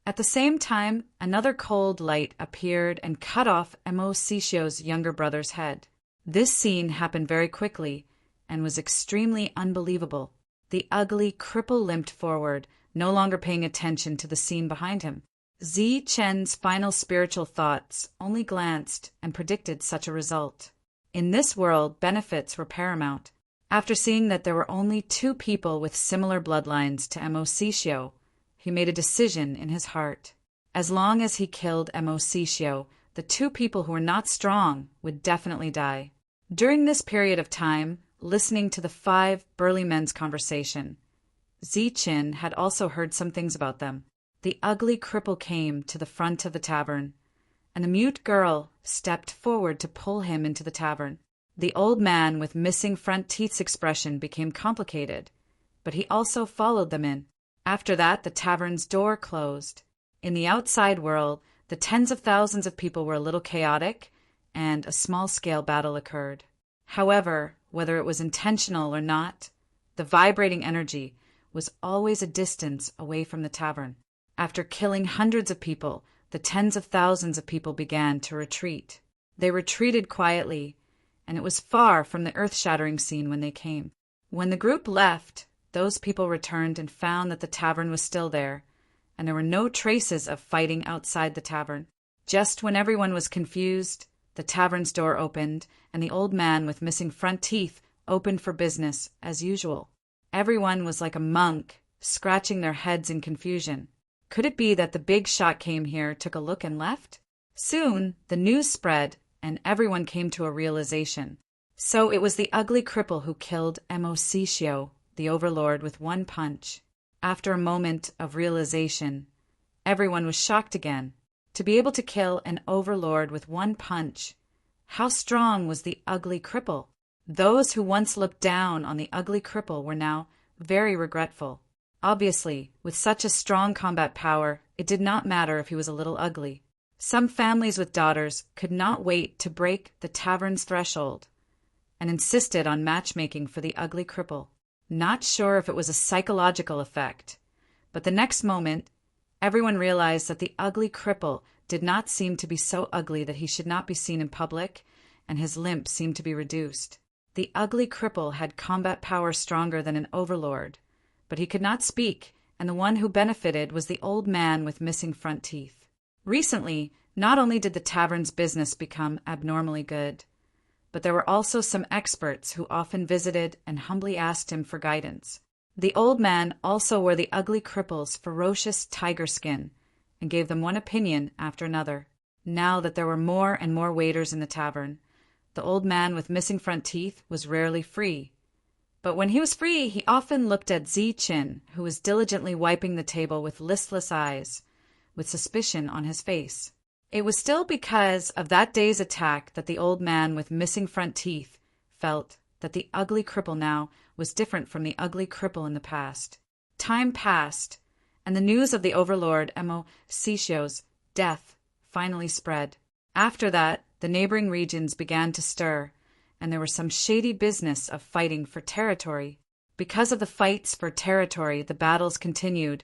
At the same time, another cold light appeared and cut off Emosicio's younger brother's head. This scene happened very quickly and was extremely unbelievable. The ugly cripple limped forward, no longer paying attention to the scene behind him. Zichen's final spiritual thoughts only glanced and predicted such a result. In this world, benefits were paramount. After seeing that there were only two people with similar bloodlines to Emosicio, he made a decision in his heart. As long as he killed Emosicio, the two people who were not strong would definitely die. During this period of time, listening to the 5 burly men's conversation, Zichen had also heard some things about them. The ugly cripple came to the front of the tavern, and a mute girl stepped forward to pull him into the tavern. The old man with missing front teeth's expression became complicated, but he also followed them in. After that, the tavern's door closed. In the outside world, the tens of thousands of people were a little chaotic, and a small-scale battle occurred. However, whether it was intentional or not, the vibrating energy was always a distance away from the tavern. After killing hundreds of people, the tens of thousands of people began to retreat. They retreated quietly, and it was far from the earth-shattering scene when they came. When the group left, those people returned and found that the tavern was still there, and there were no traces of fighting outside the tavern. Just when everyone was confused, the tavern's door opened, and the old man with missing front teeth opened for business as usual. Everyone was like a monk, scratching their heads in confusion. Could it be that the big shot came here, took a look, and left? Soon, the news spread, and everyone came to a realization. So it was the ugly cripple who killed Emosicio, the overlord, with one punch. After a moment of realization, everyone was shocked again. To be able to kill an overlord with one punch How strong was the ugly cripple? Those who once looked down on the ugly cripple were now very regretful. Obviously, with such a strong combat power, it did not matter if he was a little ugly. Some families with daughters could not wait to break the tavern's threshold and insisted on matchmaking for the ugly cripple. Not sure if it was a psychological effect, but the next moment, everyone realized that the ugly cripple did not seem to be so ugly that he should not be seen in public, and his limp seemed to be reduced. The ugly cripple had combat power stronger than an overlord, but he could not speak, and the one who benefited was the old man with missing front teeth. Recently, not only did the tavern's business become abnormally good, but there were also some experts who often visited and humbly asked him for guidance. The old man also wore the ugly cripple's ferocious tiger skin and gave them one opinion after another. Now that there were more and more waiters in the tavern, the old man with missing front teeth was rarely free. But when he was free, he often looked at Zi-Chin, who was diligently wiping the table with listless eyes, with suspicion on his face. It was still because of that day's attack that the old man with missing front teeth felt that the ugly cripple now was different from the ugly cripple in the past. Time passed, and the news of the overlord Emo Sishio's death finally spread. After that, the neighboring regions began to stir, and there was some shady business of fighting for territory. Because of the fights for territory, the battles continued,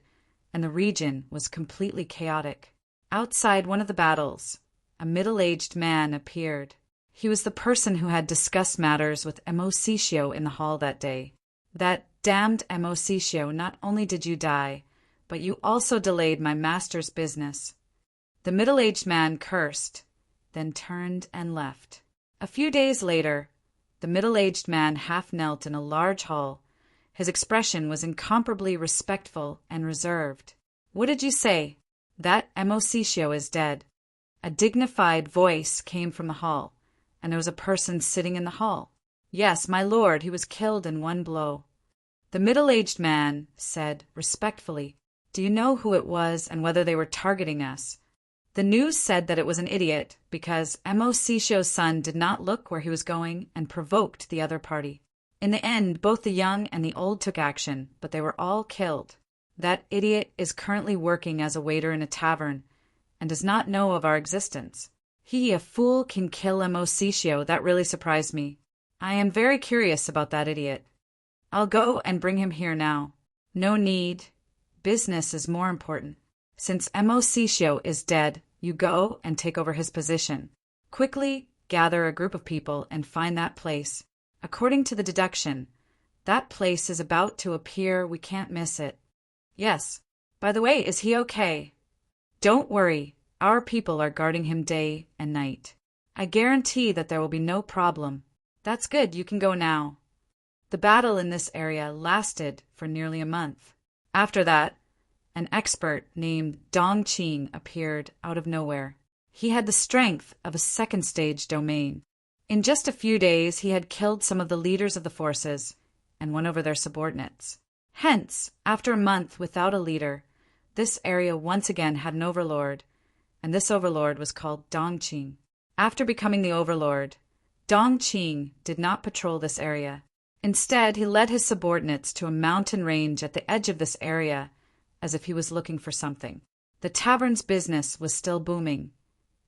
and the region was completely chaotic. Outside one of the battles, a middle-aged man appeared. He was the person who had discussed matters with Emo Sishio in the hall that day. That damned Emo Sishio, not only did you die, but you also delayed my master's business. The middle-aged man cursed, then turned and left. A few days later, the middle-aged man half knelt in a large hall. His expression was incomparably respectful and reserved. "What did you say?" "That Emo Sishio is dead." A dignified voice came from the hall, and there was a person sitting in the hall. "Yes, my lord, he was killed in one blow." The middle-aged man said respectfully, "Do you know who it was and whether they were targeting us?" The news said that it was an idiot because Emo Sishio's son did not look where he was going and provoked the other party. In the end, both the young and the old took action, but they were all killed. That idiot is currently working as a waiter in a tavern and does not know of our existence. He, a fool, can kill Emo Sishio. That really surprised me. I am very curious about that idiot. I'll go and bring him here now. No need. Business is more important. Since Emo Sishio is dead, you go and take over his position. Quickly gather a group of people and find that place. According to the deduction, that place is about to appear. We can't miss it. Yes. By the way, is he okay? Don't worry. Our people are guarding him day and night. I guarantee that there will be no problem. That's good. You can go now. The battle in this area lasted for nearly a month. After that, an expert named Dong Qing appeared out of nowhere. He had the strength of a second-stage domain. In just a few days, he had killed some of the leaders of the forces and won over their subordinates. Hence, after a month without a leader, this area once again had an overlord, and this overlord was called Dong Qing. After becoming the overlord, Dong Qing did not patrol this area. Instead, he led his subordinates to a mountain range at the edge of this area, as if he was looking for something. The tavern's business was still booming,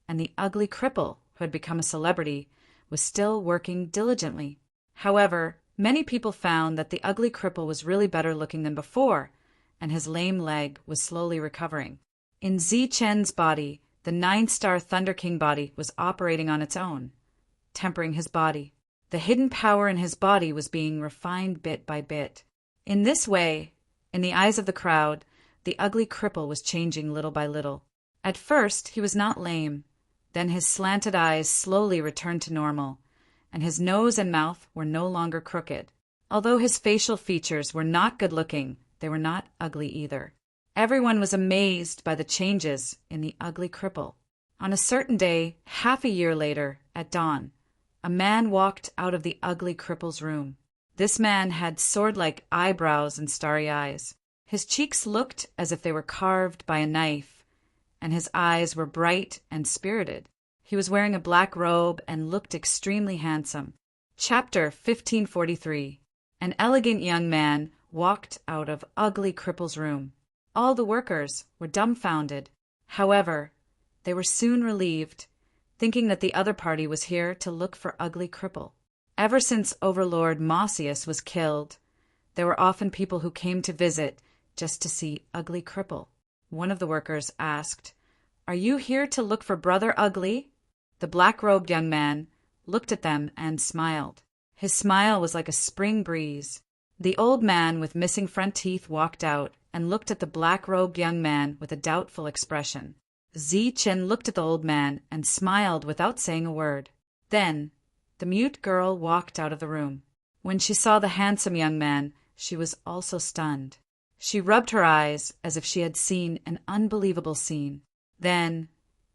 and the ugly cripple, who had become a celebrity, was still working diligently. However, many people found that the ugly cripple was really better looking than before, and his lame leg was slowly recovering. In Zi-Chen's body, the 9-star Thunder King body was operating on its own, tempering his body. The hidden power in his body was being refined bit by bit. In this way, in the eyes of the crowd, the ugly cripple was changing little by little. At first, he was not lame. Then his slanted eyes slowly returned to normal, and his nose and mouth were no longer crooked. Although his facial features were not good-looking, they were not ugly either. Everyone was amazed by the changes in the ugly cripple. On a certain day, half a year later, at dawn, a man walked out of the ugly cripple's room. This man had sword-like eyebrows and starry eyes. His cheeks looked as if they were carved by a knife, and his eyes were bright and spirited. He was wearing a black robe and looked extremely handsome. Chapter 1543. An elegant young man walked out of Ugly Cripple's room. All the workers were dumbfounded. However, they were soon relieved, thinking that the other party was here to look for Ugly Cripple. Ever since Overlord Mossius was killed, there were often people who came to visit just to see Ugly Cripple. One of the workers asked, "Are you here to look for Brother Ugly?" The black-robed young man looked at them and smiled. His smile was like a spring breeze. The old man with missing front teeth walked out and looked at the black-robed young man with a doubtful expression. Zi-Chin looked at the old man and smiled without saying a word. Then the mute girl walked out of the room. When she saw the handsome young man, she was also stunned. She rubbed her eyes as if she had seen an unbelievable scene. Then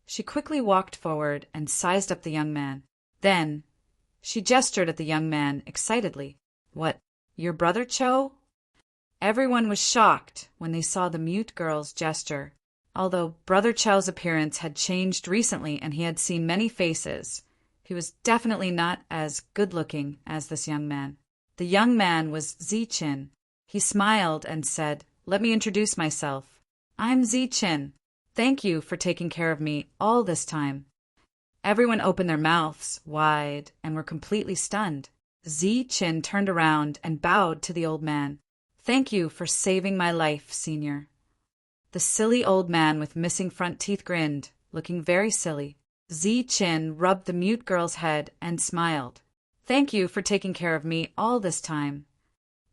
she quickly walked forward and sized up the young man. Then she gestured at the young man excitedly. "What, your brother, Cho?" Everyone was shocked when they saw the mute girl's gesture. Although Brother Cho's appearance had changed recently and he had seen many faces, he was definitely not as good-looking as this young man. The young man was Zi-Chin. He smiled and said, "Let me introduce myself. I'm Zi-Chin. Thank you for taking care of me all this time." Everyone opened their mouths wide and were completely stunned. Zi-Chin turned around and bowed to the old man. "Thank you for saving my life, Senior." The silly old man with missing front teeth grinned, looking very silly. Zi-Chin rubbed the mute girl's head and smiled. "Thank you for taking care of me all this time."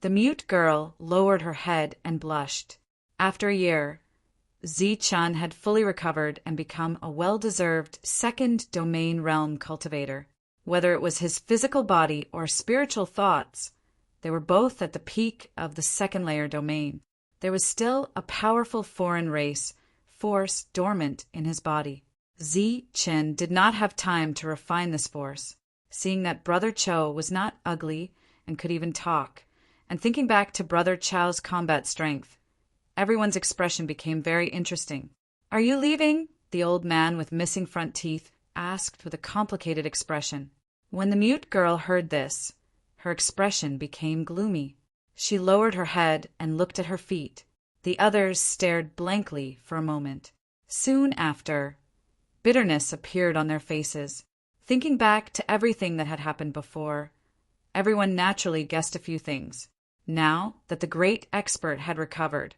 The mute girl lowered her head and blushed. After a year, Zi-Chan had fully recovered and become a well-deserved second domain realm cultivator. Whether it was his physical body or spiritual thoughts, they were both at the peak of the second layer domain. There was still a powerful foreign race force dormant in his body. Zi-Chin did not have time to refine this force, seeing that Brother Cho was not ugly and could even talk, and thinking back to Brother Cho's combat strength. Everyone's expression became very interesting. "Are you leaving?" the old man with missing front teeth asked with a complicated expression. When the mute girl heard this, her expression became gloomy. She lowered her head and looked at her feet. The others stared blankly for a moment. Soon after, bitterness appeared on their faces. Thinking back to everything that had happened before, everyone naturally guessed a few things. Now that the great expert had recovered,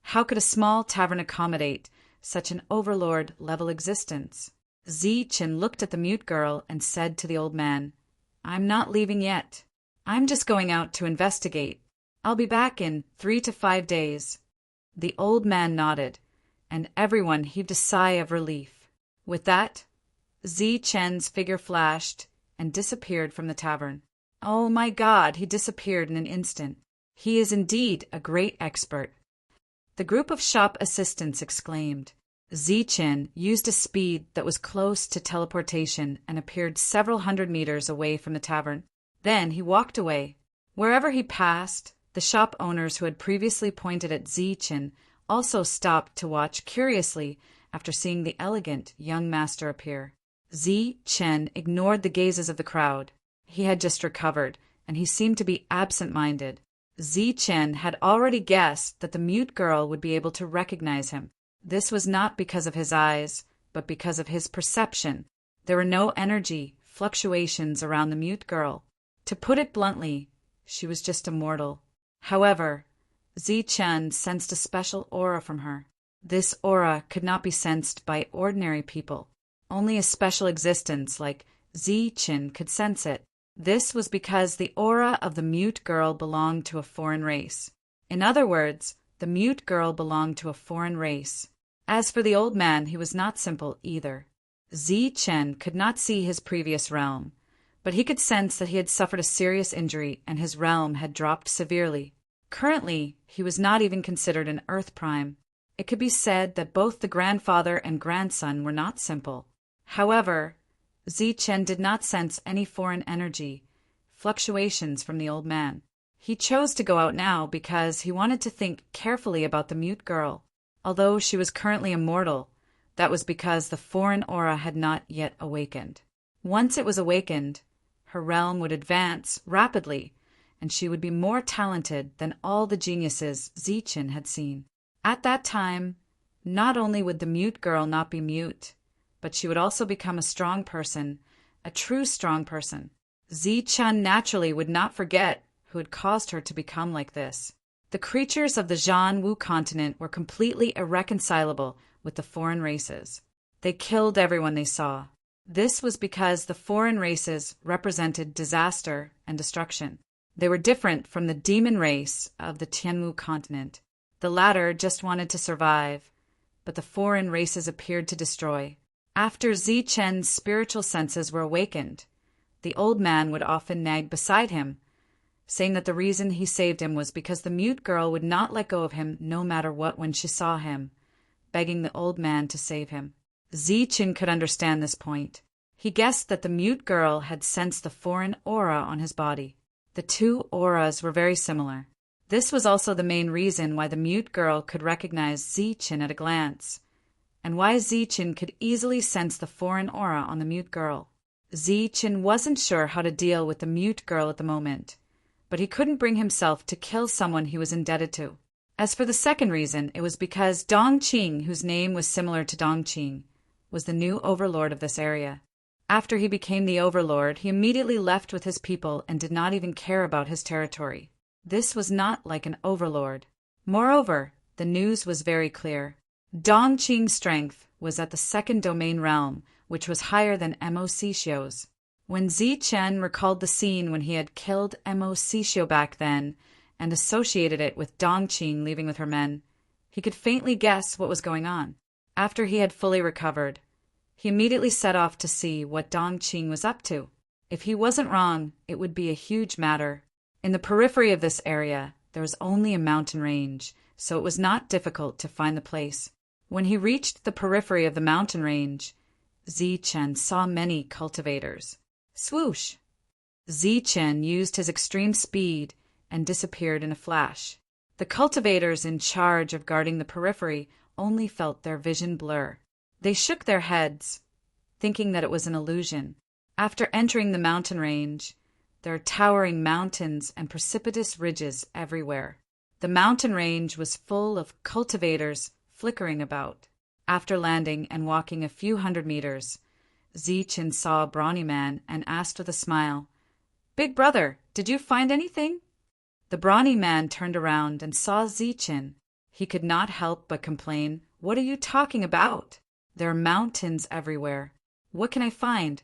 how could a small tavern accommodate such an overlord-level existence? Zi-Chin looked at the mute girl and said to the old man, "I'm not leaving yet. I'm just going out to investigate. I'll be back in 3 to 5 days." The old man nodded, and everyone heaved a sigh of relief. With that, Zi-Chen's figure flashed and disappeared from the tavern. Oh my God, he disappeared in an instant. He is indeed a great expert. The group of shop assistants exclaimed. Zi-Chin used a speed that was close to teleportation and appeared several hundred meters away from the tavern. Then he walked away. Wherever he passed, the shop owners who had previously pointed at Zi-Chin also stopped to watch curiously after seeing the elegant young master appear. Zi-Chin ignored the gazes of the crowd. He had just recovered, and he seemed to be absent-minded. Zi-Chin had already guessed that the mute girl would be able to recognize him. This was not because of his eyes, but because of his perception. There were no energy fluctuations around the mute girl. To put it bluntly, she was just a mortal. However, Zi-Chin sensed a special aura from her. This aura could not be sensed by ordinary people. Only a special existence like Zi-Chin could sense it. This was because the aura of the mute girl belonged to a foreign race. In other words, the mute girl belonged to a foreign race. As for the old man, he was not simple either. Zi-Chin could not see his previous realm, but he could sense that he had suffered a serious injury and his realm had dropped severely. Currently, he was not even considered an Earth Prime. It could be said that both the grandfather and grandson were not simple. However, Zi-Chin did not sense any foreign energy fluctuations from the old man. He chose to go out now because he wanted to think carefully about the mute girl. Although she was currently immortal, That was because the foreign aura had not yet awakened. Once it was awakened, her realm would advance rapidly, and she would be more talented than all the geniuses Zichen had seen. At that time, not only would the mute girl not be mute, but she would also become a strong person, a true strong person. Zichen naturally would not forget who had caused her to become like this. The creatures of the Zhan-Wu continent were completely irreconcilable with the foreign races. They killed everyone they saw. This was because the foreign races represented disaster and destruction. They were different from the demon race of the Tianwu continent. The latter just wanted to survive, but the foreign races appeared to destroy. After Zichen's spiritual senses were awakened, the old man would often nag beside him, saying that the reason he saved him was because the mute girl would not let go of him no matter what when she saw him, begging the old man to save him. Zichen could understand this point. He guessed that the mute girl had sensed the foreign aura on his body. The two auras were very similar. This was also the main reason why the mute girl could recognize Zichen at a glance, and why Zichen could easily sense the foreign aura on the mute girl. Zichen wasn't sure how to deal with the mute girl at the moment, but he couldn't bring himself to kill someone he was indebted to. As for the second reason, it was because Dongqing, whose name was similar to Dongqing, was the new overlord of this area. After he became the overlord, he immediately left with his people and did not even care about his territory. This was not like an overlord. Moreover, the news was very clear. Dongqing's strength was at the second domain realm, which was higher than Mo Xixio's. When Zichen recalled the scene when he had killed Mo Xixio back then and associated it with Dongqing leaving with her men, he could faintly guess what was going on. After he had fully recovered, he immediately set off to see what Dongqing was up to. If he wasn't wrong, it would be a huge matter. In the periphery of this area, there was only a mountain range, so it was not difficult to find the place. When he reached the periphery of the mountain range, Zichen saw many cultivators. Swoosh! Zichen used his extreme speed and disappeared in a flash. The cultivators in charge of guarding the periphery only felt their vision blur. They shook their heads, thinking that it was an illusion. After entering the mountain range, there are towering mountains and precipitous ridges everywhere. The mountain range was full of cultivators flickering about. After landing and walking a few hundred meters, Zichen saw a brawny man and asked with a smile, "Big brother, did you find anything?" The brawny man turned around and saw Zichen. He could not help but complain, "What are you talking about? There are mountains everywhere. What can I find?"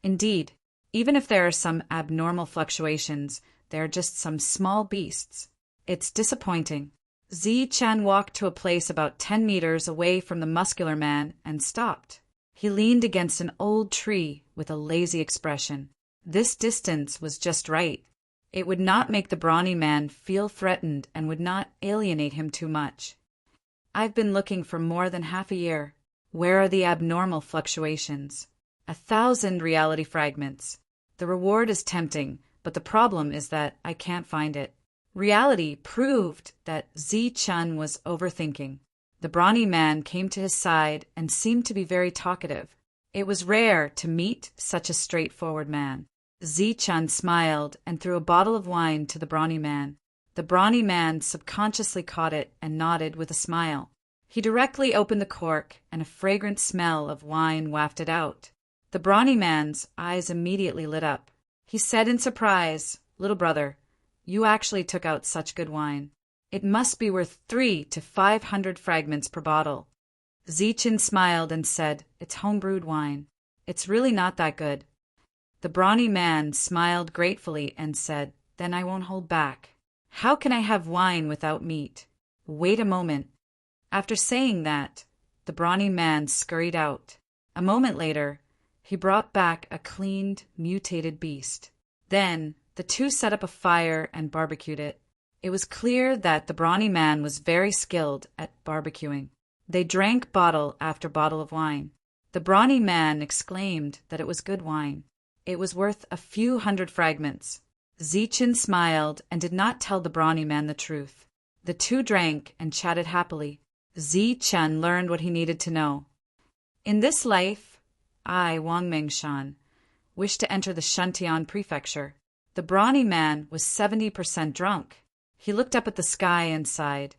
Indeed, even if there are some abnormal fluctuations, they are just some small beasts. It's disappointing. Zichen walked to a place about 10 meters away from the muscular man and stopped. He leaned against an old tree with a lazy expression. This distance was just right. It would not make the brawny man feel threatened and would not alienate him too much. "I've been looking for more than half a year. Where are the abnormal fluctuations?" 1,000 reality fragments. The reward is tempting, but the problem is that I can't find it. Reality proved that Zichen was overthinking. The brawny man came to his side and seemed to be very talkative. It was rare to meet such a straightforward man. Zichen smiled and threw a bottle of wine to the brawny man. The brawny man subconsciously caught it and nodded with a smile. He directly opened the cork, and a fragrant smell of wine wafted out. The brawny man's eyes immediately lit up. He said in surprise, "Little brother, you actually took out such good wine. It must be worth 300 to 500 fragments per bottle." Zichen smiled and said, "It's homebrewed wine. It's really not that good." The brawny man smiled gratefully and said, "Then I won't hold back. How can I have wine without meat? Wait a moment." After saying that, the brawny man scurried out. A moment later, he brought back a cleaned, mutated beast. Then the two set up a fire and barbecued it. It was clear that the brawny man was very skilled at barbecuing. They drank bottle after bottle of wine. The brawny man exclaimed that it was good wine. It was worth a few hundred fragments. Zichen smiled and did not tell the brawny man the truth. The two drank and chatted happily. Zichen learned what he needed to know. In this life, I, Wang Mengshan, wish to enter the Shantian prefecture. The brawny man was 70% drunk. He looked up at the sky and sighed.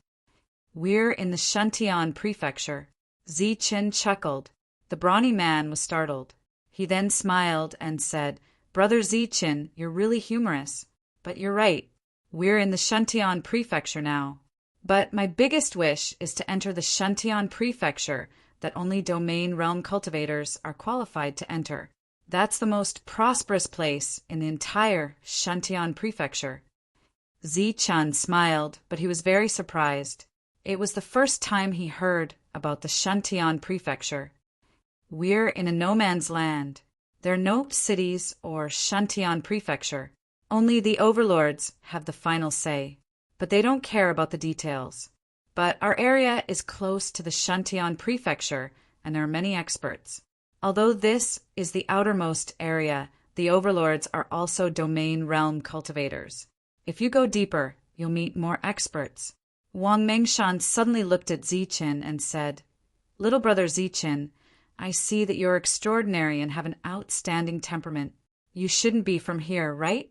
We're in the Shantian prefecture. Zichen chuckled. The brawny man was startled. He then smiled and said, Brother Zichen, you're really humorous. But you're right. We're in the Shantian prefecture now. But my biggest wish is to enter the Shantian prefecture that only domain realm cultivators are qualified to enter. That's the most prosperous place in the entire Shantian prefecture. Zichen smiled, but he was very surprised. It was the first time he heard about the Shantian prefecture. We're in a no-man's land. There are no cities or Shantian prefecture. Only the overlords have the final say, but they don't care about the details. But our area is close to the Shantian prefecture, and there are many experts. Although this is the outermost area, the overlords are also domain realm cultivators. If you go deeper, you'll meet more experts. Wang Mengshan suddenly looked at Zichen and said, Little brother Zichen, I see that you're extraordinary and have an outstanding temperament. You shouldn't be from here, right?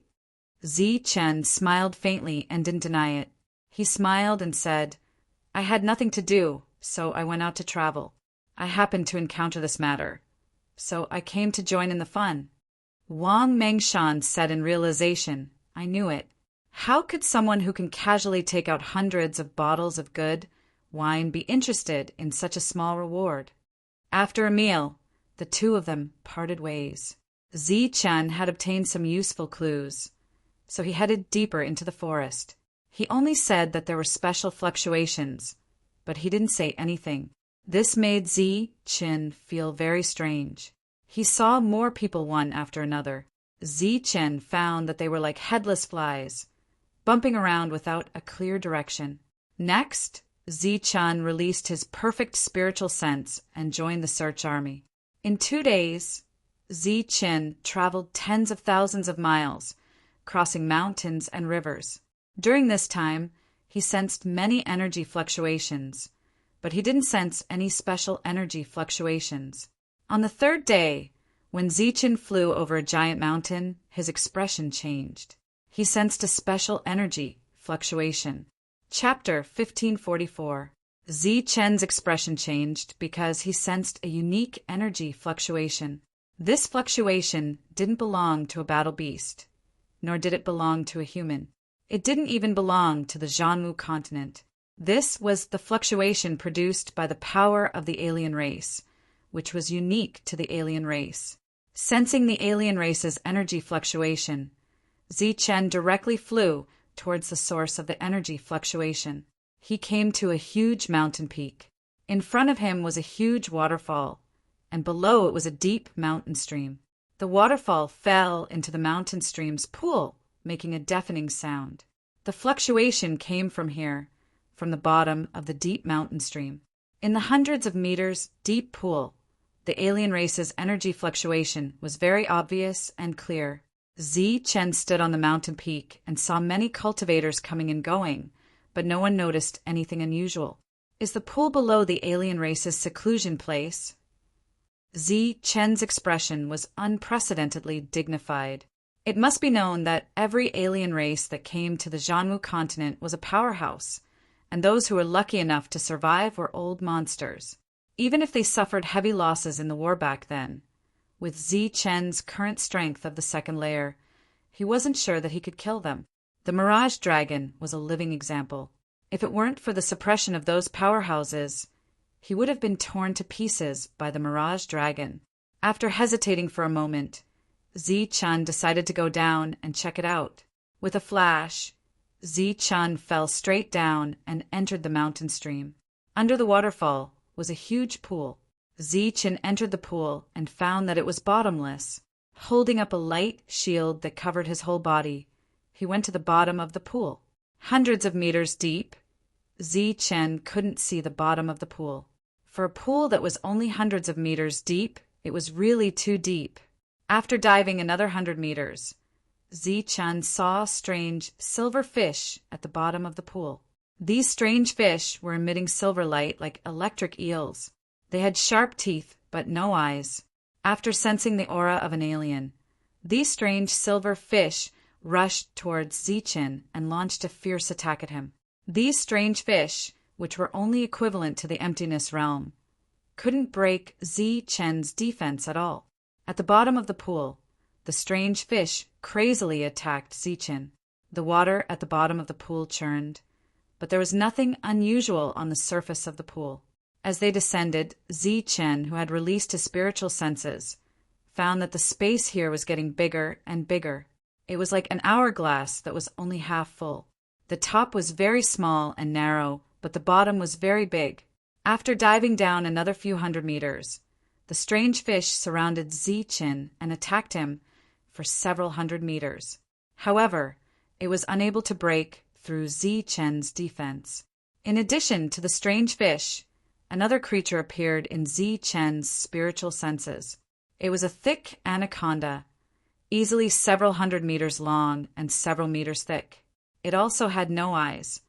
Zichen smiled faintly and didn't deny it. He smiled and said, I had nothing to do, so I went out to travel. I happened to encounter this matter, so I came to join in the fun. Wang Mengshan said in realization, I knew it. How could someone who can casually take out hundreds of bottles of good wine be interested in such a small reward? After a meal, the two of them parted ways. Zichen had obtained some useful clues, so he headed deeper into the forest. He only said that there were special fluctuations, but he didn't say anything. This made Zichen feel very strange. He saw more people one after another. Zichen found that they were like headless flies, bumping around without a clear direction. Next, Zichen released his perfect spiritual sense and joined the search army. In 2 days, Zichen traveled tens of thousands of miles, crossing mountains and rivers. During this time, he sensed many energy fluctuations, but he didn't sense any special energy fluctuations. On the 3rd day, when Zichen flew over a giant mountain, his expression changed. He sensed a special energy fluctuation. Chapter 1544. Zichen's expression changed because he sensed a unique energy fluctuation. This fluctuation didn't belong to a battle beast, nor did it belong to a human. It didn't even belong to the Jianwu continent. This was the fluctuation produced by the power of the alien race, which was unique to the alien race. Sensing the alien race's energy fluctuation, Zichen directly flew towards the source of the energy fluctuation. He came to a huge mountain peak. In front of him was a huge waterfall, and below it was a deep mountain stream. The waterfall fell into the mountain stream's pool, making a deafening sound. The fluctuation came from here, from the bottom of the deep mountain stream. In the hundreds of meters deep pool, the alien race's energy fluctuation was very obvious and clear. Zichen stood on the mountain peak and saw many cultivators coming and going, but no one noticed anything unusual. Is the pool below the alien race's seclusion place? Zichen's expression was unprecedentedly dignified. It must be known that every alien race that came to the Jianwu continent was a powerhouse, and those who were lucky enough to survive were old monsters. Even if they suffered heavy losses in the war back then, with Zichen's current strength of the 2nd layer, he wasn't sure that he could kill them. The Mirage Dragon was a living example. If it weren't for the suppression of those powerhouses, he would have been torn to pieces by the Mirage Dragon. After hesitating for a moment, Zichen decided to go down and check it out. With a flash, Zichen fell straight down and entered the mountain stream. Under the waterfall was a huge pool. Zichen entered the pool and found that it was bottomless. Holding up a light shield that covered his whole body, he went to the bottom of the pool. Hundreds of meters deep, Zichen couldn't see the bottom of the pool. For a pool that was only hundreds of meters deep, it was really too deep. After diving another 100 meters, Zichen saw strange silver fish at the bottom of the pool. These strange fish were emitting silver light like electric eels. They had sharp teeth but no eyes. After sensing the aura of an alien, these strange silver fish rushed towards Zichen and launched a fierce attack at him. These strange fish, which were only equivalent to the emptiness realm, couldn't break Zichen's defense at all. At the bottom of the pool, the strange fish crazily attacked Zichen. The water at the bottom of the pool churned, but there was nothing unusual on the surface of the pool. As they descended, Zichen, who had released his spiritual senses, found that the space here was getting bigger and bigger. It was like an hourglass that was only half full. The top was very small and narrow, but the bottom was very big. After diving down another few hundred meters, the strange fish surrounded Zichen and attacked him for several hundred meters. However, it was unable to break through Zichen's defense. In addition to the strange fish, another creature appeared in Zichen's spiritual senses. It was a thick anaconda, easily several hundred meters long and several meters thick. It also had no eyes,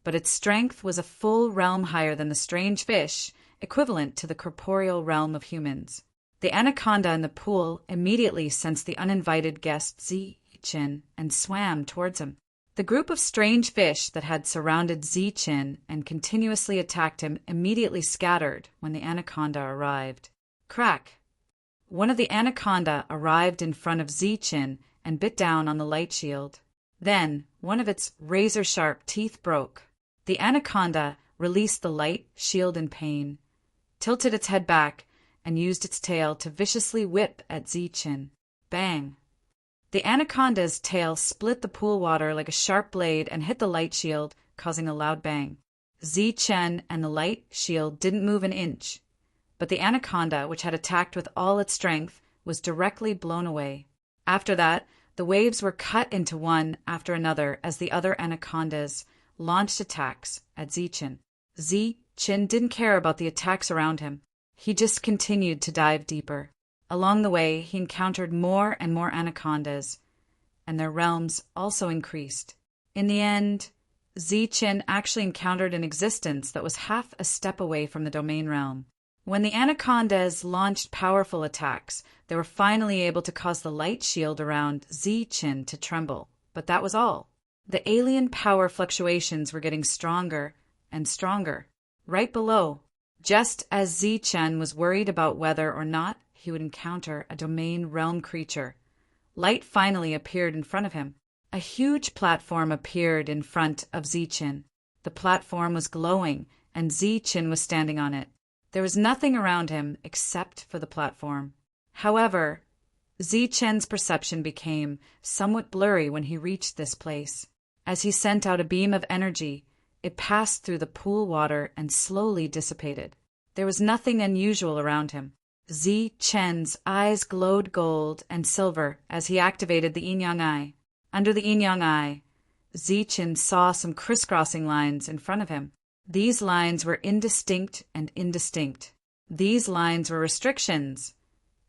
but its strength was a full realm higher than the strange fish, equivalent to the corporeal realm of humans. The anaconda in the pool immediately sensed the uninvited guest Zichen and swam towards him. The group of strange fish that had surrounded Zichen and continuously attacked him immediately scattered when the anaconda arrived. Crack! One of the anaconda arrived in front of Zichen and bit down on the light shield. Then, one of its razor-sharp teeth broke. The anaconda released the light shield in pain, tilted its head back, and used its tail to viciously whip at Zichen. Bang! The anaconda's tail split the pool water like a sharp blade and hit the light shield, causing a loud bang. Zichen and the light shield didn't move an inch, but the anaconda, which had attacked with all its strength, was directly blown away. After that, the waves were cut into one after another as the other anacondas launched attacks at Zichen. Zichen didn't care about the attacks around him. He just continued to dive deeper. Along the way, he encountered more and more anacondas, and their realms also increased. In the end, Zichen actually encountered an existence that was half a step away from the domain realm. When the anacondas launched powerful attacks, they were finally able to cause the light shield around Zichen to tremble, but that was all. The alien power fluctuations were getting stronger and stronger. Right below, just as Zichen was worried about whether or not he would encounter a domain realm creature, light finally appeared in front of him. A huge platform appeared in front of Zichen. The platform was glowing, and Zichen was standing on it. There was nothing around him except for the platform. However, Zichen's perception became somewhat blurry when he reached this place. As he sent out a beam of energy, it passed through the pool water and slowly dissipated. There was nothing unusual around him. Zichen's eyes glowed gold and silver as he activated the yin-yang eye. Under the yin-yang eye, Zichen saw some crisscrossing lines in front of him. These lines were indistinct and indistinct. These lines were restrictions,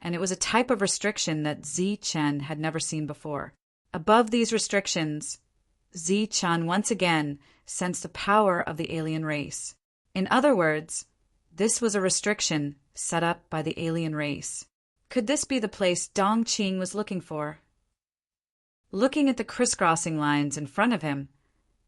and it was a type of restriction that Zichen had never seen before. Above these restrictions, Zichen once again sensed the power of the alien race. In other words, this was a restriction set up by the alien race. Could this be the place Dongqing was looking for? Looking at the crisscrossing lines in front of him,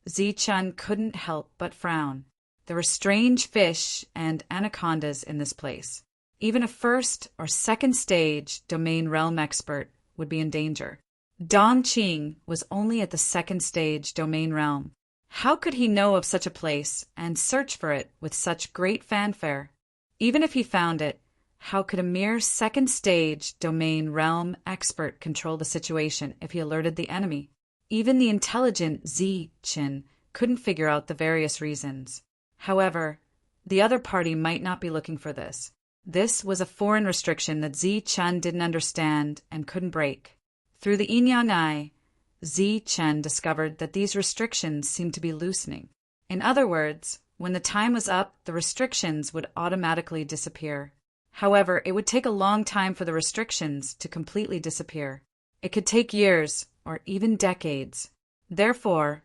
Zichen couldn't help but frown. There were strange fish and anacondas in this place. Even a first or second stage domain realm expert would be in danger. Dongqing was only at the second stage domain realm. How could he know of such a place and search for it with such great fanfare? Even if he found it, how could a mere second stage domain realm expert control the situation if he alerted the enemy? Even the intelligent Zichen couldn't figure out the various reasons. However, the other party might not be looking for this. This was a foreign restriction that Zichen didn't understand and couldn't break. Through the yin-yang eye, Zichen discovered that these restrictions seemed to be loosening. In other words, when the time was up, the restrictions would automatically disappear. However, it would take a long time for the restrictions to completely disappear. It could take years or even decades. Therefore,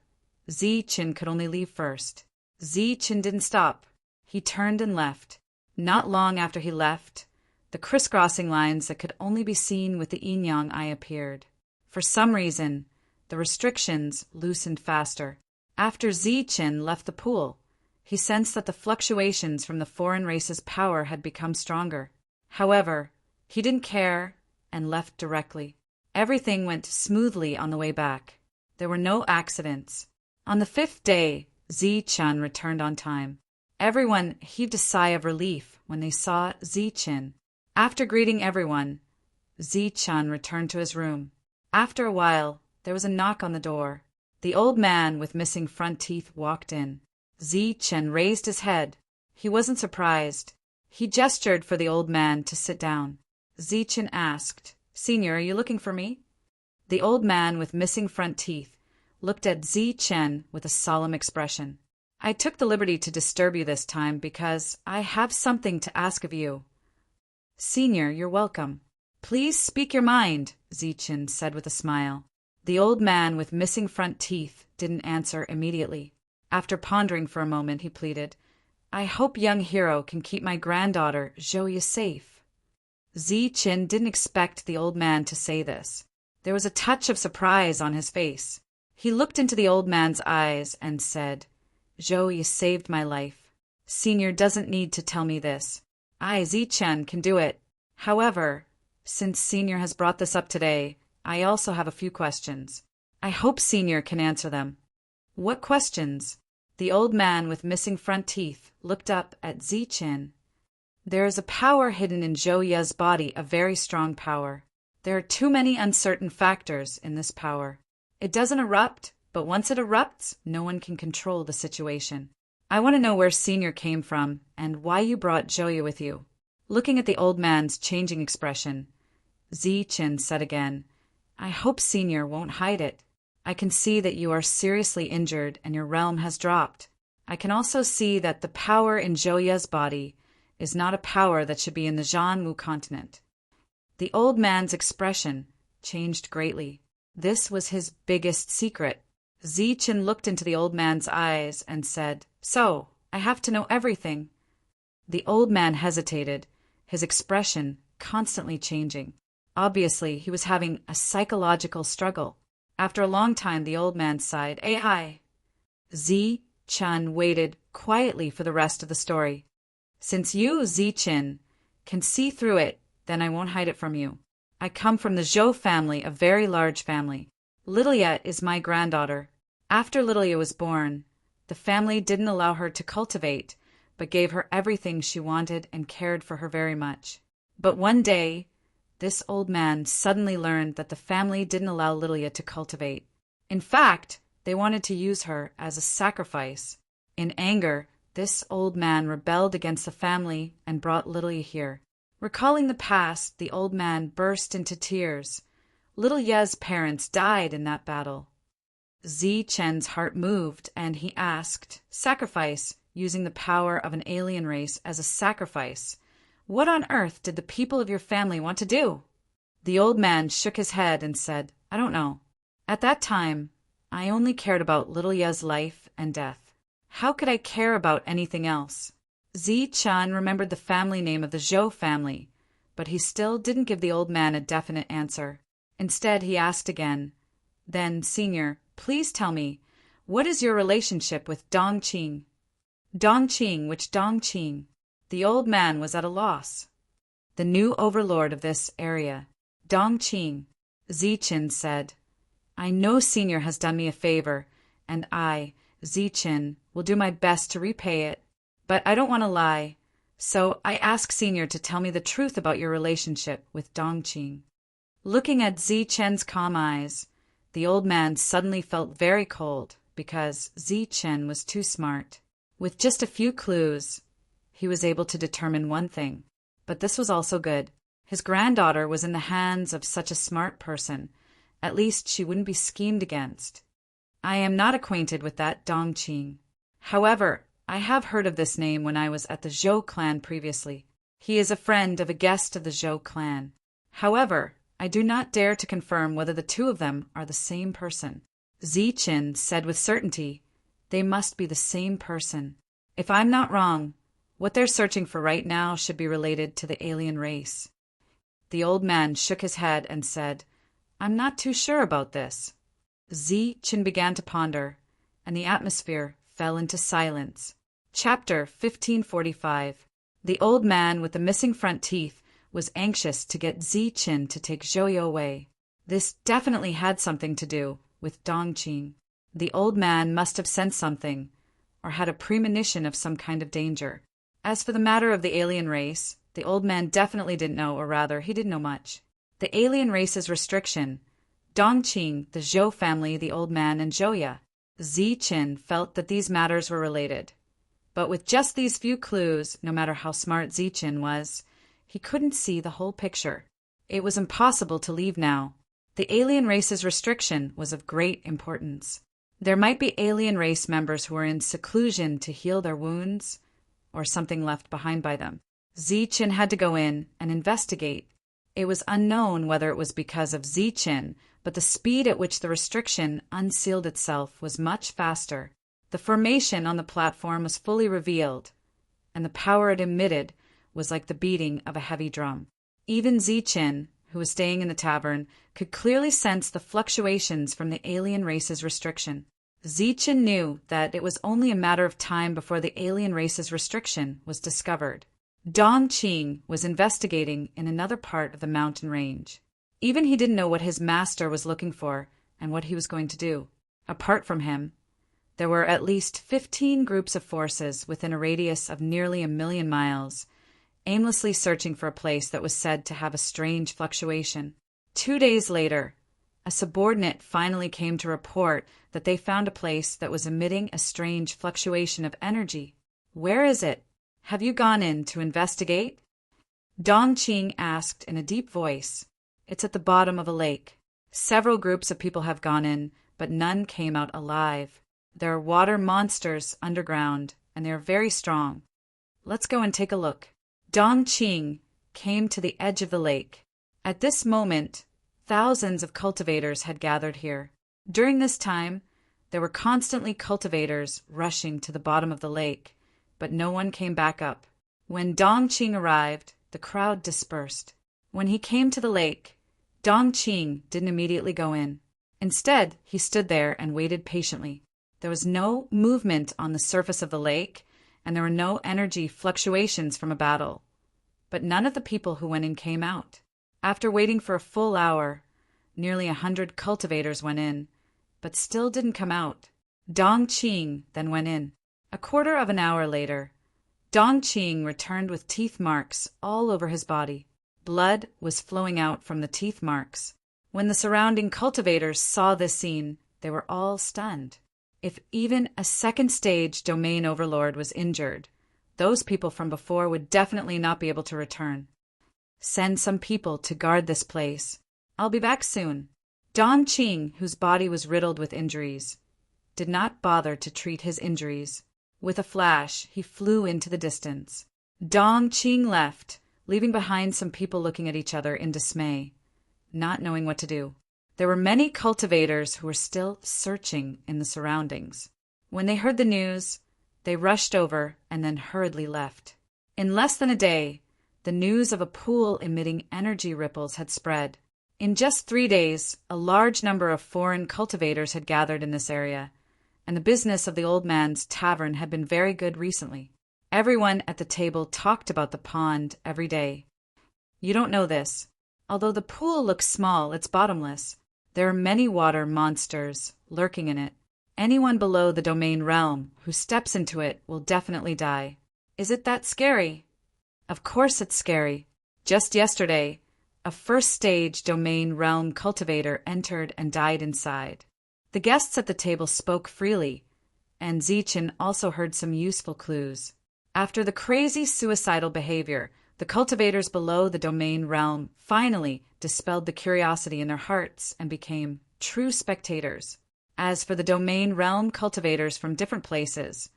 Zichen could only leave first. Zichen didn't stop. He turned and left. Not long after he left, The crisscrossing lines that could only be seen with the yin-yang eye appeared. For some reason, the restrictions loosened faster. After Zichen left the pool, he sensed that the fluctuations from the foreign race's power had become stronger. However, he didn't care and left directly. Everything went smoothly on the way back. There were no accidents. On the 5th day, Zichen returned on time. Everyone heaved a sigh of relief when they saw Zichen. After greeting everyone, Zichen returned to his room. After a while, there was a knock on the door. The old man with missing front teeth walked in. Zichen raised his head. He wasn't surprised. He gestured for the old man to sit down. Zichen asked, "Senior, are you looking for me?" The old man with missing front teeth looked at Zichen with a solemn expression. "I took the liberty to disturb you this time because I have something to ask of you." "Senior, you're welcome." "Please speak your mind," Zichen said with a smile. The old man with missing front teeth didn't answer immediately. After pondering for a moment, he pleaded, "I hope young hero can keep my granddaughter, Joya, safe." Zichen didn't expect the old man to say this. There was a touch of surprise on his face. He looked into the old man's eyes and said, "Joya saved my life. Senior doesn't need to tell me this. I, Zichen, can do it. However, since Senior has brought this up today, I also have a few questions. I hope Senior can answer them." "What questions?" The old man with missing front teeth looked up at Zichen. "There is a power hidden in Joya's body, a very strong power. There are too many uncertain factors in this power. It doesn't erupt, but once it erupts, no one can control the situation. I want to know where Senior came from and why you brought Joya with you." Looking at the old man's changing expression, Zichen said again, "I hope Senior won't hide it. I can see that you are seriously injured and your realm has dropped. I can also see that the power in Joya's body is not a power that should be in the Zhanwu continent." The old man's expression changed greatly. This was his biggest secret. Zichen looked into the old man's eyes and said, "So, I have to know everything." The old man hesitated, his expression constantly changing. Obviously, he was having a psychological struggle. After a long time, the old man sighed, "Ai." Zichen waited quietly for the rest of the story. "Since you, Zichen, can see through it, then I won't hide it from you. I come from the Zhou family, a very large family. Lilia is my granddaughter. After Lilia was born, the family didn't allow her to cultivate, but gave her everything she wanted and cared for her very much. But one day, this old man suddenly learned that the family didn't allow Lilia to cultivate. In fact, they wanted to use her as a sacrifice. In anger, this old man rebelled against the family and brought Lilia here." Recalling the past, the old man burst into tears. Lilia's parents died in that battle. Zichen's heart moved, and he asked, "Sacrifice, using the power of an alien race as a sacrifice. What on earth did the people of your family want to do?" The old man shook his head and said, "I don't know. At that time, I only cared about Lilia's life and death. How could I care about anything else?" Zichen remembered the family name of the Zhou family, but he still didn't give the old man a definite answer. Instead, he asked again, "Then, Senior, please tell me, what is your relationship with Dongqing?" "Dongqing? Which Dongqing?" The old man was at a loss. "The new overlord of this area, Dongqing." Zichen said, "I know Senior has done me a favor, and I, Zichen, will do my best to repay it. But I don't want to lie, so I ask Senior to tell me the truth about your relationship with Dongqing." Looking at Zichen's calm eyes, the old man suddenly felt very cold because Zichen was too smart. With just a few clues, he was able to determine one thing. But this was also good. His granddaughter was in the hands of such a smart person. At least she wouldn't be schemed against. "I am not acquainted with that Dongqing. However, I have heard of this name when I was at the Zhou clan previously. He is a friend of a guest of the Zhou clan. However, I do not dare to confirm whether the two of them are the same person." Zichen said with certainty, "They must be the same person. If I'm not wrong, What they're searching for right now should be related to the alien race. The old man shook his head and said, I'm not too sure about this. Zi-Chin began to ponder, and the atmosphere fell into silence. Chapter 1545. The old man with the missing front teeth was anxious to get Zi-Chin to take Zhouyo away. This definitely had something to do with Dongqing. The old man must have sensed something, or had a premonition of some kind of danger. As for the matter of the alien race, the old man definitely didn't know, or rather, he didn't know much. The alien race's restriction, Dongqing, the Zhou family, the old man, and Zhouya. Zi-Chin felt that these matters were related. But with just these few clues, no matter how smart Zi-Chin was, he couldn't see the whole picture. It was impossible to leave now. The alien race's restriction was of great importance. There might be alien race members who were in seclusion to heal their wounds, or something left behind by them. Zi-Chin had to go in and investigate. It was unknown whether it was because of Zi-Chin, but the speed at which the restriction unsealed itself was much faster. The formation on the platform was fully revealed, and the power it emitted was like the beating of a heavy drum. Even Zi-Chin, who was staying in the tavern, could clearly sense the fluctuations from the alien race's restriction. Zi-Chin knew that it was only a matter of time before the alien race's restriction was discovered. Dongqing was investigating in another part of the mountain range. Even he didn't know what his master was looking for and what he was going to do. Apart from him, there were at least 15 groups of forces within a radius of nearly 1,000,000 miles, aimlessly searching for a place that was said to have a strange fluctuation. 2 days later, a subordinate finally came to report that they found a place that was emitting a strange fluctuation of energy. Where is it? Have you gone in to investigate? Dongqing asked in a deep voice. It's at the bottom of a lake. Several groups of people have gone in, but none came out alive. There are water monsters underground, and they are very strong. Let's go and take a look. Dongqing came to the edge of the lake. At this moment, thousands of cultivators had gathered here. During this time, there were constantly cultivators rushing to the bottom of the lake, but no one came back up. When Dongqing arrived, the crowd dispersed. When he came to the lake, Dongqing didn't immediately go in. Instead, he stood there and waited patiently. There was no movement on the surface of the lake, and there were no energy fluctuations from a battle. But none of the people who went in came out. After waiting for a full hour, nearly 100 cultivators went in, but still didn't come out. Dongqing then went in. A quarter of an hour later, Dongqing returned with teeth marks all over his body. Blood was flowing out from the teeth marks. When the surrounding cultivators saw this scene, they were all stunned. If even a second-stage domain overlord was injured, those people from before would definitely not be able to return. Send some people to guard this place. I'll be back soon. Dongqing, whose body was riddled with injuries, did not bother to treat his injuries. With a flash, he flew into the distance. Dongqing left, leaving behind some people looking at each other in dismay, not knowing what to do. There were many cultivators who were still searching in the surroundings. When they heard the news, they rushed over and then hurriedly left. In less than a day, the news of a pool emitting energy ripples had spread. In just 3 days, a large number of foreign cultivators had gathered in this area, and the business of the old man's tavern had been very good recently. Everyone at the table talked about the pond every day. You don't know this. Although the pool looks small, it's bottomless. There are many water monsters lurking in it. Anyone below the domain realm who steps into it will definitely die. Is it that scary? Of course it's scary. Just yesterday, a first-stage domain realm cultivator entered and died inside. The guests at the table spoke freely, and Zi-Chin also heard some useful clues. After the crazy suicidal behavior, the cultivators below the domain realm finally dispelled the curiosity in their hearts and became true spectators. As for the domain realm cultivators from different places,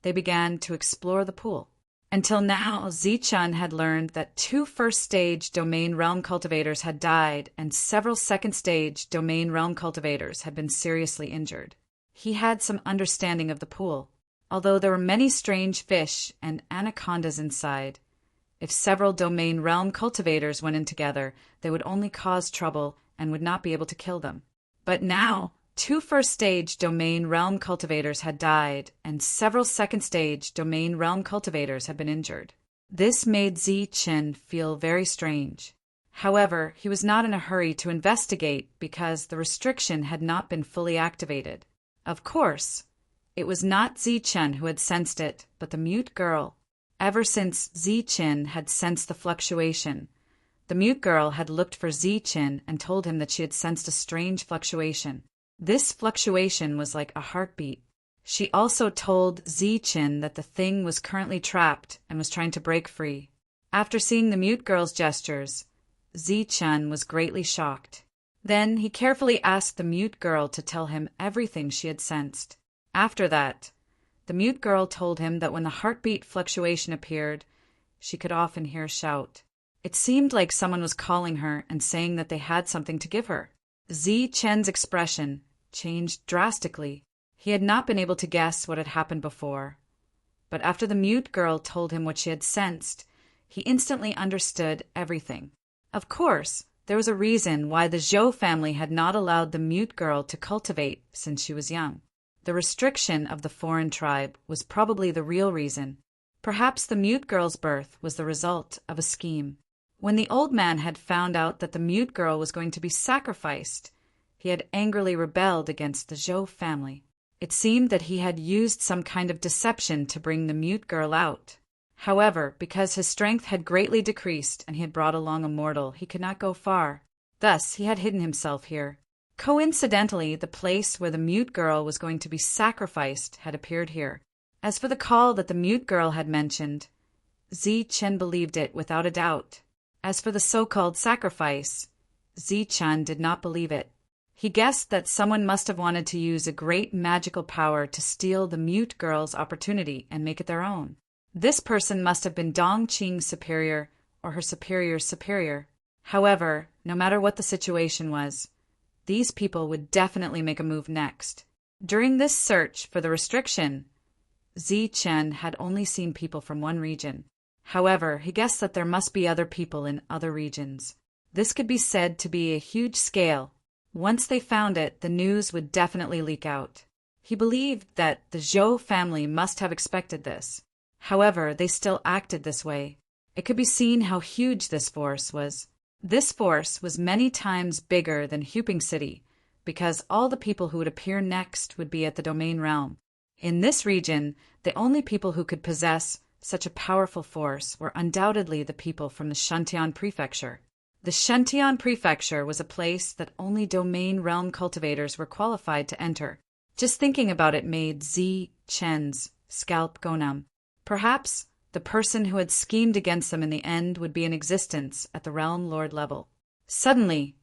they began to explore the pool. Until now, Zi-Chin had learned that 2 first-stage domain realm cultivators had died and several second-stage domain realm cultivators had been seriously injured. He had some understanding of the pool. although there were many strange fish and anacondas inside. If several domain realm cultivators went in together, they would only cause trouble and would not be able to kill them. But now, 2 first-stage domain realm cultivators had died, and several second-stage domain realm cultivators had been injured. This made Zichen feel very strange. However, he was not in a hurry to investigate because the restriction had not been fully activated. Of course, it was not Zichen who had sensed it, but the mute girl. Ever since Zichen had sensed the fluctuation, the mute girl had looked for Zichen and told him that she had sensed a strange fluctuation. This fluctuation was like a heartbeat. She also told Zichen that the thing was currently trapped and was trying to break free. After seeing the mute girl's gestures, Zichen was greatly shocked. Then he carefully asked the mute girl to tell him everything she had sensed. After that, the mute girl told him that when the heartbeat fluctuation appeared, she could often hear a shout. It seemed like someone was calling her and saying that they had something to give her. Zichen's expression changed drastically. He had not been able to guess what had happened before. But after the mute girl told him what she had sensed, he instantly understood everything. Of course, there was a reason why the Zhou family had not allowed the mute girl to cultivate since she was young. The restriction of the foreign tribe was probably the real reason. Perhaps the mute girl's birth was the result of a scheme. When the old man had found out that the mute girl was going to be sacrificed, he had angrily rebelled against the Zhou family. It seemed that he had used some kind of deception to bring the mute girl out. However, because his strength had greatly decreased and he had brought along a mortal, he could not go far. Thus, he had hidden himself here. Coincidentally, the place where the mute girl was going to be sacrificed had appeared here. As for the call that the mute girl had mentioned, Zichen believed it without a doubt. As for the so-called sacrifice, Zichen did not believe it. He guessed that someone must have wanted to use a great magical power to steal the mute girl's opportunity and make it their own. This person must have been Dongqing's superior or her superior's superior. However, no matter what the situation was, these people would definitely make a move next. During this search for the restriction, Zichen had only seen people from one region. However, he guessed that there must be other people in other regions. This could be said to be a huge scale. Once they found it, the news would definitely leak out. He believed that the Zhou family must have expected this. However, they still acted this way. It could be seen how huge this force was. This force was many times bigger than Huping City, because all the people who would appear next would be at the domain realm. In this region, the only people who could possess such a powerful force were undoubtedly the people from the Shantian Prefecture. The Shantian Prefecture was a place that only domain realm cultivators were qualified to enter. Just thinking about it made Zichen's scalp go numb. Perhaps the person who had schemed against them in the end would be in existence at the realm lord level. Suddenly,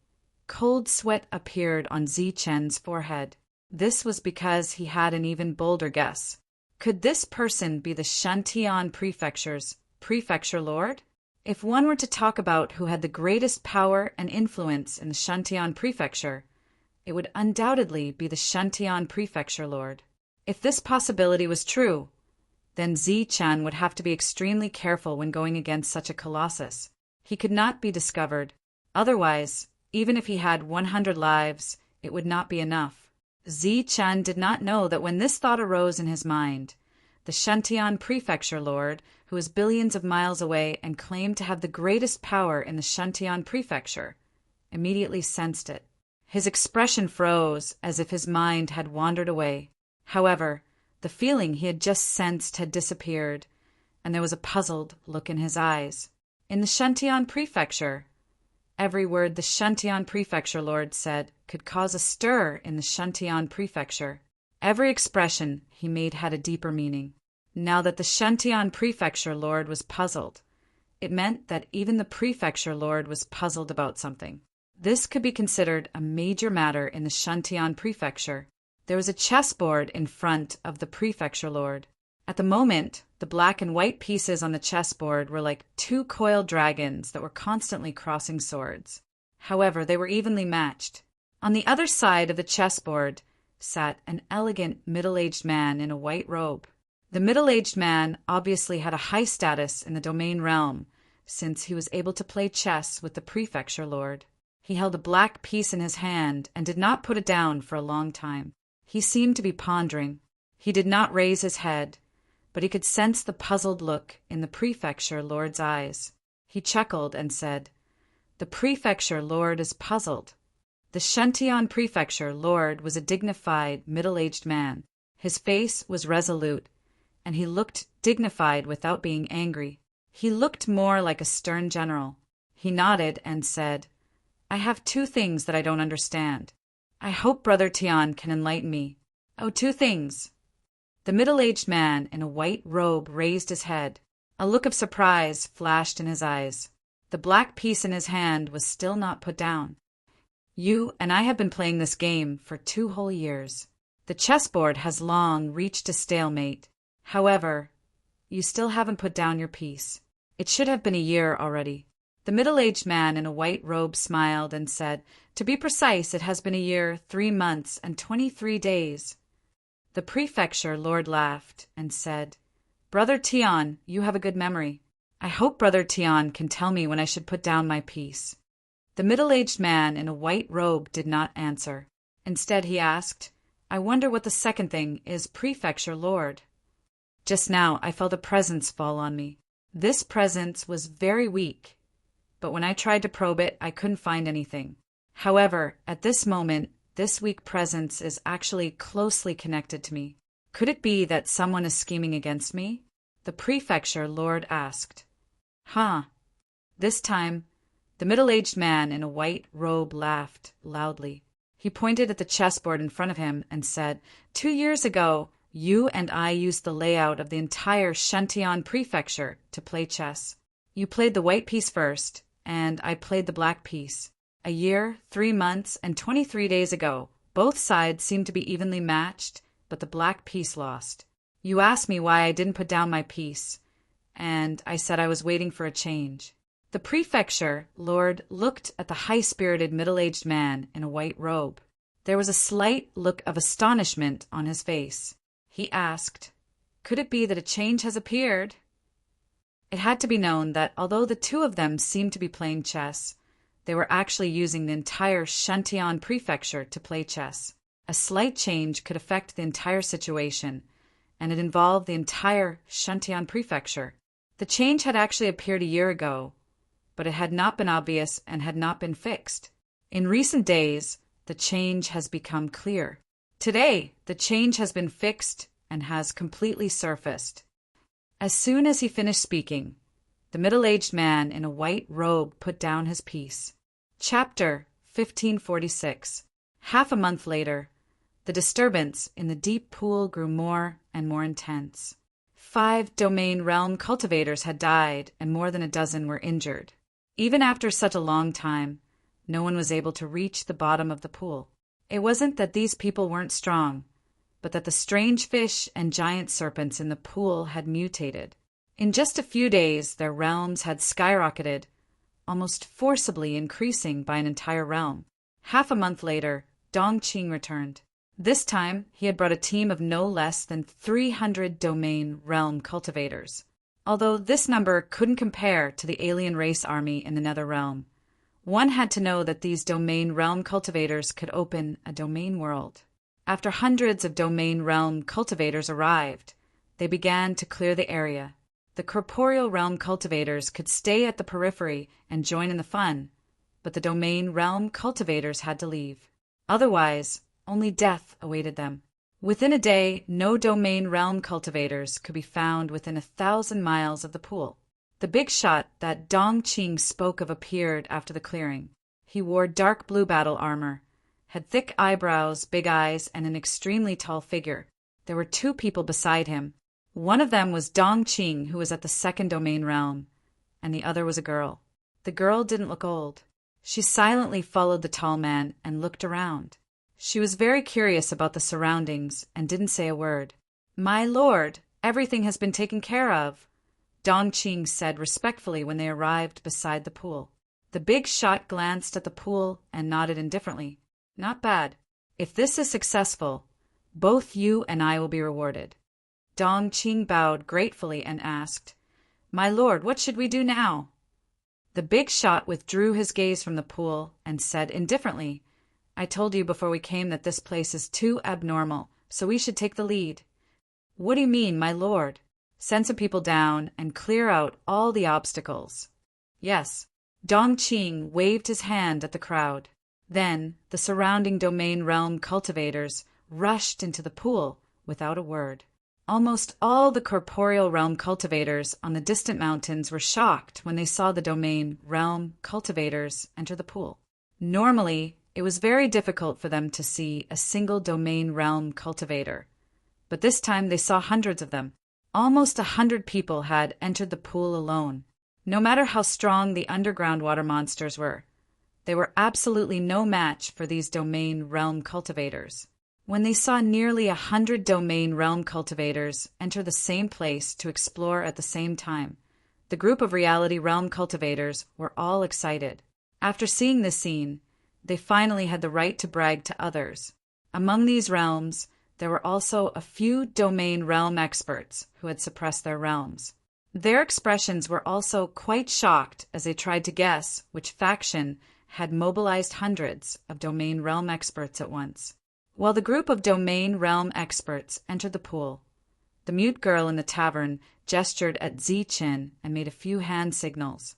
cold sweat appeared on Zichen's forehead. This was because he had an even bolder guess. Could this person be the Shantian Prefecture's prefecture lord? If one were to talk about who had the greatest power and influence in the Shantian Prefecture, it would undoubtedly be the Shantian Prefecture lord. If this possibility was true, then Zichen would have to be extremely careful when going against such a colossus. He could not be discovered. Otherwise, even if he had 100 lives, it would not be enough. Zichen did not know that when this thought arose in his mind, the Shantian Prefecture lord, who was billions of miles away and claimed to have the greatest power in the Shantian Prefecture, immediately sensed it. His expression froze as if his mind had wandered away. However, the feeling he had just sensed had disappeared, and there was a puzzled look in his eyes. In the Shantian Prefecture, every word the Shantian Prefecture lord said could cause a stir in the Shantian Prefecture. Every expression he made had a deeper meaning. Now that the Shantian Prefecture lord was puzzled, it meant that even the Prefecture lord was puzzled about something. This could be considered a major matter in the Shantian Prefecture. There was a chessboard in front of the Prefecture lord. At the moment, the black and white pieces on the chessboard were like 2 coiled dragons that were constantly crossing swords. However, they were evenly matched. On the other side of the chessboard sat an elegant middle-aged man in a white robe. The middle-aged man obviously had a high status in the domain realm, since he was able to play chess with the prefecture lord. He held a black piece in his hand and did not put it down for a long time. He seemed to be pondering. He did not raise his head, but he could sense the puzzled look in the prefecture lord's eyes. He chuckled and said, "The prefecture lord is puzzled." The Shentian prefecture lord was a dignified, middle-aged man. His face was resolute, and he looked dignified without being angry. He looked more like a stern general. He nodded and said, "I have two things that I don't understand. I hope Brother Tian can enlighten me." "Oh, two things." The middle-aged man in a white robe raised his head. A look of surprise flashed in his eyes. The black piece in his hand was still not put down. "You and I have been playing this game for 2 whole years. The chessboard has long reached a stalemate. However, you still haven't put down your piece. It should have been a year already." The middle-aged man in a white robe smiled and said, "To be precise, it has been a year, 3 months, and 23 days. The prefecture lord laughed and said, "Brother Tian, you have a good memory. I hope Brother Tian can tell me when I should put down my piece." The middle-aged man in a white robe did not answer. Instead, he asked, "I wonder what the second thing is, prefecture lord." "Just now I felt a presence fall on me. This presence was very weak, but when I tried to probe it, I couldn't find anything. However, at this moment, this weak presence is actually closely connected to me. Could it be that someone is scheming against me?" the prefecture lord asked. "Huh." This time, the middle-aged man in a white robe laughed loudly. He pointed at the chessboard in front of him and said, "2 years ago, you and I used the layout of the entire Shentian prefecture to play chess. You played the white piece first, and I played the black piece. A year, 3 months, and 23 days ago, both sides seemed to be evenly matched, but the black piece lost. You asked me why I didn't put down my piece, and I said I was waiting for a change." The prefecture lord looked at the high-spirited middle-aged man in a white robe. There was a slight look of astonishment on his face. He asked, "Could it be that a change has appeared?" It had to be known that although the two of them seemed to be playing chess, they were actually using the entire Shentian prefecture to play chess. A slight change could affect the entire situation, and it involved the entire Shentian prefecture. The change had actually appeared a year ago, but it had not been obvious and had not been fixed. In recent days, the change has become clear. Today, the change has been fixed and has completely surfaced. As soon as he finished speaking, the middle-aged man in a white robe put down his piece. Chapter 1546. Half a month later, the disturbance in the deep pool grew more and more intense. 5 domain realm cultivators had died and more than a dozen were injured. Even after such a long time, no one was able to reach the bottom of the pool. It wasn't that these people weren't strong, but that the strange fish and giant serpents in the pool had mutated. In just a few days, their realms had skyrocketed, almost forcibly increasing by an entire realm. Half a month later, Dongqing returned. This time, he had brought a team of no less than 300 domain realm cultivators. Although this number couldn't compare to the alien race army in the Nether Realm, one had to know that these domain realm cultivators could open a domain world. After hundreds of domain realm cultivators arrived, they began to clear the area. The corporeal realm cultivators could stay at the periphery and join in the fun, but the domain realm cultivators had to leave. Otherwise, only death awaited them. Within a day, no domain realm cultivators could be found within 1,000 miles of the pool. The big shot that Dongqing spoke of appeared after the clearing. He wore dark blue battle armor, had thick eyebrows, big eyes, and an extremely tall figure. There were 2 people beside him. One of them was Dongqing, who was at the 2nd domain realm, and the other was a girl. The girl didn't look old. She silently followed the tall man and looked around. She was very curious about the surroundings and didn't say a word. "My lord, everything has been taken care of," Dongqing said respectfully when they arrived beside the pool. The big shot glanced at the pool and nodded indifferently. "Not bad. If this is successful, both you and I will be rewarded." Dongqing bowed gratefully and asked, "My lord, what should we do now?" The big shot withdrew his gaze from the pool and said indifferently, "I told you before we came that this place is too abnormal, so we should take the lead." "What do you mean, my lord?" "Send some people down and clear out all the obstacles." "Yes." Dongqing waved his hand at the crowd. Then the surrounding domain realm cultivators rushed into the pool without a word. Almost all the corporeal realm cultivators on the distant mountains were shocked when they saw the domain realm cultivators enter the pool. Normally, it was very difficult for them to see a single domain realm cultivator, but this time they saw hundreds of them. Almost 100 people had entered the pool alone. No matter how strong the underground water monsters were, they were absolutely no match for these domain realm cultivators. When they saw nearly 100 domain realm cultivators enter the same place to explore at the same time, the group of reality realm cultivators were all excited. After seeing this scene, they finally had the right to brag to others. Among these realms, there were also a few domain realm experts who had suppressed their realms. Their expressions were also quite shocked as they tried to guess which faction had mobilized hundreds of domain realm experts at once. While the group of domain realm experts entered the pool, the mute girl in the tavern gestured at Ziqin and made a few hand signals.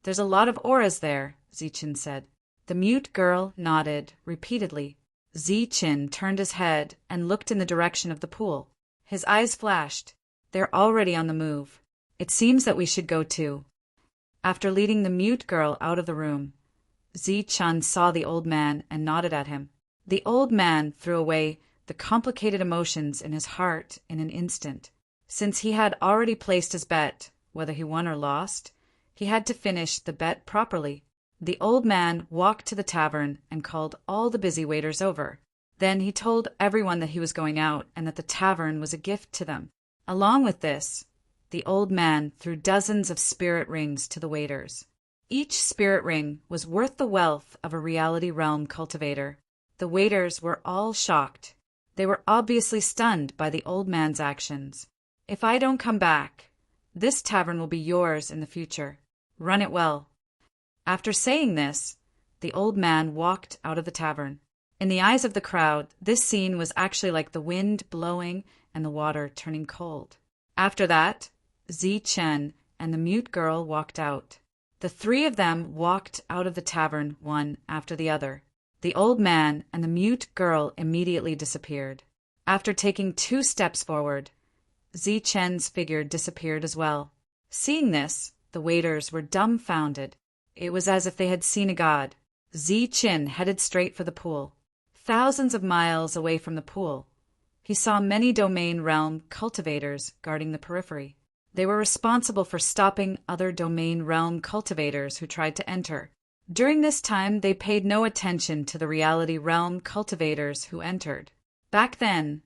"There's a lot of auras there," Ziqin said. The mute girl nodded repeatedly. Ziqin turned his head and looked in the direction of the pool. His eyes flashed. "They're already on the move. It seems that we should go too." After leading the mute girl out of the room, Ziqin saw the old man and nodded at him. The old man threw away the complicated emotions in his heart in an instant. Since he had already placed his bet, whether he won or lost, he had to finish the bet properly. The old man walked to the tavern and called all the busy waiters over. Then he told everyone that he was going out and that the tavern was a gift to them. Along with this, the old man threw dozens of spirit rings to the waiters. Each spirit ring was worth the wealth of a reality realm cultivator. The waiters were all shocked. They were obviously stunned by the old man's actions. "If I don't come back, this tavern will be yours in the future. Run it well." After saying this, the old man walked out of the tavern. In the eyes of the crowd, this scene was actually like the wind blowing and the water turning cold. After that, Ziqin and the mute girl walked out. The three of them walked out of the tavern one after the other. The old man and the mute girl immediately disappeared. After taking 2 steps forward, Ziqin's figure disappeared as well. Seeing this, the waiters were dumbfounded. It was as if they had seen a god. Ziqin headed straight for the pool. Thousands of miles away from the pool, he saw many domain realm cultivators guarding the periphery. They were responsible for stopping other domain realm cultivators who tried to enter. During this time, they paid no attention to the reality realm cultivators who entered. Back then,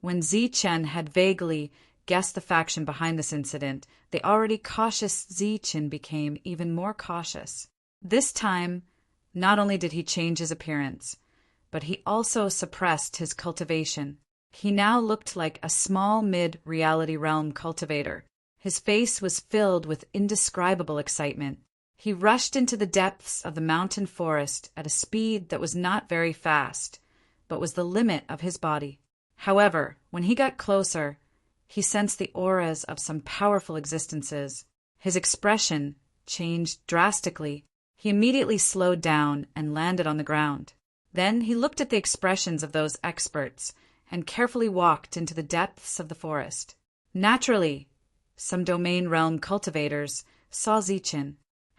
when Ziqin had vaguely guessed the faction behind this incident, the already cautious Ziqin became even more cautious. This time, not only did he change his appearance, but he also suppressed his cultivation. He now looked like a small mid-reality realm cultivator. His face was filled with indescribable excitement. He rushed into the depths of the mountain forest at a speed that was not very fast, but was the limit of his body. However, when he got closer, he sensed the auras of some powerful existences. His expression changed drastically. He immediately slowed down and landed on the ground. Then he looked at the expressions of those experts and carefully walked into the depths of the forest. Naturally, some domain realm cultivators saw Ziqin.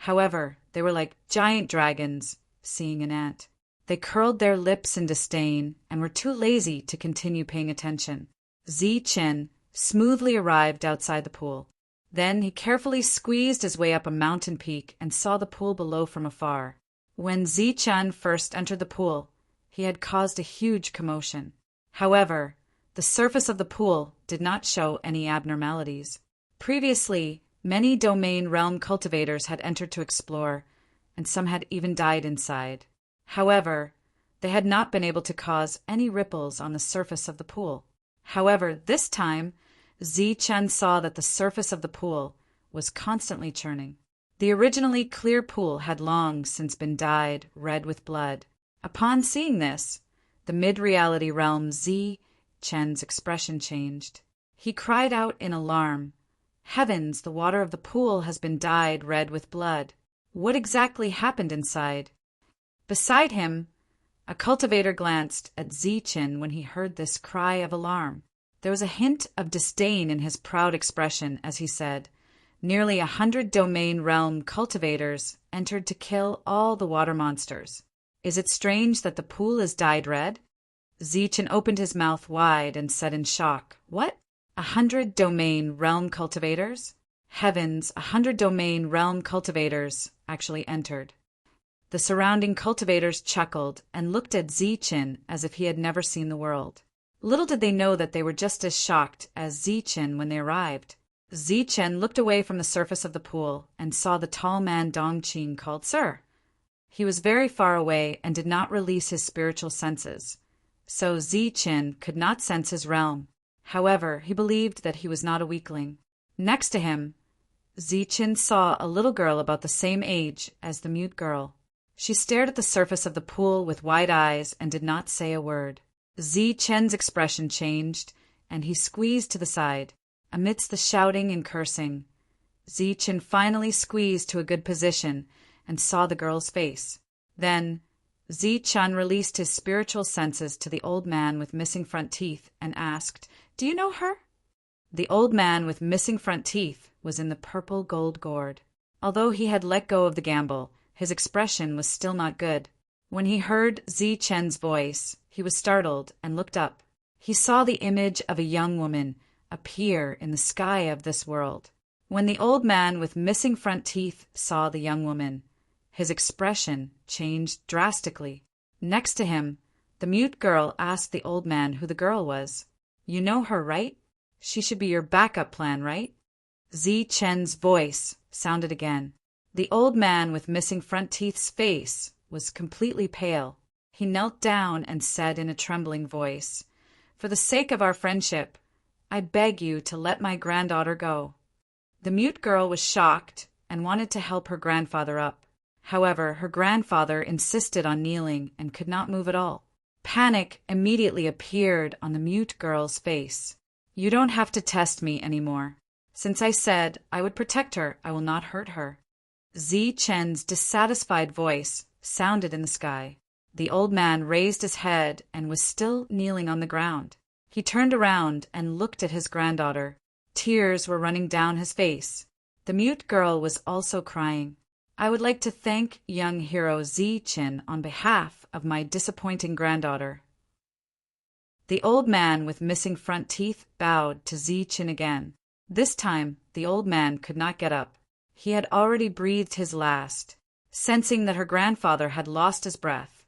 However, they were like giant dragons seeing an ant. They curled their lips in disdain and were too lazy to continue paying attention. Ziqin smoothly arrived outside the pool. Then he carefully squeezed his way up a mountain peak and saw the pool below from afar. When Ziqin first entered the pool, he had caused a huge commotion. However, the surface of the pool did not show any abnormalities. Previously, many domain realm cultivators had entered to explore, and some had even died inside. However, they had not been able to cause any ripples on the surface of the pool. However, this time, Zi-Chen saw that the surface of the pool was constantly churning. The originally clear pool had long since been dyed red with blood. Upon seeing this, the mid-reality realm Zi-Chen's expression changed. He cried out in alarm, "Heavens, the water of the pool has been dyed red with blood. What exactly happened inside?" Beside him, a cultivator glanced at Zi-Chen when he heard this cry of alarm. There was a hint of disdain in his proud expression as he said, "Nearly 100 domain realm cultivators entered to kill all the water monsters. Is it strange that the pool is dyed red?" Zi-Chen opened his mouth wide and said in shock, "What? 100 domain realm cultivators?" Heavens, 100 domain realm cultivators actually entered. The surrounding cultivators chuckled and looked at Zi-Chen as if he had never seen the world. Little did they know that they were just as shocked as Zi-Chen when they arrived. Zi-Chen looked away from the surface of the pool and saw the tall man Dongqing called Sir. He was very far away and did not release his spiritual senses, so Zi-Chen could not sense his realm. However, he believed that he was not a weakling. Next to him, Zi-Chen saw a little girl about the same age as the mute girl. She stared at the surface of the pool with wide eyes and did not say a word. Zi-Chen's expression changed, and he squeezed to the side. Amidst the shouting and cursing, Zi-Chen finally squeezed to a good position and saw the girl's face. Then, Zi-Chen released his spiritual senses to the old man with missing front teeth and asked, "Do you know her?" The old man with missing front teeth was in the purple gold gourd. Although he had let go of the gamble, his expression was still not good. When he heard Zi-Chen's voice, he was startled and looked up. He saw the image of a young woman appear in the sky of this world. When the old man with missing front teeth saw the young woman, his expression changed drastically. Next to him, the mute girl asked the old man who the girl was. "You know her, right? She should be your backup plan, right?" Zi-Chen's voice sounded again. The old man with missing front teeth's face was completely pale. He knelt down and said in a trembling voice, "For the sake of our friendship, I beg you to let my granddaughter go." The mute girl was shocked and wanted to help her grandfather up. However, her grandfather insisted on kneeling and could not move at all. Panic immediately appeared on the mute girl's face. "You don't have to test me anymore. Since I said I would protect her, I will not hurt her." Zi-Chen's dissatisfied voice sounded in the sky. The old man raised his head and was still kneeling on the ground. He turned around and looked at his granddaughter. Tears were running down his face. The mute girl was also crying. "I would like to thank young hero Zi-Chen on behalf of my disappointing granddaughter." The old man with missing front teeth bowed to Zi-Chen again. This time, the old man could not get up. He had already breathed his last. Sensing that her grandfather had lost his breath,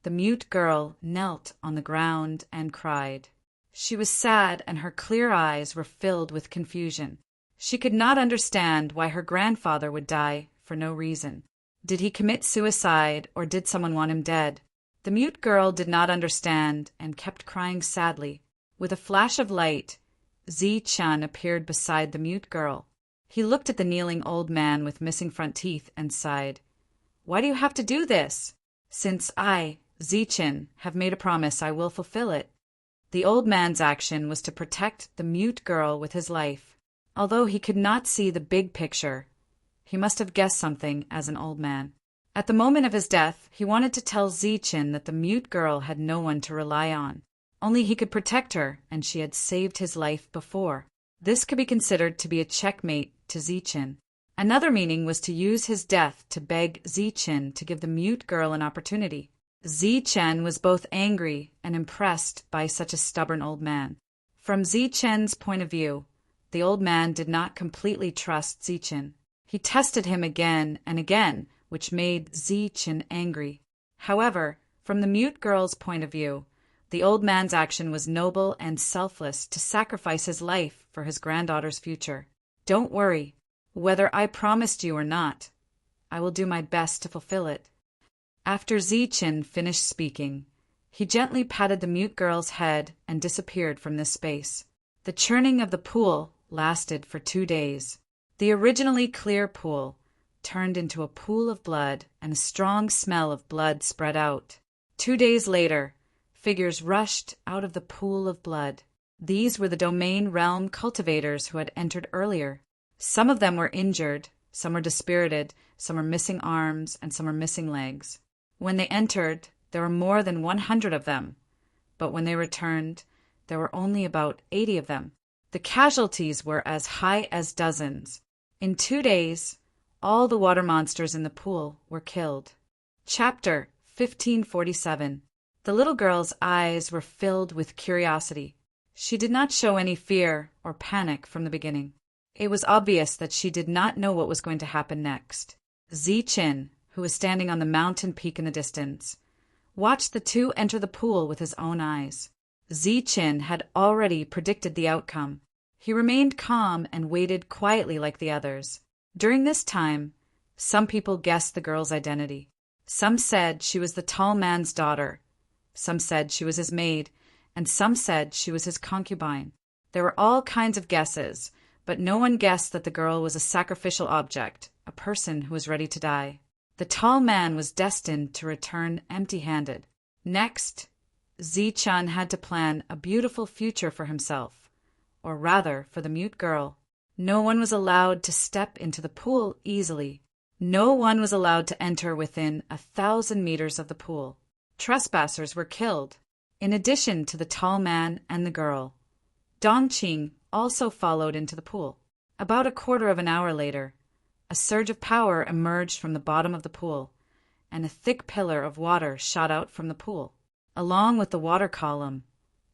the mute girl knelt on the ground and cried. She was sad and her clear eyes were filled with confusion. She could not understand why her grandfather would die for no reason. Did he commit suicide or did someone want him dead? The mute girl did not understand and kept crying sadly. With a flash of light, Zi-Chen appeared beside the mute girl. He looked at the kneeling old man with missing front teeth and sighed. "Why do you have to do this?" "Since I, Zi-Chen, have made a promise, I will fulfill it." The old man's action was to protect the mute girl with his life. Although he could not see the big picture, he must have guessed something as an old man. At the moment of his death, he wanted to tell Zi-Chen that the mute girl had no one to rely on. Only he could protect her, and she had saved his life before. This could be considered to be a checkmate to Zi-Chen. Another meaning was to use his death to beg Zi-Chen to give the mute girl an opportunity. Zi-Chen was both angry and impressed by such a stubborn old man. From Zi-Chen's point of view, the old man did not completely trust Zi-Chen. He tested him again and again, which made Zi-Chen angry. However, from the mute girl's point of view, the old man's action was noble and selfless to sacrifice his life for his granddaughter's future. "Don't worry. Whether I promised you or not, I will do my best to fulfill it." After Zi-Chen finished speaking, he gently patted the mute girl's head and disappeared from this space. The churning of the pool lasted for 2 days. The originally clear pool turned into a pool of blood, and a strong smell of blood spread out. 2 days later, figures rushed out of the pool of blood. These were the domain realm cultivators who had entered earlier. Some of them were injured, some were dispirited, some were missing arms, and some were missing legs. When they entered, there were more than 100 of them, but when they returned, there were only about 80 of them. The casualties were as high as dozens. In 2 days, all the water monsters in the pool were killed. Chapter 1547. The little girl's eyes were filled with curiosity. She did not show any fear or panic from the beginning. It was obvious that she did not know what was going to happen next. Ziqin, who was standing on the mountain peak in the distance, watched the two enter the pool with his own eyes. Ziqin had already predicted the outcome. He remained calm and waited quietly like the others. During this time, some people guessed the girl's identity. Some said she was the tall man's daughter. Some said she was his maid, and some said she was his concubine. There were all kinds of guesses, but no one guessed that the girl was a sacrificial object, a person who was ready to die. The tall man was destined to return empty-handed. Next, Ziqin had to plan a beautiful future for himself, or rather for the mute girl. No one was allowed to step into the pool easily. No one was allowed to enter within 1,000 meters of the pool. Trespassers were killed. In addition to the tall man and the girl, Dongqing also followed into the pool. About a quarter of an hour later, a surge of power emerged from the bottom of the pool, and a thick pillar of water shot out from the pool. Along with the water column,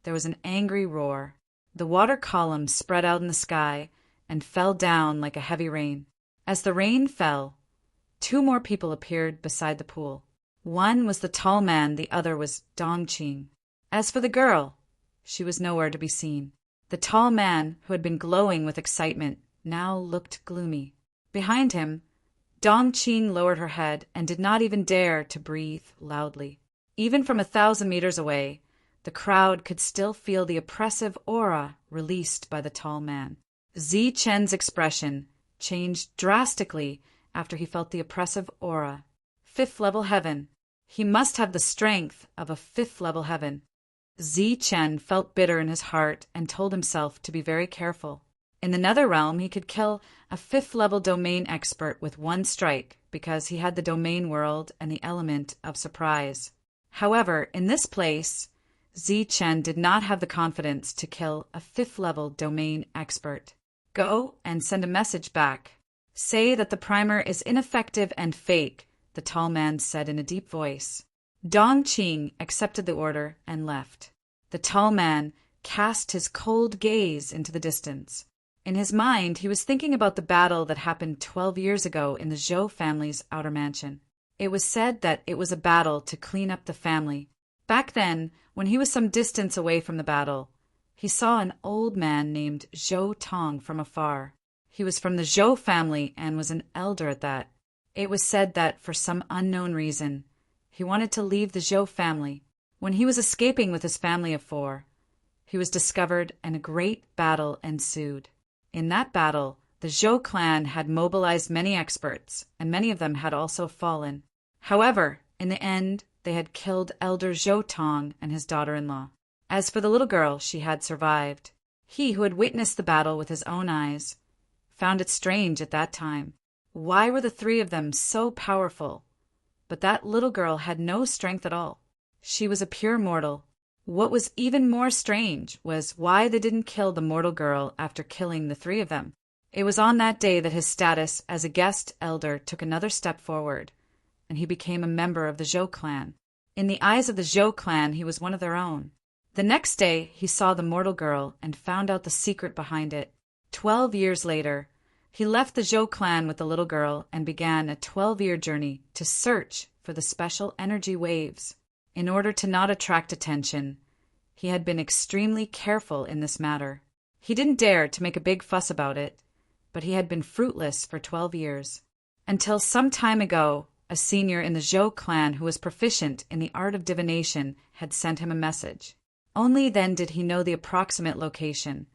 there was an angry roar. The water column spread out in the sky and fell down like a heavy rain. As the rain fell, 2 more people appeared beside the pool. One was the tall man, the other was Dongqing. As for the girl, she was nowhere to be seen. The tall man, who had been glowing with excitement, now looked gloomy. Behind him, Dongqing lowered her head and did not even dare to breathe loudly. Even from 1,000 meters away, the crowd could still feel the oppressive aura released by the tall man. Ziqin's expression changed drastically after he felt the oppressive aura. 5th level heaven. He must have the strength of a 5th level heaven. Ziqin felt bitter in his heart and told himself to be very careful. In the nether realm, he could kill a 5th level domain expert with 1 strike because he had the domain world and the element of surprise. However, in this place, Ziqin did not have the confidence to kill a 5th level domain expert. Go and send a message back. Say that the primer is ineffective and fake, the tall man said in a deep voice. Dongqing accepted the order and left. The tall man cast his cold gaze into the distance. In his mind, he was thinking about the battle that happened 12 years ago in the Zhou family's outer mansion. It was said that it was a battle to clean up the family. Back then, when he was some distance away from the battle, he saw an old man named Zhou Tong from afar. He was from the Zhou family and was an elder at that. It was said that, for some unknown reason, he wanted to leave the Zhou family. When he was escaping with his family of 4, he was discovered and a great battle ensued. In that battle, the Zhou clan had mobilized many experts, and many of them had also fallen. However, in the end, they had killed Elder Zhou Tong and his daughter-in-law. As for the little girl, she had survived. He, who had witnessed the battle with his own eyes, found it strange at that time. Why were the 3 of them so powerful? But that little girl had no strength at all. She was a pure mortal. What was even more strange was why they didn't kill the mortal girl after killing the 3 of them. It was on that day that his status as a guest elder took another step forward, and he became a member of the Zhou clan. In the eyes of the Zhou clan, he was one of their own. The next day, he saw the mortal girl and found out the secret behind it. 12 years later, he left the Zhou clan with the little girl and began a 12-year journey to search for the special energy waves. In order to not attract attention, he had been extremely careful in this matter. He didn't dare to make a big fuss about it, but he had been fruitless for 12 years. Until some time ago, a senior in the Zhou clan who was proficient in the art of divination had sent him a message. Only then did he know the approximate location,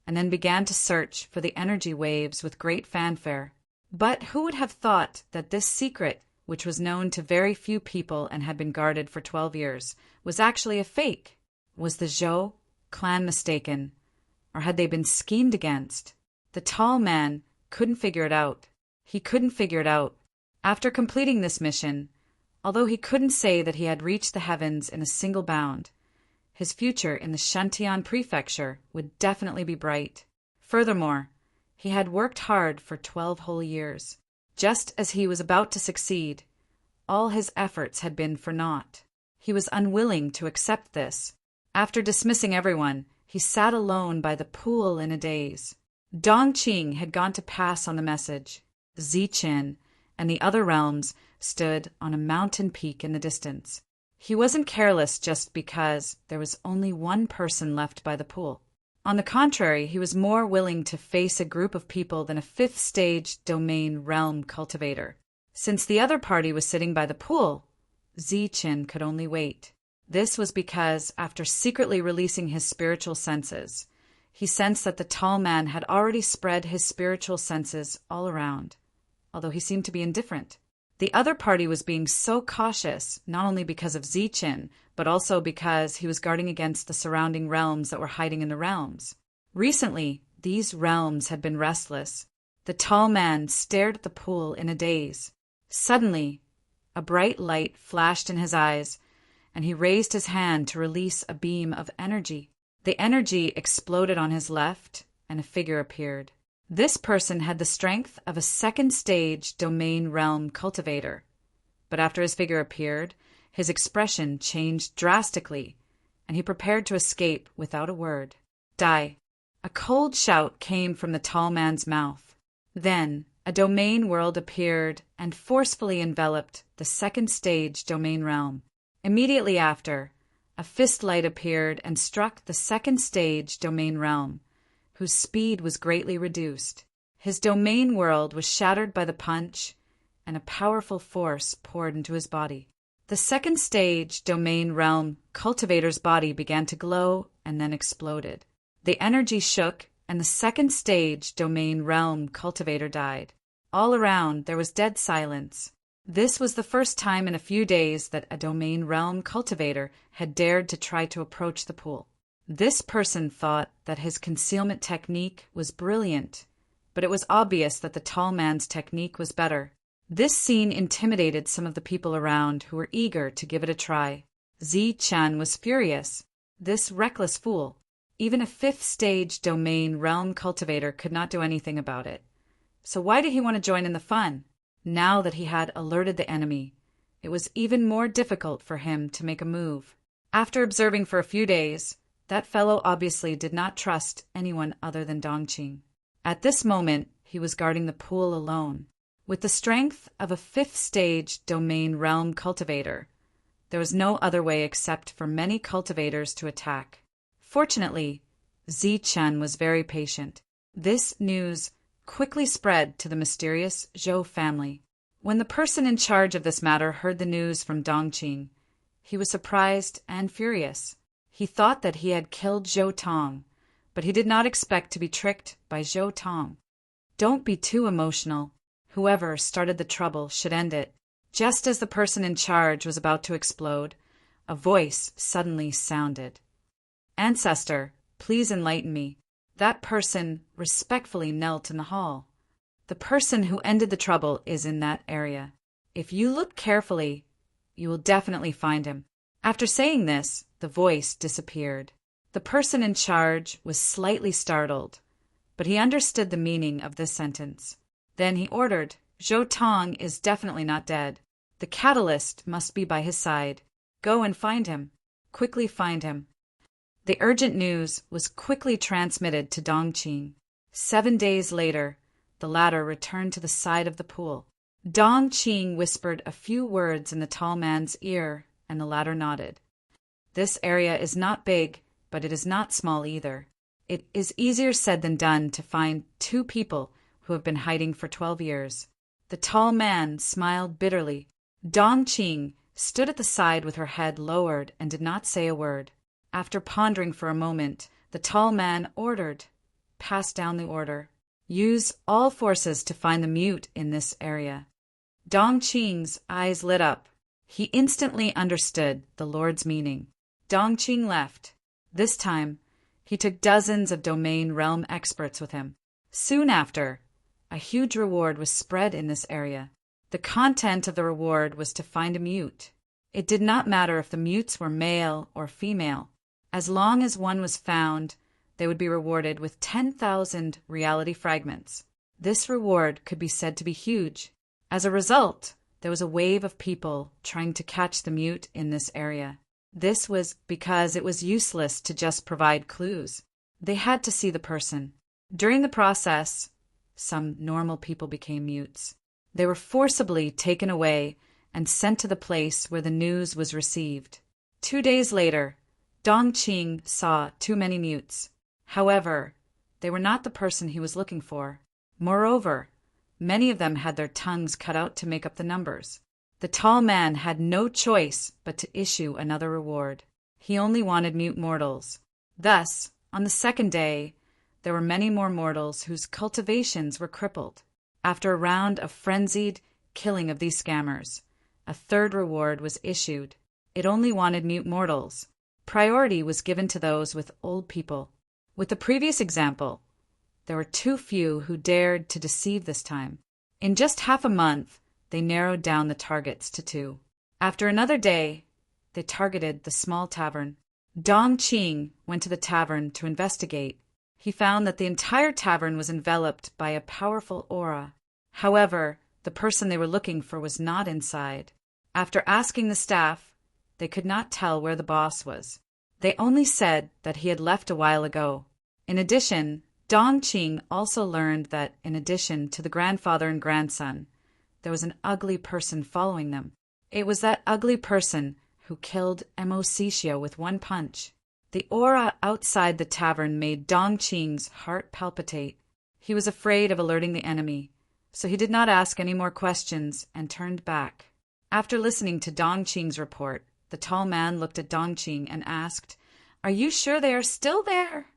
and then began to search for the energy waves with great fanfare. But who would have thought that this secret, which was known to very few people and had been guarded for 12 years, was actually a fake? Was the Zhou clan mistaken, or had they been schemed against? The tall man couldn't figure it out. He couldn't figure it out. After completing this mission, although he couldn't say that he had reached the heavens in a single bound, his future in the Shantian prefecture would definitely be bright. Furthermore, he had worked hard for 12 whole years. Just as he was about to succeed, all his efforts had been for naught. He was unwilling to accept this. After dismissing everyone, he sat alone by the pool in a daze. Dongqing had gone to pass on the message. Ziqin and the other realms stood on a mountain peak in the distance. He wasn't careless just because there was only one person left by the pool. On the contrary, he was more willing to face a group of people than a fifth-stage domain realm cultivator. Since the other party was sitting by the pool, Ziqin could only wait. This was because, after secretly releasing his spiritual senses, he sensed that the tall man had already spread his spiritual senses all around, although he seemed to be indifferent. The other party was being so cautious, not only because of Ziqin, but also because he was guarding against the surrounding realms that were hiding in the realms. Recently, these realms had been restless. The tall man stared at the pool in a daze. Suddenly, a bright light flashed in his eyes, and he raised his hand to release a beam of energy. The energy exploded on his left, and a figure appeared. This person had the strength of a second-stage domain realm cultivator. But after his figure appeared, his expression changed drastically, and he prepared to escape without a word. Die! A cold shout came from the tall man's mouth. Then a domain world appeared and forcefully enveloped the second-stage domain realm. Immediately after, a fist light appeared and struck the second-stage domain realm, whose speed was greatly reduced. His domain world was shattered by the punch, and a powerful force poured into his body. The second-stage domain realm cultivator's body began to glow and then exploded. The energy shook, and the second-stage domain realm cultivator died. All around, there was dead silence. This was the first time in a few days that a domain realm cultivator had dared to try to approach the pool. This person thought that his concealment technique was brilliant, but it was obvious that the tall man's technique was better. This scene intimidated some of the people around who were eager to give it a try. Ziqin was furious. This reckless fool. Even a fifth-stage domain realm cultivator could not do anything about it. So why did he want to join in the fun? Now that he had alerted the enemy, it was even more difficult for him to make a move. After observing for a few days, that fellow obviously did not trust anyone other than Dongqing. At this moment, he was guarding the pool alone. With the strength of a fifth-stage domain realm cultivator, there was no other way except for many cultivators to attack. Fortunately, Ziqin was very patient. This news quickly spread to the mysterious Zhou family. When the person in charge of this matter heard the news from Dongqing, he was surprised and furious. He thought that he had killed Zhou Tong, but he did not expect to be tricked by Zhou Tong. Don't be too emotional. Whoever started the trouble should end it. Just as the person in charge was about to explode, a voice suddenly sounded. "Ancestor, please enlighten me." That person respectfully knelt in the hall. The person who ended the trouble is in that area. If you look carefully, you will definitely find him. After saying this, the voice disappeared. The person in charge was slightly startled, but he understood the meaning of this sentence. Then he ordered, "Zhou Tong is definitely not dead. The catalyst must be by his side. Go and find him. Quickly find him." The urgent news was quickly transmitted to Dongqing. 7 days later, the latter returned to the side of the pool. Dongqing whispered a few words in the tall man's ear, and the latter nodded. This area is not big, but it is not small either. It is easier said than done to find 2 people who have been hiding for 12 years. The tall man smiled bitterly. Dongqing stood at the side with her head lowered and did not say a word. After pondering for a moment, the tall man ordered, passed down the order. Use all forces to find the mute in this area. Dongqing's eyes lit up. He instantly understood the Lord's meaning. Dongqing left. This time, he took dozens of domain realm experts with him. Soon after, a huge reward was spread in this area. The content of the reward was to find a mute. It did not matter if the mutes were male or female. As long as one was found, they would be rewarded with 10,000 reality fragments. This reward could be said to be huge. As a result, there was a wave of people trying to catch the mute in this area. This was because it was useless to just provide clues. They had to see the person. During the process, some normal people became mutes. They were forcibly taken away and sent to the place where the news was received. 2 days later, Dongqing saw too many mutes. However, they were not the person he was looking for. Moreover, many of them had their tongues cut out to make up the numbers. The tall man had no choice but to issue another reward. He only wanted mute mortals. Thus, on the second day, there were many more mortals whose cultivations were crippled. After a round of frenzied killing of these scammers, a third reward was issued. It only wanted mute mortals. Priority was given to those with old people. With the previous example, there were too few who dared to deceive this time. In just half a month, they narrowed down the targets to 2. After another day, they targeted the small tavern. Dongqing went to the tavern to investigate. He found that the entire tavern was enveloped by a powerful aura. However, the person they were looking for was not inside. After asking the staff, they could not tell where the boss was. They only said that he had left a while ago. In addition, Dongqing also learned that, in addition to the grandfather and grandson, there was an ugly person following them. It was that ugly person who killed Emocicio with one punch. The aura outside the tavern made Dongqing's heart palpitate. He was afraid of alerting the enemy, so he did not ask any more questions and turned back. After listening to Dongqing's report, the tall man looked at Dongqing and asked, "Are you sure they are still there?"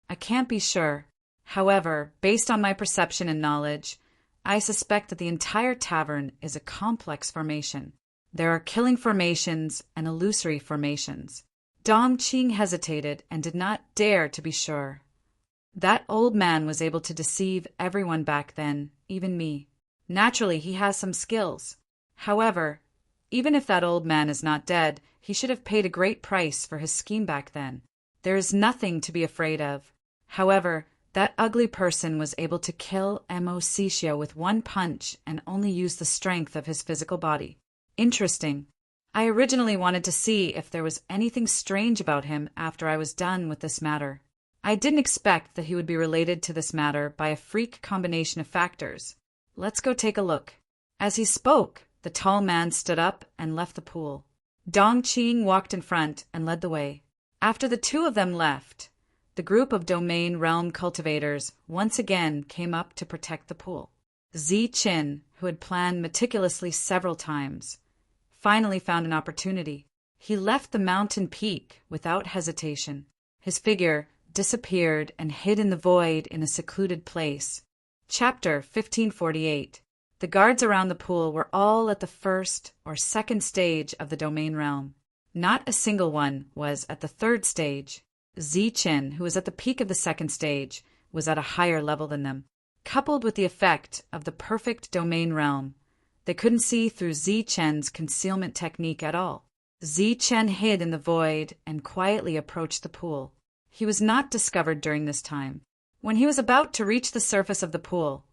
"I can't be sure. However, based on my perception and knowledge, I suspect that the entire tavern is a complex formation. There are killing formations and illusory formations." Dongqing hesitated and did not dare to be sure. That old man was able to deceive everyone back then, even me. Naturally, he has some skills. However, even if that old man is not dead, he should have paid a great price for his scheme back then. There is nothing to be afraid of. However, that ugly person was able to kill Emocicio with one punch and only use the strength of his physical body. Interesting. I originally wanted to see if there was anything strange about him after I was done with this matter. I didn't expect that he would be related to this matter by a freak combination of factors. Let's go take a look. As he spoke, the tall man stood up and left the pool. Dongqing walked in front and led the way. After the 2 of them left, the group of domain realm cultivators once again came up to protect the pool. Ziqin, who had planned meticulously several times, finally found an opportunity. He left the mountain peak without hesitation. His figure disappeared and hid in the void in a secluded place. Chapter 1548. The guards around the pool were all at the first or second stage of the domain realm. Not a single one was at the third stage. Ziqin, who was at the peak of the second stage, was at a higher level than them. Coupled with the effect of the perfect domain realm, they couldn't see through Ziqin's concealment technique at all. Ziqin hid in the void and quietly approached the pool. He was not discovered during this time. When he was about to reach the surface of the pool,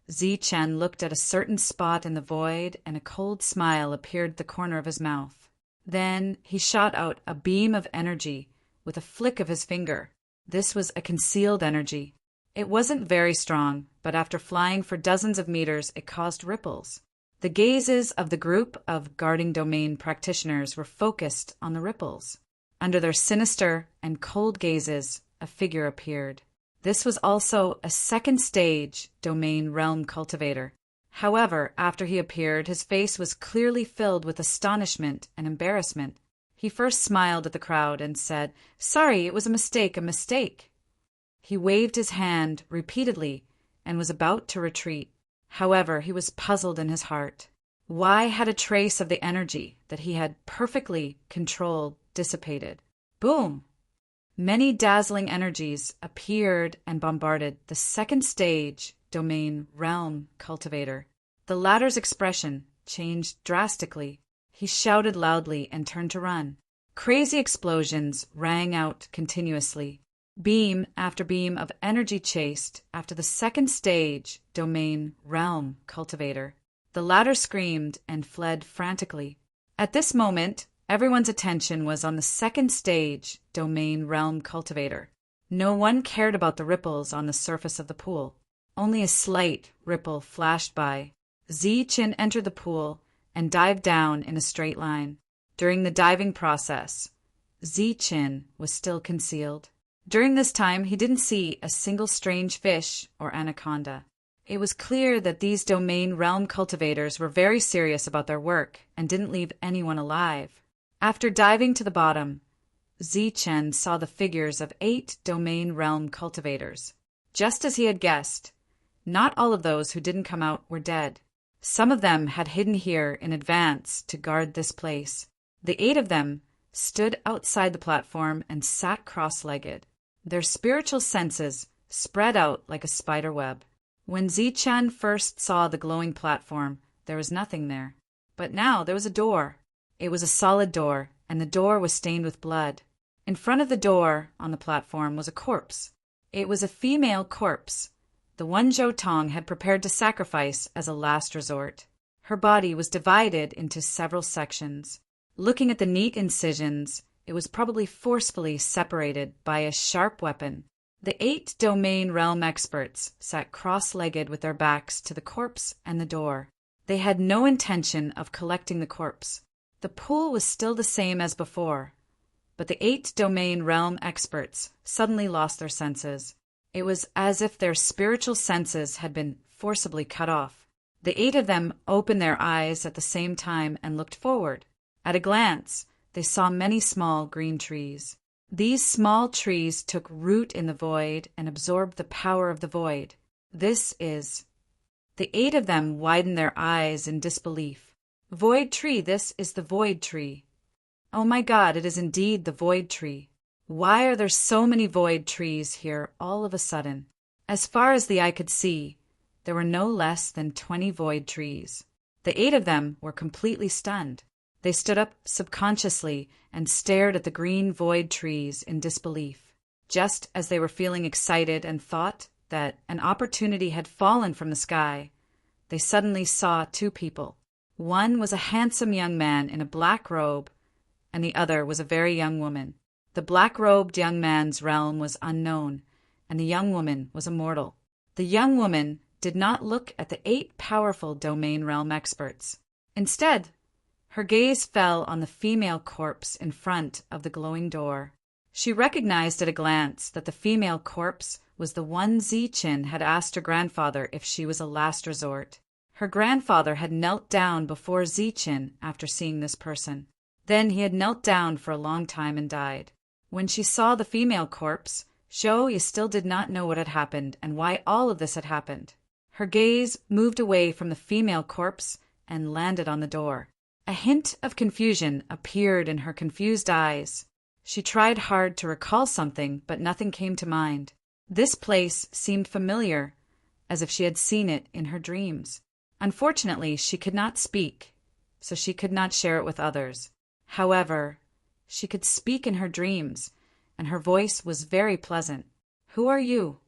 Ziqin looked at a certain spot in the void and a cold smile appeared at the corner of his mouth. Then he shot out a beam of energy with a flick of his finger. This was a concealed energy. It wasn't very strong, but after flying for dozens of meters, it caused ripples. The gazes of the group of guarding domain practitioners were focused on the ripples. Under their sinister and cold gazes, a figure appeared. This was also a second stage domain realm cultivator. However, after he appeared, his face was clearly filled with astonishment and embarrassment. He first smiled at the crowd and said, "Sorry, it was a mistake, a mistake." He waved his hand repeatedly and was about to retreat. However, he was puzzled in his heart. Why had a trace of the energy that he had perfectly controlled dissipated? Boom! Many dazzling energies appeared and bombarded the second stage domain realm cultivator. The latter's expression changed drastically. He shouted loudly and turned to run. Crazy explosions rang out continuously. Beam after beam of energy chased after the second stage domain realm cultivator. The latter screamed and fled frantically. At this moment, everyone's attention was on the second stage domain realm cultivator. No one cared about the ripples on the surface of the pool. Only a slight ripple flashed by. Zi-Chin entered the pool and dived down in a straight line. During the diving process, Zi-Chin was still concealed. During this time, he didn't see a single strange fish or anaconda. It was clear that these domain realm cultivators were very serious about their work and didn't leave anyone alive. After diving to the bottom, Zi-Chen saw the figures of 8 domain realm cultivators. Just as he had guessed, not all of those who didn't come out were dead. Some of them had hidden here in advance to guard this place. The 8 of them stood outside the platform and sat cross-legged. Their spiritual senses spread out like a spider web. When Zi-Chan first saw the glowing platform, there was nothing there. But now there was a door. It was a solid door, and the door was stained with blood. In front of the door on the platform was a corpse. It was a female corpse, the one Zhou Tong had prepared to sacrifice as a last resort. Her body was divided into several sections. Looking at the neat incisions, it was probably forcefully separated by a sharp weapon. The 8 domain realm experts sat cross-legged with their backs to the corpse and the door. They had no intention of collecting the corpse. The pool was still the same as before, but the 8 domain realm experts suddenly lost their senses. It was as if their spiritual senses had been forcibly cut off. The 8 of them opened their eyes at the same time and looked forward. At a glance, they saw many small green trees. These small trees took root in the void and absorbed the power of the void. This is... The 8 of them widened their eyes in disbelief. Void tree, this is the void tree. Oh my God, it is indeed the void tree. Why are there so many void trees here all of a sudden? As far as the eye could see, there were no less than 20 void trees. The 8 of them were completely stunned. They stood up subconsciously and stared at the green void trees in disbelief. Just as they were feeling excited and thought that an opportunity had fallen from the sky, they suddenly saw 2 people. One was a handsome young man in a black robe, and the other was a very young woman. The black-robed young man's realm was unknown, and the young woman was immortal. The young woman did not look at the 8 powerful domain realm experts. Instead, her gaze fell on the female corpse in front of the glowing door. She recognized at a glance that the female corpse was the one Zi-Chin had asked her grandfather if she was a last resort. Her grandfather had knelt down before Zi-Chin after seeing this person. Then he had knelt down for a long time and died. When she saw the female corpse, Zhou still did not know what had happened and why all of this had happened. Her gaze moved away from the female corpse and landed on the door. A hint of confusion appeared in her confused eyes. She tried hard to recall something, but nothing came to mind. This place seemed familiar, as if she had seen it in her dreams. Unfortunately, she could not speak, so she could not share it with others. However, she could speak in her dreams, and her voice was very pleasant. "Who are you?"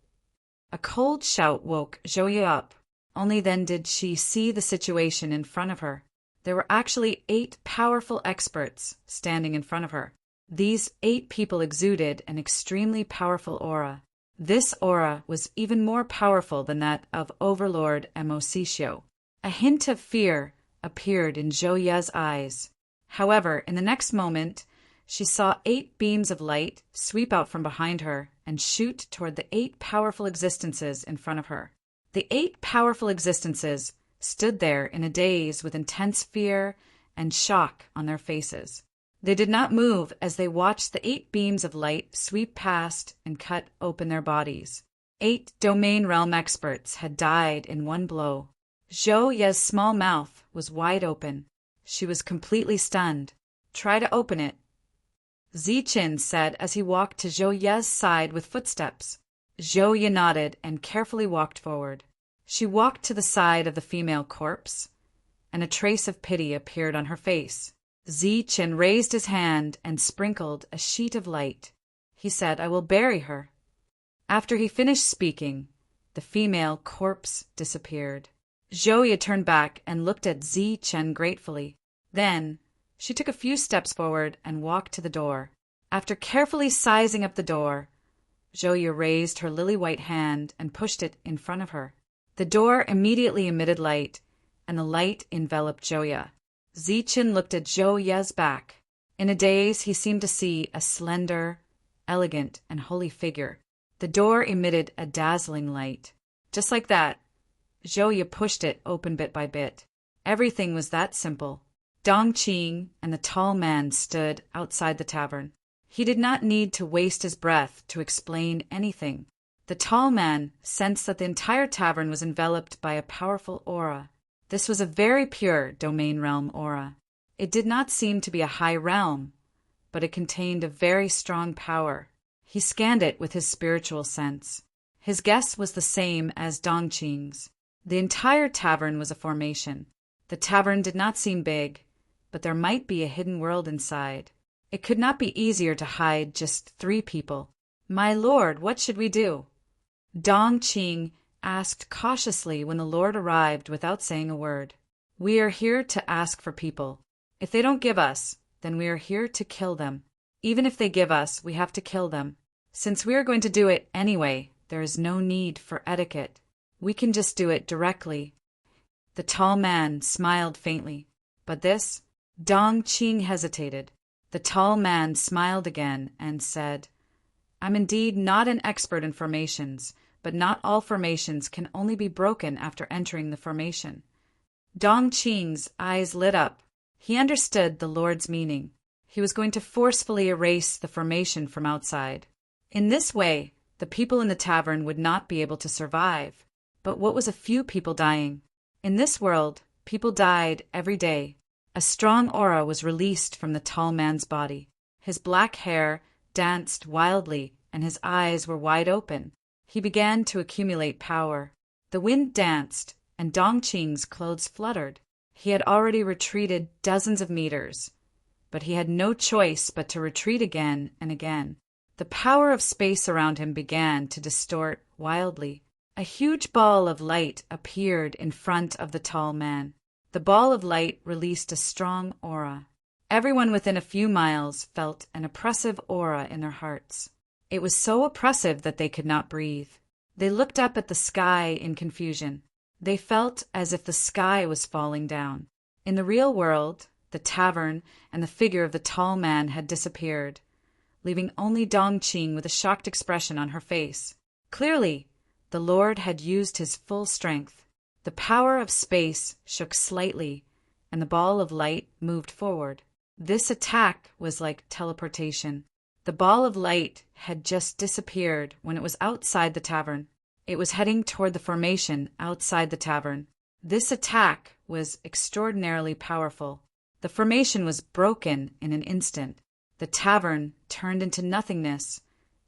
A cold shout woke Zhou up. Only then did she see the situation in front of her. There were actually 8 powerful experts standing in front of her. These 8 people exuded an extremely powerful aura. This aura was even more powerful than that of Overlord Emositio. A hint of fear appeared in Zhou Ye's eyes. However, in the next moment, she saw 8 beams of light sweep out from behind her and shoot toward the 8 powerful existences in front of her. The 8 powerful existences stood there in a daze with intense fear and shock on their faces. They did not move as they watched the 8 beams of light sweep past and cut open their bodies. 8 domain realm experts had died in one blow. Zhou Ye's small mouth was wide open. She was completely stunned. "Try to open it," Ziqin said as he walked to Zhou Ye's side with footsteps. Zhou Ye nodded and carefully walked forward. She walked to the side of the female corpse, and a trace of pity appeared on her face. Ziqin raised his hand and sprinkled a sheet of light. He said, "I will bury her." After he finished speaking, the female corpse disappeared. Zhou Ye turned back and looked at Ziqin gratefully. Then she took a few steps forward and walked to the door. After carefully sizing up the door, Zhou Ye raised her lily-white hand and pushed it in front of her. The door immediately emitted light, and the light enveloped Zhou Ye. Ziqin looked at Zhou Ye's back. In a daze, he seemed to see a slender, elegant, and holy figure. The door emitted a dazzling light. Just like that, Zhou Ye pushed it open bit by bit. Everything was that simple. Dongqing and the tall man stood outside the tavern. He did not need to waste his breath to explain anything. The tall man sensed that the entire tavern was enveloped by a powerful aura. This was a very pure domain realm aura. It did not seem to be a high realm, but it contained a very strong power. He scanned it with his spiritual sense. His guess was the same as Dongqing's. The entire tavern was a formation. The tavern did not seem big, but there might be a hidden world inside. It could not be easier to hide just 3 people. "My lord, what should we do?" Dongqing asked cautiously when the lord arrived without saying a word. "We are here to ask for people. If they don't give us, then we are here to kill them. Even if they give us, we have to kill them. Since we are going to do it anyway, there is no need for etiquette. We can just do it directly." The tall man smiled faintly. But this, Dongqing hesitated. The tall man smiled again and said, "I'm indeed not an expert in formations, but not all formations can only be broken after entering the formation." Dongqing's eyes lit up. He understood the Lord's meaning. He was going to forcefully erase the formation from outside. In this way, the people in the tavern would not be able to survive. But what was a few people dying? In this world, people died every day. A strong aura was released from the tall man's body. His black hair danced wildly, and his eyes were wide open. He began to accumulate power. The wind danced, and Dongqing's clothes fluttered. He had already retreated dozens of meters, but he had no choice but to retreat again and again. The power of space around him began to distort wildly. A huge ball of light appeared in front of the tall man. The ball of light released a strong aura. Everyone within a few miles felt an oppressive aura in their hearts. It was so oppressive that they could not breathe. They looked up at the sky in confusion. They felt as if the sky was falling down. In the real world, the tavern and the figure of the tall man had disappeared, leaving only Dongqing with a shocked expression on her face. Clearly, the Lord had used his full strength. The power of space shook slightly, and the ball of light moved forward. This attack was like teleportation. The ball of light had just disappeared when it was outside the tavern. It was heading toward the formation outside the tavern. This attack was extraordinarily powerful. The formation was broken in an instant. The tavern turned into nothingness,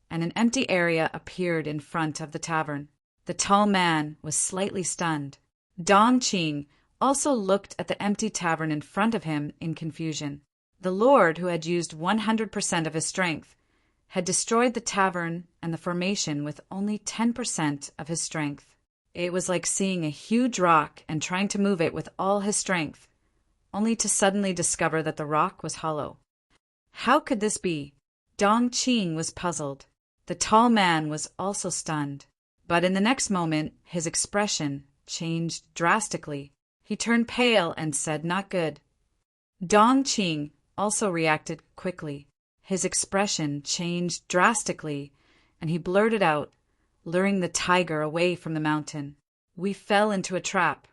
and an empty area appeared in front of the tavern. The tall man was slightly stunned. Dongqing also looked at the empty tavern in front of him in confusion. The Lord, who had used 100% of his strength, had destroyed the tavern and the formation with only 10% of his strength. It was like seeing a huge rock and trying to move it with all his strength, only to suddenly discover that the rock was hollow. How could this be? Dongqing was puzzled. The tall man was also stunned. But in the next moment, his expression changed drastically. He turned pale and said, "Not good." Dongqing also reacted quickly. His expression changed drastically, and he blurted out, luring the tiger away from the mountain. "We fell into a trap."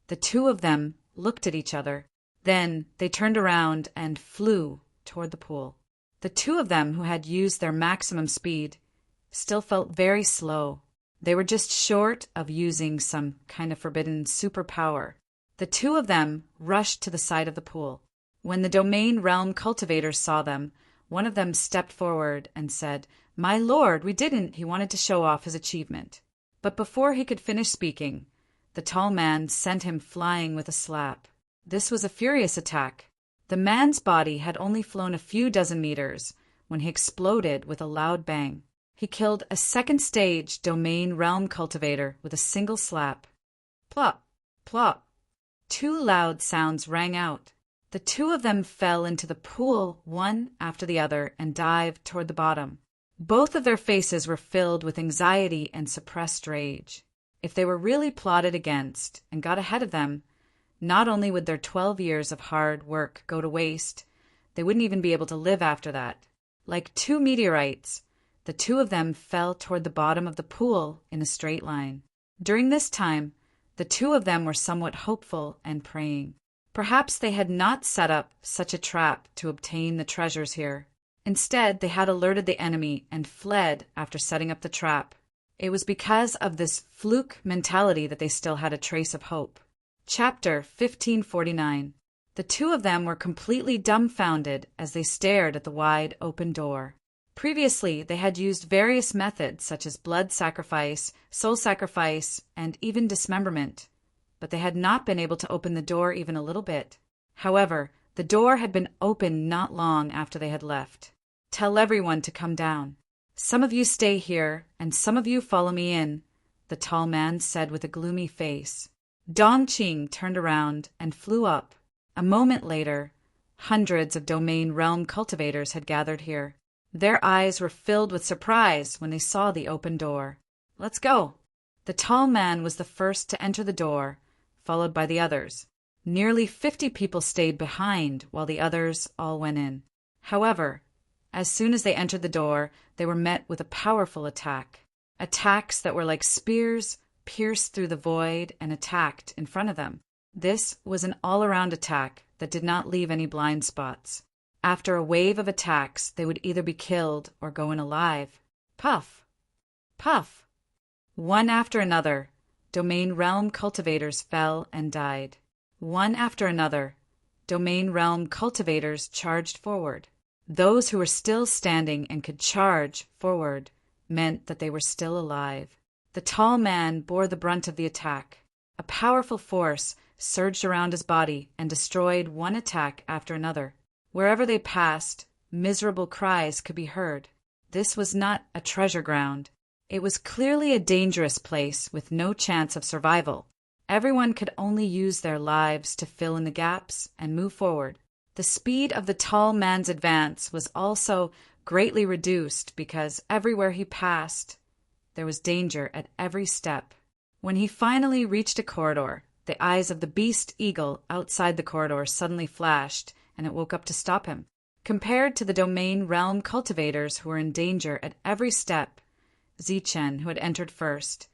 The two of them looked at each other. Then they turned around and flew toward the pool. The two of them, who had used their maximum speed, still felt very slow. They were just short of using some kind of forbidden superpower. The two of them rushed to the side of the pool. When the domain realm cultivators saw them, one of them stepped forward and said, "My lord, we didn't." He wanted to show off his achievement. But before he could finish speaking, the tall man sent him flying with a slap. This was a furious attack. The man's body had only flown a few dozen meters when he exploded with a loud bang. He killed a second-stage domain realm cultivator with a single slap. Plop, plop. Two loud sounds rang out. The two of them fell into the pool one after the other and dived toward the bottom. Both of their faces were filled with anxiety and suppressed rage. If they were really plotted against and got ahead of them, not only would their 12 years of hard work go to waste, they wouldn't even be able to live after that. Like two meteorites, the two of them fell toward the bottom of the pool in a straight line. During this time, the two of them were somewhat hopeful and praying. Perhaps they had not set up such a trap to obtain the treasures here. Instead, they had alerted the enemy and fled after setting up the trap. It was because of this fluke mentality that they still had a trace of hope. Chapter 1549. The two of them were completely dumbfounded as they stared at the wide open door. Previously, they had used various methods such as blood sacrifice, soul sacrifice, and even dismemberment, but they had not been able to open the door even a little bit. However, the door had been opened not long after they had left. "Tell everyone to come down. Some of you stay here, and some of you follow me in," the tall man said with a gloomy face. Dongqing turned around and flew up. A moment later, hundreds of domain realm cultivators had gathered here. Their eyes were filled with surprise when they saw the open door. "Let's go." The tall man was the first to enter the door, followed by the others. Nearly 50 people stayed behind while the others all went in. However, as soon as they entered the door, they were met with a powerful attack. Attacks that were like spears pierced through the void and attacked in front of them. This was an all-around attack that did not leave any blind spots. After a wave of attacks, they would either be killed or go in alive. Puff! Puff! One after another, domain realm cultivators fell and died. One after another, domain realm cultivators charged forward. Those who were still standing and could charge forward meant that they were still alive. The tall man bore the brunt of the attack. A powerful force surged around his body and destroyed one attack after another. Wherever they passed, miserable cries could be heard. This was not a treasure ground. It was clearly a dangerous place with no chance of survival. Everyone could only use their lives to fill in the gaps and move forward. The speed of the tall man's advance was also greatly reduced because everywhere he passed, there was danger at every step. When he finally reached a corridor, the eyes of the beast eagle outside the corridor suddenly flashed, and it woke up to stop him. Compared to the domain realm cultivators who were in danger at every step, Zichen, who had entered first,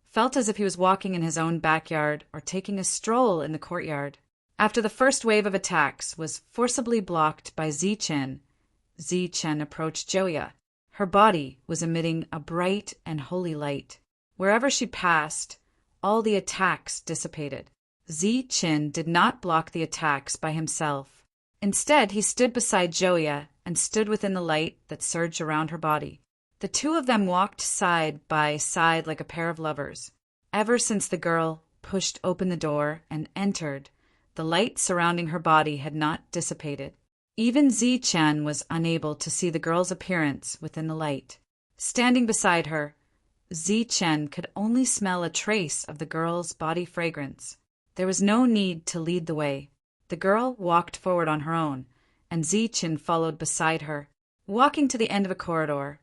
felt as if he was walking in his own backyard or taking a stroll in the courtyard. After the first wave of attacks was forcibly blocked by Zichen approached Joya. Her body was emitting a bright and holy light. Wherever she passed, all the attacks dissipated. Zichen did not block the attacks by himself. Instead, he stood beside Joya and stood within the light that surged around her body. The two of them walked side by side like a pair of lovers. Ever since the girl pushed open the door and entered, the light surrounding her body had not dissipated. Even Zichen was unable to see the girl's appearance within the light. Standing beside her, Zichen could only smell a trace of the girl's body fragrance. There was no need to lead the way. The girl walked forward on her own, and Zichen followed beside her. Walking to the end of a corridor,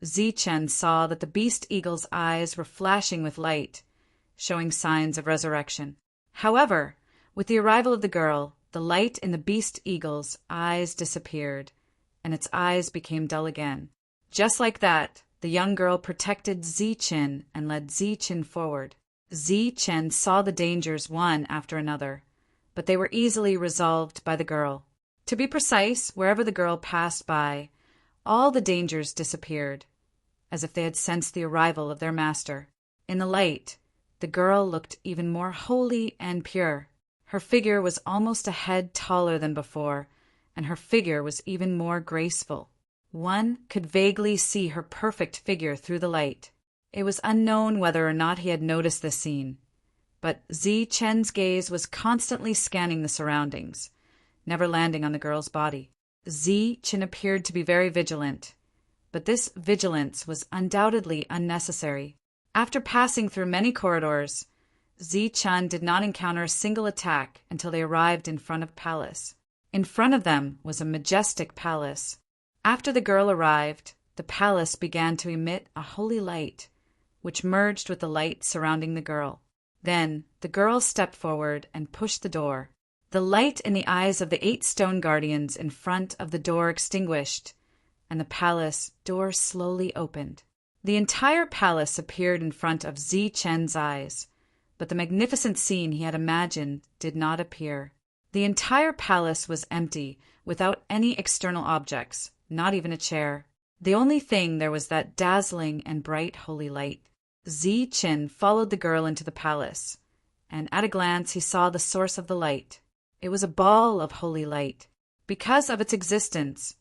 Zichen saw that the beast eagle's eyes were flashing with light, showing signs of resurrection. However, with the arrival of the girl, the light in the beast eagle's eyes disappeared, and its eyes became dull again. Just like that, the young girl protected Zichen and led Zichen forward. Zichen saw the dangers one after another, but they were easily resolved by the girl. To be precise, wherever the girl passed by, all the dangers disappeared, as if they had sensed the arrival of their master. In the light, the girl looked even more holy and pure. Her figure was almost a head taller than before, and her figure was even more graceful. One could vaguely see her perfect figure through the light. It was unknown whether or not he had noticed this scene, but Zi Chen's gaze was constantly scanning the surroundings, never landing on the girl's body. Zi Chen appeared to be very vigilant, but this vigilance was undoubtedly unnecessary. After passing through many corridors, Zi Chen did not encounter a single attack until they arrived in front of a palace. In front of them was a majestic palace. After the girl arrived, the palace began to emit a holy light, which merged with the light surrounding the girl. Then the girl stepped forward and pushed the door. The light in the eyes of the 8 stone guardians in front of the door extinguished, and the palace door slowly opened. The entire palace appeared in front of Zi Chen's eyes, but the magnificent scene he had imagined did not appear. The entire palace was empty, without any external objects, not even a chair. The only thing there was that dazzling and bright holy light. Zi Chen followed the girl into the palace, and at a glance he saw the source of the light. It was a ball of holy light. Because of its existence,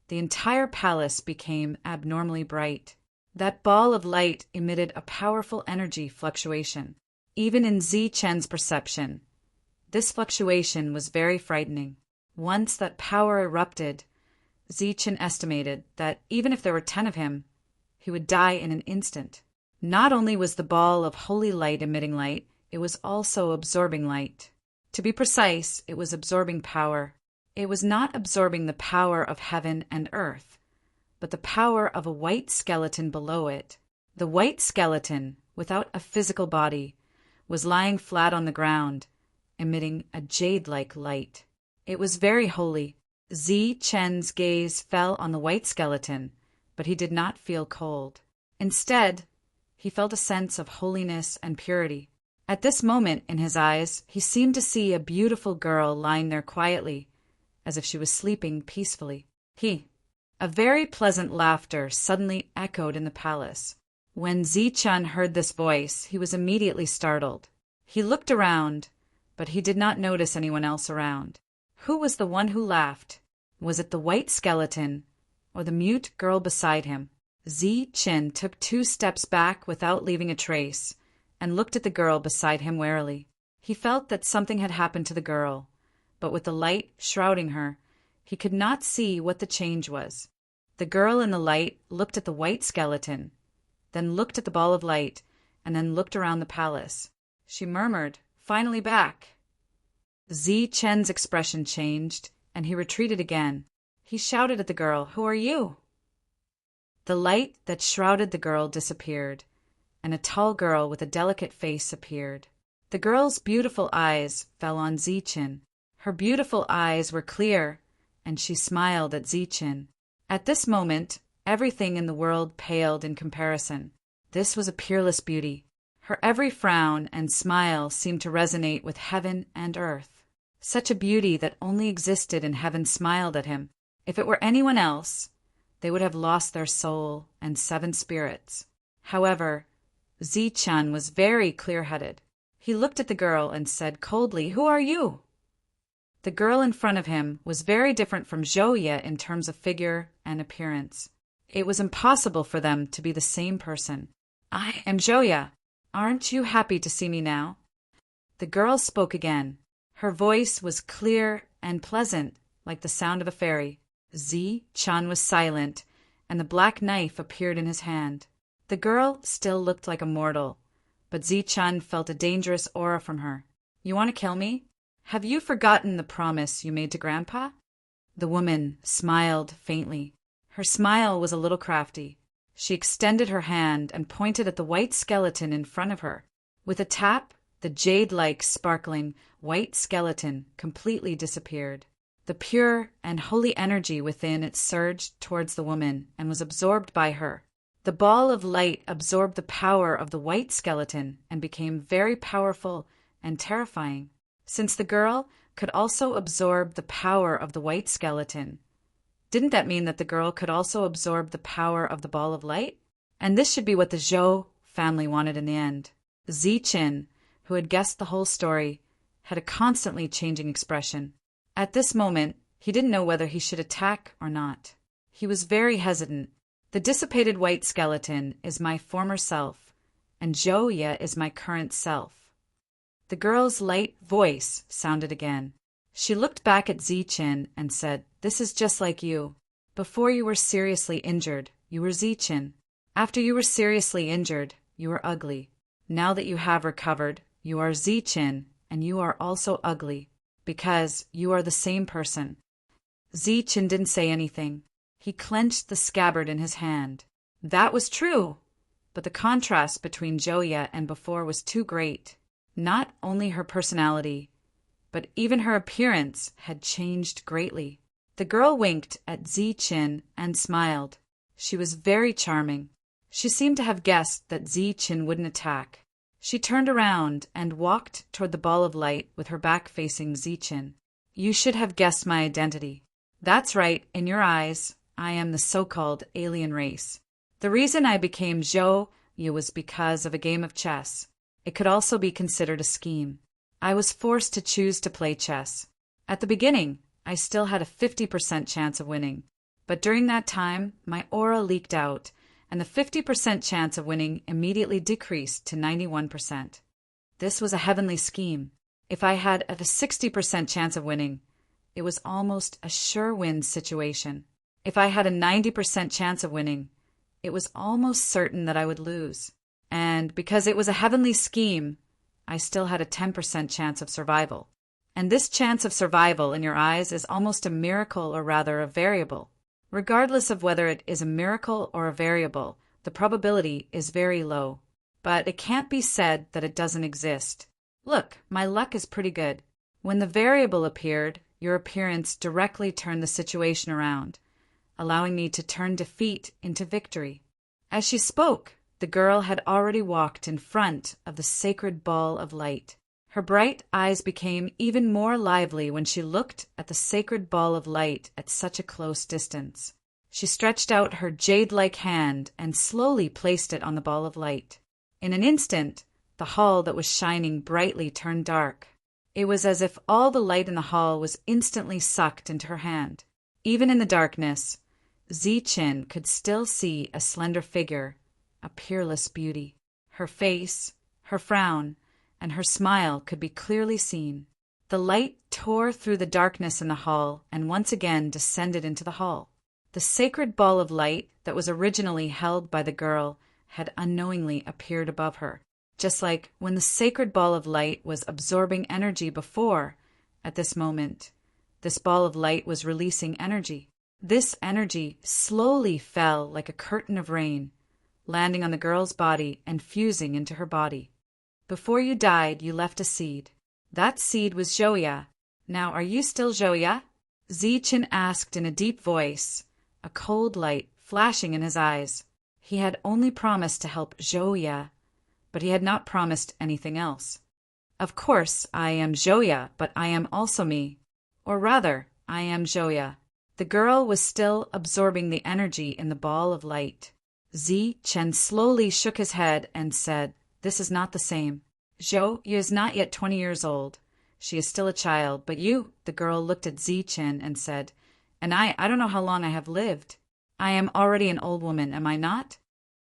the entire palace became abnormally bright. That ball of light emitted a powerful energy fluctuation. Even in Zi Chen's perception, this fluctuation was very frightening. Once that power erupted, Zi Chen estimated that even if there were 10 of him, he would die in an instant. Not only was the ball of holy light emitting light, it was also absorbing light. To be precise, it was absorbing power. It was not absorbing the power of heaven and earth, but the power of a white skeleton below it. The white skeleton, without a physical body, was lying flat on the ground, emitting a jade-like light. It was very holy. Zi Chen's gaze fell on the white skeleton, but he did not feel cold. Instead, he felt a sense of holiness and purity. At this moment, in his eyes, he seemed to see a beautiful girl lying there quietly, as if she was sleeping peacefully. A very pleasant laughter suddenly echoed in the palace. When Zi Chen heard this voice, he was immediately startled. He looked around, but he did not notice anyone else around. Who was the one who laughed? Was it the white skeleton, or the mute girl beside him? Zi Chen took 2 steps back without leaving a trace, and looked at the girl beside him warily. He felt that something had happened to the girl, but with the light shrouding her, he could not see what the change was. The girl in the light looked at the white skeleton, then looked at the ball of light, and then looked around the palace. She murmured, "Finally back." Zi Chen's expression changed, and he retreated again. He shouted at the girl, "Who are you?" The light that shrouded the girl disappeared, and a tall girl with a delicate face appeared. The girl's beautiful eyes fell on Zi Chen. Her beautiful eyes were clear, and she smiled at Zi Chen. At this moment, everything in the world paled in comparison. This was a peerless beauty. Her every frown and smile seemed to resonate with heaven and earth. Such a beauty that only existed in heaven smiled at him. If it were anyone else, they would have lost their soul and 7 spirits. However, Zi Chen was very clear-headed. He looked at the girl and said coldly, "Who are you?" The girl in front of him was very different from Zhou Ye in terms of figure and appearance. It was impossible for them to be the same person. "I am Zhou Ye. Aren't you happy to see me now?" The girl spoke again. Her voice was clear and pleasant, like the sound of a fairy. Zi Chen was silent, and the black knife appeared in his hand. The girl still looked like a mortal, but Zi Chen felt a dangerous aura from her. "You want to kill me? Have you forgotten the promise you made to Grandpa?" The woman smiled faintly. Her smile was a little crafty. She extended her hand and pointed at the white skeleton in front of her. With a tap, the jade-like, sparkling, white skeleton completely disappeared. The pure and holy energy within it surged towards the woman and was absorbed by her. The ball of light absorbed the power of the white skeleton and became very powerful and terrifying. Since the girl, could also absorb the power of the white skeleton. Didn't that mean that the girl could also absorb the power of the ball of light? And this should be what the Zhou family wanted in the end. Ziqin, who had guessed the whole story, had a constantly changing expression. At this moment, he didn't know whether he should attack or not. He was very hesitant. The dissipated white skeleton is my former self, and Zhou Ye is my current self. The girl's light voice sounded again. She looked back at Ziqin and said, "This is just like you. Before you were seriously injured, you were Ziqin. After you were seriously injured, you were ugly. Now that you have recovered, you are Ziqin, and you are also ugly, because you are the same person." Ziqin didn't say anything. He clenched the scabbard in his hand. That was true, but the contrast between Zhou Ye and before was too great. Not only her personality, but even her appearance had changed greatly. The girl winked at Ziqin and smiled. She was very charming. She seemed to have guessed that Ziqin wouldn't attack. She turned around and walked toward the ball of light with her back facing Ziqin. "You should have guessed my identity. That's right, in your eyes, I am the so-called alien race. The reason I became Zhou Ye was because of a game of chess. It could also be considered a scheme. I was forced to choose to play chess. At the beginning, I still had a 50% chance of winning, but during that time, my aura leaked out, and the 50% chance of winning immediately decreased to 91%. This was a heavenly scheme. If I had a 60% chance of winning, it was almost a sure win situation. If I had a 90% chance of winning, it was almost certain that I would lose. And because it was a heavenly scheme, I still had a 10% chance of survival. And this chance of survival in your eyes is almost a miracle, or rather a variable. Regardless of whether it is a miracle or a variable, the probability is very low. But it can't be said that it doesn't exist. Look, my luck is pretty good. When the variable appeared, your appearance directly turned the situation around, allowing me to turn defeat into victory." As she spoke, the girl had already walked in front of the sacred ball of light. Her bright eyes became even more lively when she looked at the sacred ball of light at such a close distance. She stretched out her jade-like hand and slowly placed it on the ball of light. In an instant, the hall that was shining brightly turned dark. It was as if all the light in the hall was instantly sucked into her hand. Even in the darkness, Ziqin could still see a slender figure, a peerless beauty. Her face, her frown, and her smile could be clearly seen. The light tore through the darkness in the hall and once again descended into the hall. The sacred ball of light that was originally held by the girl had unknowingly appeared above her. Just like when the sacred ball of light was absorbing energy before, at this moment, this ball of light was releasing energy. This energy slowly fell like a curtain of rain, landing on the girl's body and fusing into her body. Before you died, you left a seed. That seed was Zhou Ye. Now, are you still Zhou Ye? Ziqin asked in a deep voice, a cold light flashing in his eyes. He had only promised to help Zhou Ye, but he had not promised anything else. Of course, I am Zhou Ye, but I am also me. Or rather, I am Zhou Ye. The girl was still absorbing the energy in the ball of light. Ziqin slowly shook his head and said, "This is not the same. Zhou Ye is not yet 20 years old. She is still a child, but you," the girl looked at Ziqin and said, "And I don't know how long I have lived. I am already an old woman, am I not?